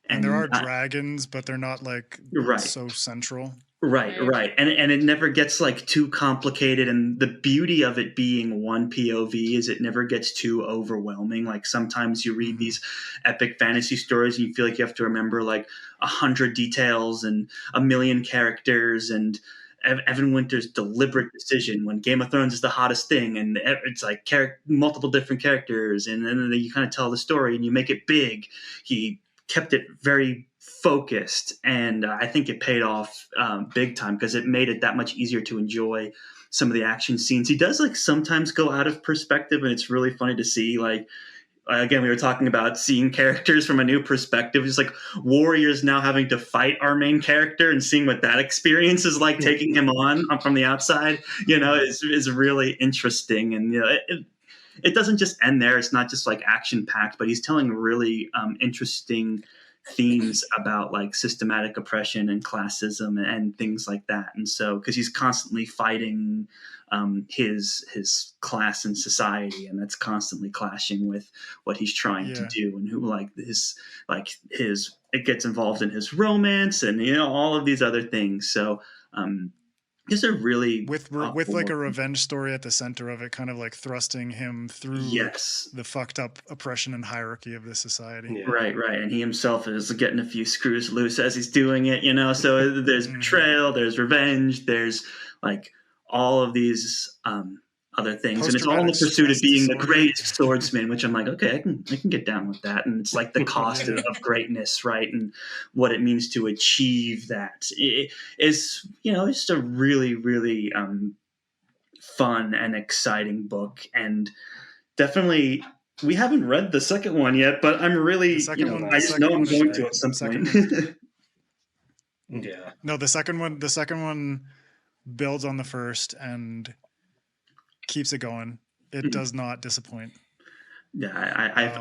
and there are dragons, but they're not like so central. Right. And it never gets like too complicated. And the beauty of it being one POV is it never gets too overwhelming. Like sometimes you read these epic fantasy stories and you feel like you have to remember like 100 details and a million characters, and Evan Winter's deliberate decision when Game of Thrones is the hottest thing, and it's like multiple different characters, and then you kind of tell the story and you make it big. He kept it very focused, and I think it paid off big time because it made it that much easier to enjoy some of the action scenes. He does like sometimes go out of perspective, and it's really funny to see. Like again, we were talking about seeing characters from a new perspective. It's like warriors now having to fight our main character and seeing what that experience is like, taking him on from the outside. Is really interesting, and it doesn't just end there. It's not just like action packed, but he's telling really interesting themes about like systematic oppression and classism and things like that. And so, because he's constantly fighting his class in society, and that's constantly clashing with what he's trying to do, and who it gets involved in his romance and all of these other things. So these are really with like a revenge story at the center of it, kind of like thrusting him through the fucked up oppression and hierarchy of this society. Right. And he himself is getting a few screws loose as he's doing it, so there's betrayal, there's revenge, there's like all of these other things, and it's all in the pursuit of being the greatest swordsman, which I'm like, okay, I can get down with that. And it's like the cost of greatness, right? And what it means to achieve that. It is, it's just a really, really fun and exciting book. And definitely, we haven't read the second one yet, but I'm really, I just know I'm going to at some point. Yeah. No, the second one builds on the first and keeps it going. It does not disappoint. Yeah,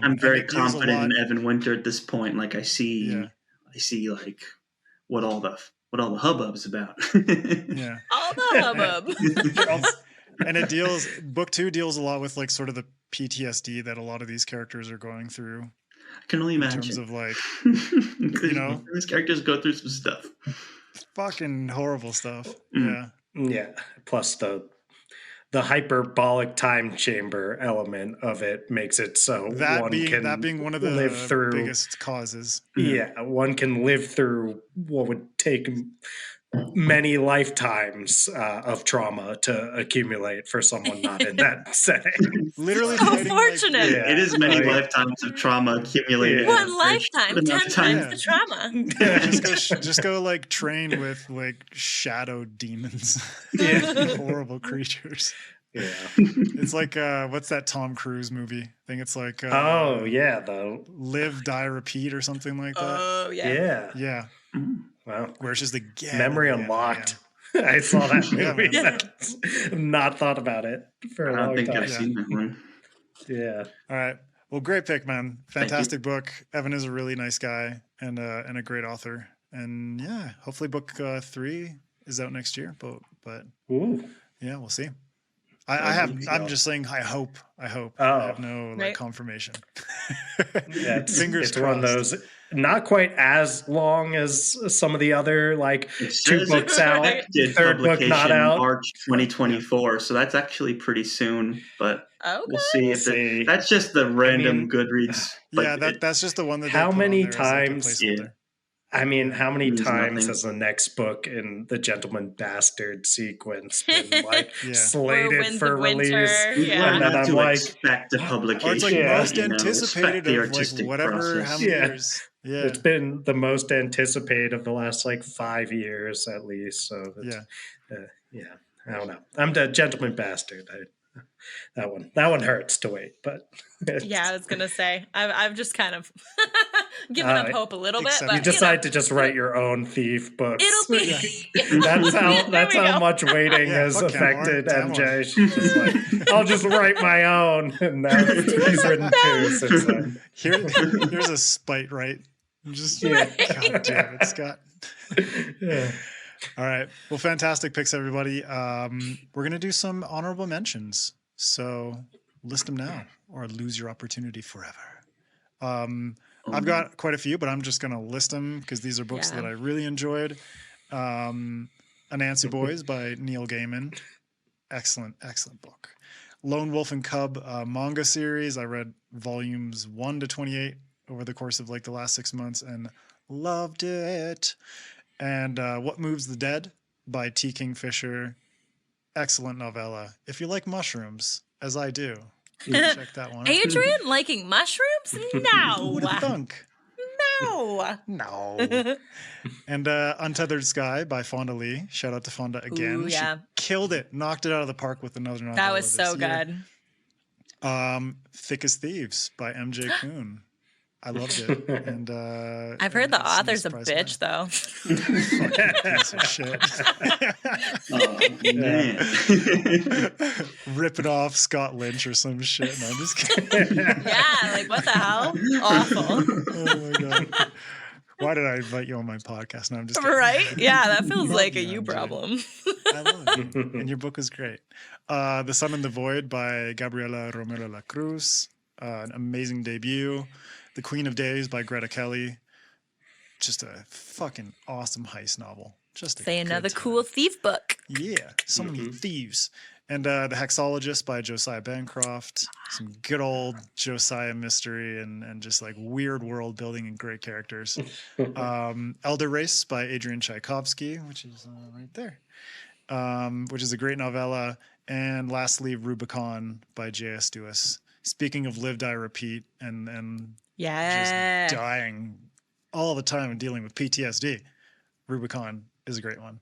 I'm very confident in Evan Winter at this point. Like I see like what all the hubbub's about. Yeah, all the hubbub. And book 2 deals a lot with like sort of the PTSD that a lot of these characters are going through. I can only imagine. In terms of like, these characters go through some stuff. Fucking horrible stuff. Yeah. Plus the hyperbolic time chamber element of it makes it so that being one of the biggest causes. Yeah, one can live through what would take many lifetimes of trauma to accumulate for someone not in that setting. Literally, so fortunate. It is many lifetimes of trauma accumulated. One lifetime, 10 times the trauma. Just go like train with like shadow demons, horrible creatures. Yeah, it's like what's that Tom Cruise movie? I think it's like the Live, Die, Repeat or something like that. Oh yeah. Wow, where it's just memory unlocked. I saw that movie. I've not thought about it for a long time. I don't think I've seen that one. Yeah. All right. Well, great pick, man. Fantastic book. Evan is a really nice guy and a great author. And hopefully book 3 is out next year. But we'll see. I'm just saying. I hope. Oh. I have no confirmation. Fingers crossed. It's one of those. not quite as long as some of the other, like, It 2 says books out, expected third book not publication out. March 2024, so that's actually pretty soon. But Okay. we'll see if see. that's just the random mean, Goodreads. Yeah, But that's just the one that How they put many on there as like a times- placeholder. I mean, how many Means times nothing. has the next book in the Gentleman Bastard sequence been, like, Yeah. Or slated Winds for of release? Winter. We've Yeah. And learned then not I'm to like- expect a publication. Or it's like Yeah. most you know, anticipated respect the of like artistic whatever, process. how many Yeah. years. Yeah. It's been the most anticipated of the last, like, 5 years at least. So it's, yeah, I don't know. I'm the Gentleman Bastard. That one hurts to wait, but Yeah, I was gonna say I've just kind of given up hope a little bit. except But you decide to just write your own thief books. it'll be. That's how There we go. much waiting Yeah, has fuck Cameron, affected Cameron. MJ. She's just like, I'll just write my own, and now he's written 2 since then. Here's a spite, right? Just Yeah. God damn it, Scott. Yeah. All right. Well, fantastic picks, everybody. We're gonna do some honorable mentions. So list them now, or lose your opportunity forever. I've got quite a few, but I'm just gonna list them because these are books Yeah. that I really enjoyed. Anansi Boys by Neil Gaiman. Excellent book. Lone Wolf and Cub manga series. I read volumes 1 to 28 over the course of like the last 6 months and loved it. And What Moves the Dead by T. Kingfisher. Excellent novella. If you like mushrooms, as I do, check that one out. Adrian liking mushrooms? Who No, would have thunk? no. No. And Untethered Sky by Fonda Lee. Shout out to Fonda again. Ooh, yeah. She killed it. Knocked it out of the park with another novella. That was this so year. good. Thick as Thieves by M.J. Kuhn. I loved it. And I've heard the it's no author's a surprise bitch, though. why. Piece of shit. Oh, man. Ripping off Scott Lynch or some shit. No, I'm just kidding. Yeah, like what the hell? Awful. Oh my god. Why did I invite you on my podcast? No, I'm just kidding. Right? Yeah, that feels Love like a you, you MJ. problem. I love it. And your book is great. The Sun and the Void by Gabriela Romero La Cruz. An amazing debut. The Queen of Days by Greta Kelly. Just a fucking awesome heist novel. Just a Say good another time. cool thief book. Yeah, so many thieves. And The Hexologist by Josiah Bancroft. Some good old Josiah mystery and just like weird world building and great characters. Elder Race by Adrian Tchaikovsky, which is right there, which is a great novella. And lastly, Rubicon by J.S. Lewis. Speaking of live, die, repeat, and Yeah. just dying all the time and dealing with PTSD, Rubicon is a great one.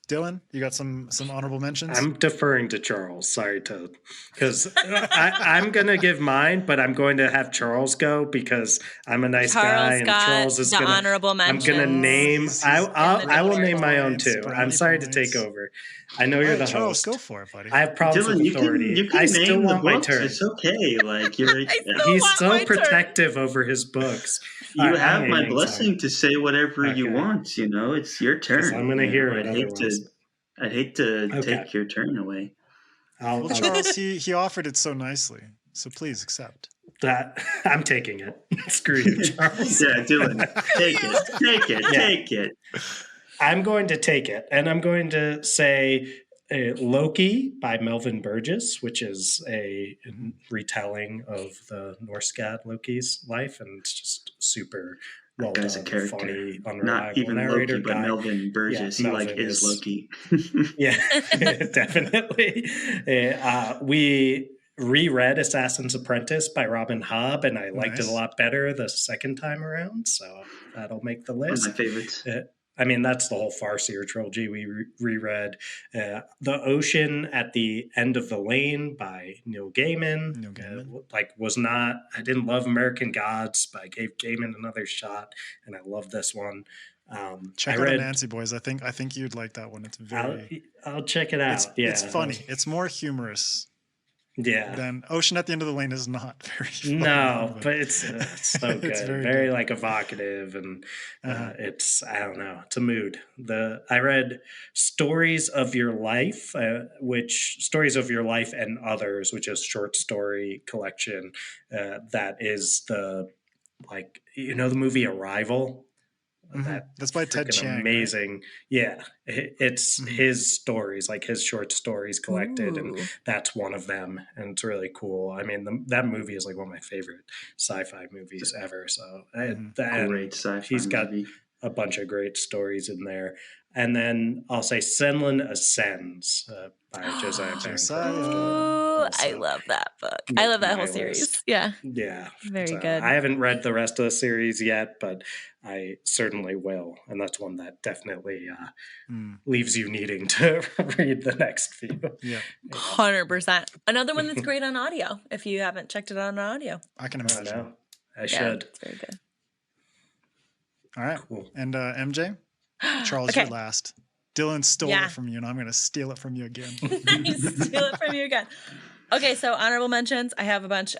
Dylan, you got some honorable mentions? I'm deferring to Charles. Sorry to, because I'm going to give mine, but I'm going to have Charles go because I'm a nice guy, and got Charles is the going to. honorable I'm mention. going to name. I will name my own too. Brownie I'm sorry to points. take over. I know you're All right, the Charles, host. go for it, buddy. I have problems Dylan, with you authority. can I still name the want my books. turn. It's okay. Like you're, He's want so my turn. protective over his books. you All right, I'm have my naming blessing some. to say whatever you Okay. want. You know, it's your 'Cause turn. I'm going to you hear know, it I'd hate to Okay. take your turn away. Well, Charles, he offered it so nicely, so please accept. I'm taking it. Screw you, Charles. Yeah, Dylan, take it. Yeah. I'm going to take it, and I'm going to say Loki by Melvin Burgess, which is a retelling of the Norse god Loki's life, and it's just super well That done, guy's a character. funny, Not unreliable even narrator Loki, but guy. Melvin Burgess. Yeah, he like Melvin is is- Loki. Yeah, definitely. We reread Assassin's Apprentice by Robin Hobb, and I liked it Nice. a lot better the second time around, so that'll make the One of list. my favorites. I mean, that's the whole Farseer trilogy. We reread The Ocean at the End of the Lane by Neil Gaiman. Neil Gaiman. I didn't love American Gods, but I gave Gaiman another shot, and I love this one. Check I out read, Nancy Boys. I think you'd like that one. It's very I'll check it out. it's funny. It's more humorous Yeah. than Ocean at the End of the Lane is not very funny. No, but it's so good. It's very very good. like evocative, and Uh-huh. it's, I don't know, it's a mood. I read Stories of Your Life, Stories of Your Life and Others, which is a short story collection that is the like, you know, the movie Arrival? That's by Ted Chiang. Amazing. Right? Yeah. It's his stories, like his short stories collected. And that's one of them. And it's really cool. I mean, that movie is like one of my favorite sci-fi movies ever. So great sci-fi he's got movie. a bunch of great stories in there. And then I'll say Senlin Ascends by Josiah Bancroft. I love that book. I love that whole series. Yeah. Yeah. Very good. I haven't read the rest of the series yet, but I certainly will. And that's one that definitely leaves you needing to read the next few. Yeah. 100%. Another one that's great on audio, if you haven't checked it out on audio. I can imagine. I should. It's very good. All right. Cool. And MJ? Charles, you're last. Dylan stole it from you, and I'm going to steal it from you again. Steal it from you again. Okay, so honorable mentions. I have a bunch.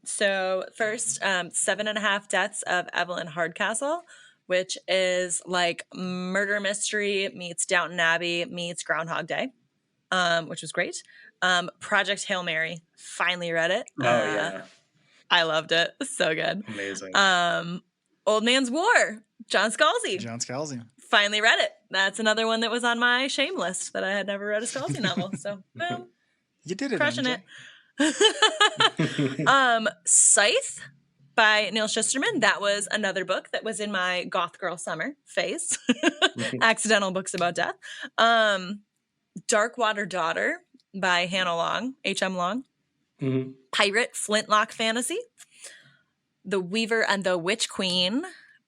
So first, 7.5 Deaths of Evelyn Hardcastle, which is like murder mystery meets Downton Abbey meets Groundhog Day, which was great. Project Hail Mary. Finally read it. Yeah. I loved it. So good. Amazing. Old Man's War. John Scalzi. Finally read it. That's another one that was on my shame list that I had never read a Scalzi novel. So, boom. You did it, crushing MJ. it. Scythe by Neil Shusterman. That was another book that was in my goth girl summer phase. Accidental books about death. Darkwater Daughter by Hannah Long, H.M. Long. Pirate Flintlock Fantasy. The Weaver and the Witch Queen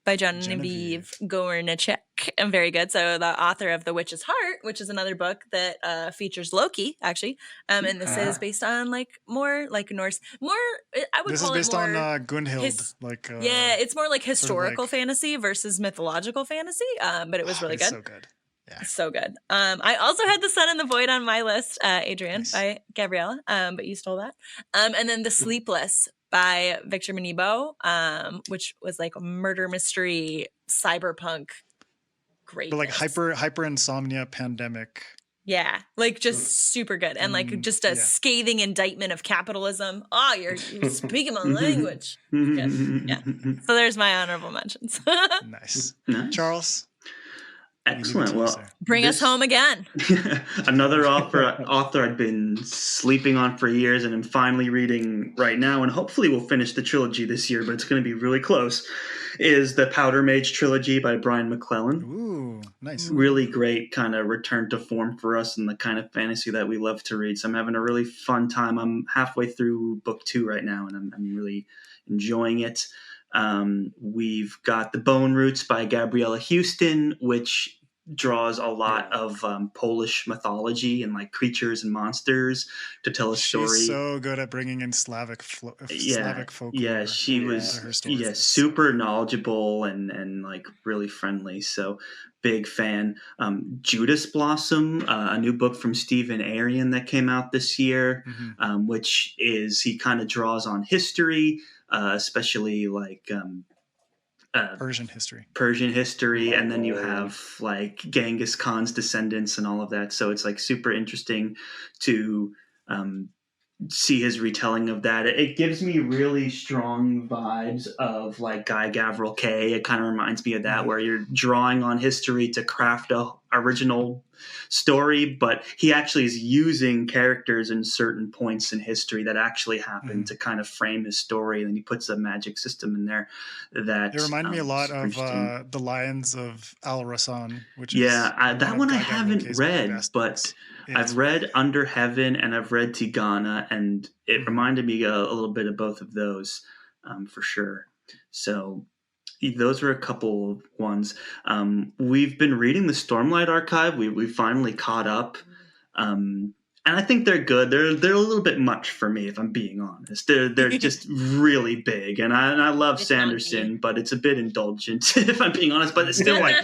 by Genevieve Gornichek. And very good. So the author of The Witch's Heart, which is another book that features Loki, actually. And this is based on more like Norse, I would call it more. This is based on Gunhild. It's more like historical fantasy versus mythological fantasy. But it was really good. So good. Yeah. So good. I also had The Sun and the Void on my list, Adrian, by Gabriella, but you stole that. And then The Sleepless by Victor Manibo, which was like a murder mystery, cyberpunk, great. But like hyper insomnia pandemic. Yeah, like just super good. And like just a scathing indictment of capitalism. Oh, you're speaking my language. Good. Yeah. So there's my honorable mentions. Nice. Charles? Excellent. Well, bring us home again. Another author I've been sleeping on for years and I'm finally reading right now, and hopefully we'll finish the trilogy this year, but it's going to be really close, is the Powder Mage trilogy by Brian McClellan. Ooh, nice. Really great kind of return to form for us and the kind of fantasy that we love to read. So I'm having a really fun time. I'm halfway through book 2 right now, and I'm really enjoying it. We've got The Bone Roots by Gabriella Houston, which draws a lot of Polish mythology and like creatures and monsters to tell a story. She's so good at bringing in Slavic folklore. Yeah, she was super knowledgeable and like really friendly. So big fan. Judas Blossom, a new book from Stephen Arion that came out this year, which is, he kind of draws on history, especially like Persian history, and then you have like Genghis Khan's descendants and all of that. So it's like super interesting to see his retelling of that. It gives me really strong vibes of like Guy Gavriel Kay. It kind of reminds me of that, where you're drawing on history to craft a original story, but he actually is using characters in certain points in history that actually happened to kind of frame his story, and then he puts a magic system in there that it reminded me a lot of the Lions of Al Rassan, which that one I haven't read, but I've read Under Heaven and I've read Tigana, and it reminded me a little bit of both of those for sure. So those are a couple of ones. We've been reading the Stormlight Archive. We finally caught up. And I think they're good. They're a little bit much for me, if I'm being honest. They're just really big. And I love Sanderson, but it's a bit indulgent, if I'm being honest. But it's still like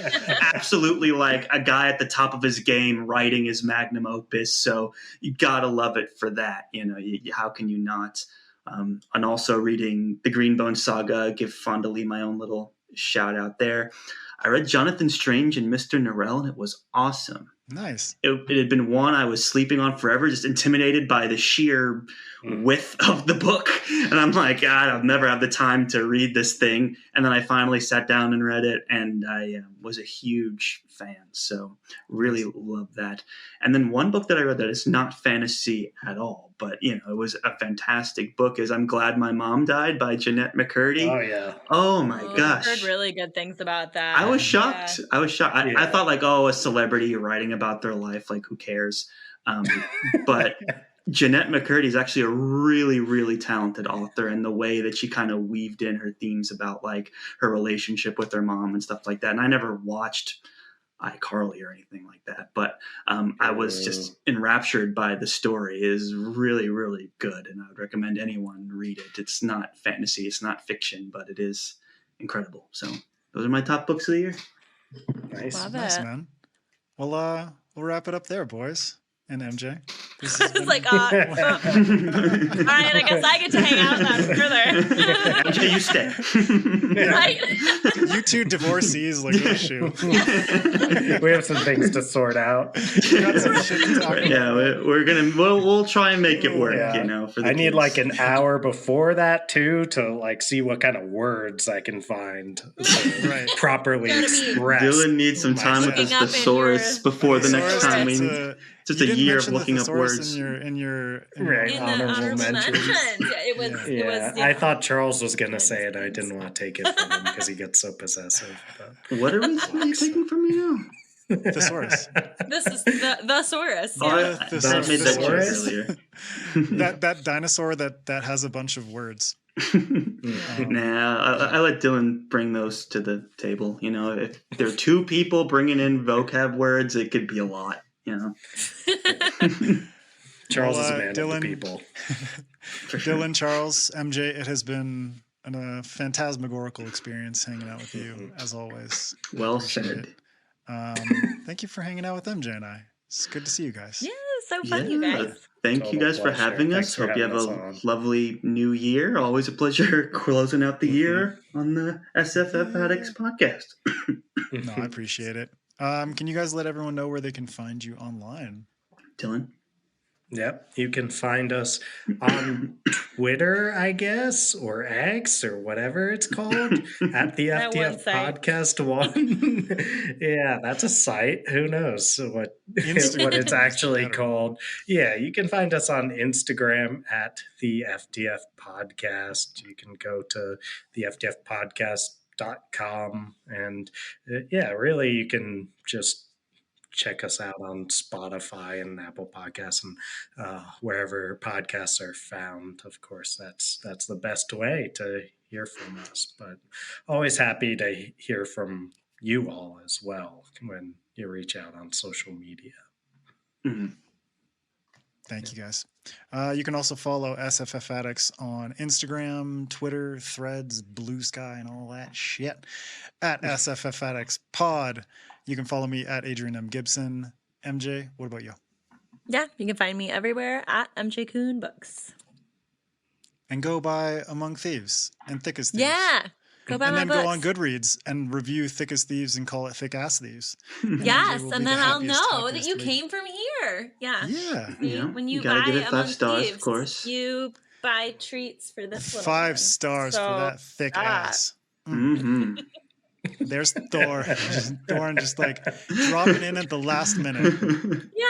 absolutely like a guy at the top of his game writing his magnum opus. So you got to love it for that. You know, how can you not? And also reading the Greenbone Saga, give Fonda Lee my own little shout out there. I read Jonathan Strange and Mr. Norrell, and it was awesome. Nice. It had been one I was sleeping on forever, just intimidated by the sheer width of the book. And I'm like, God, I'll never have the time to read this thing. And then I finally sat down and read it, and I was a huge fan. So really love that. And then one book that I read that is not fantasy at all, but, it was a fantastic book, is I'm Glad My Mom Died by Jeanette McCurdy. Oh, yeah. Oh, my gosh. I've heard really good things about that. I was shocked. Yeah. I was shocked. I thought, like, a celebrity writing about their life, like, who cares? But Jeanette McCurdy is actually a really, really talented author, and the way that she kind of weaved in her themes about, like, her relationship with her mom and stuff like that. And I never watched iCarly or anything like that, but I was just enraptured by the story. It is really, really good, and I would recommend anyone read it. It's not fantasy, it's not fiction, but it is incredible. So those are my top books of the year. Nice. Love Nice, it. man. Well, we'll wrap it up there, boys and MJ. This I has was been- like, all right, I guess I get to hang out with that further. MJ, you stay. Right? you two divorcees, like, oh, shoot. We have some things to sort out. We got some shit to talk about. Yeah, we'll try and make it work. Yeah. For the I need kids. like an hour before that too to like see what kind of words I can find to Right. properly Gotta be- express. Dylan needs some time with his Looking up in thesaurus your before the next Thesaurus, time. that's Just you a didn't year of mention the looking up thesaurus words. in your Right. In the Honorable honorable mentions. mentions. Yeah, it was. Yeah, It was. I thought Charles was gonna say it. I didn't want to take it from him because he gets so possessive. What are you taking from me now? thesaurus. This is the Saurus. Oh, Yeah. I made that joke Thesaurus? earlier. that dinosaur that has a bunch of words. Nah, I let Dylan bring those to the table. If there are two people bringing in vocab words, it could be a lot. Charles Well, is a man Dylan- of the people. For sure. Dylan, Charles, MJ, it has been a phantasmagorical experience hanging out with you, as always. Well Appreciate said. it. Thank you for hanging out with MJ and I. It's good to see you guys. Yeah, so fun, you guys. Thank you Total guys for pleasure. having Thanks us. for Hope you having have us a on. lovely new year. Always a pleasure closing out the year on the SFF Addicts podcast. No, I appreciate it. Can you guys let everyone know where they can find you online? Dylan? Yep. You can find us on Twitter, I guess, or X or whatever it's called, at the That one FTF site. Podcast One. Yeah, that's a site. Who knows what Instagram it's is actually better. called. Yeah, you can find us on Instagram at the FTF Podcast. You can go to the FTF Podcast.com, and yeah, really you can just check us out on Spotify and Apple Podcasts and wherever podcasts are found. Of course, that's the best way to hear from us. But always happy to hear from you all as well when you reach out on social media. Mhm. Thank you, guys. You can also follow SFF Addicts on Instagram, Twitter, Threads, Blue Sky, and all that shit at SFF Addicts Pod. You can follow me at Adrian M. Gibson. MJ, what about you? Yeah, you can find me everywhere at MJ Kuhn Books. And go by Among Thieves and Thick as Thieves. Yeah, go buy And my then books. go on Goodreads and review Thick as Thieves and call it Thick Ass Thieves. Yes, will be and the then I'll happiest, know that happiest you lady. came from here. Yeah. Yeah. See, Yeah, when you you gotta buy give it 5 Among stars, Thieves, of course. you buy treats for this little 5 one. stars for So, that thick ah. ass. Hmm. There's Thor. Thor just like dropping in at the last minute Yeah,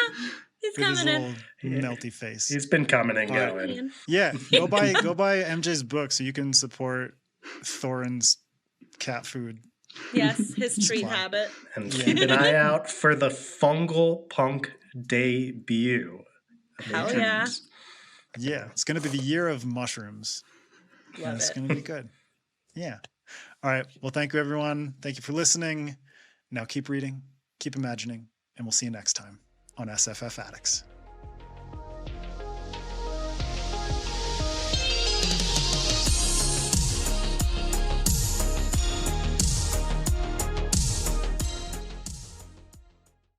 he's with his coming in. little melty face. He's been coming and All right. going. Yeah, go buy MJ's book so you can support Thorin's cat food. Yes, his treat fine. habit. And Yeah. keep an eye out for the Fungal Punk debut. Hell yeah. Yeah, it's going to be the year of mushrooms. And Love it's it. going to be good. Yeah. All right. Well, thank you, everyone. Thank you for listening. Now keep reading, keep imagining, and we'll see you next time on SFF Addicts.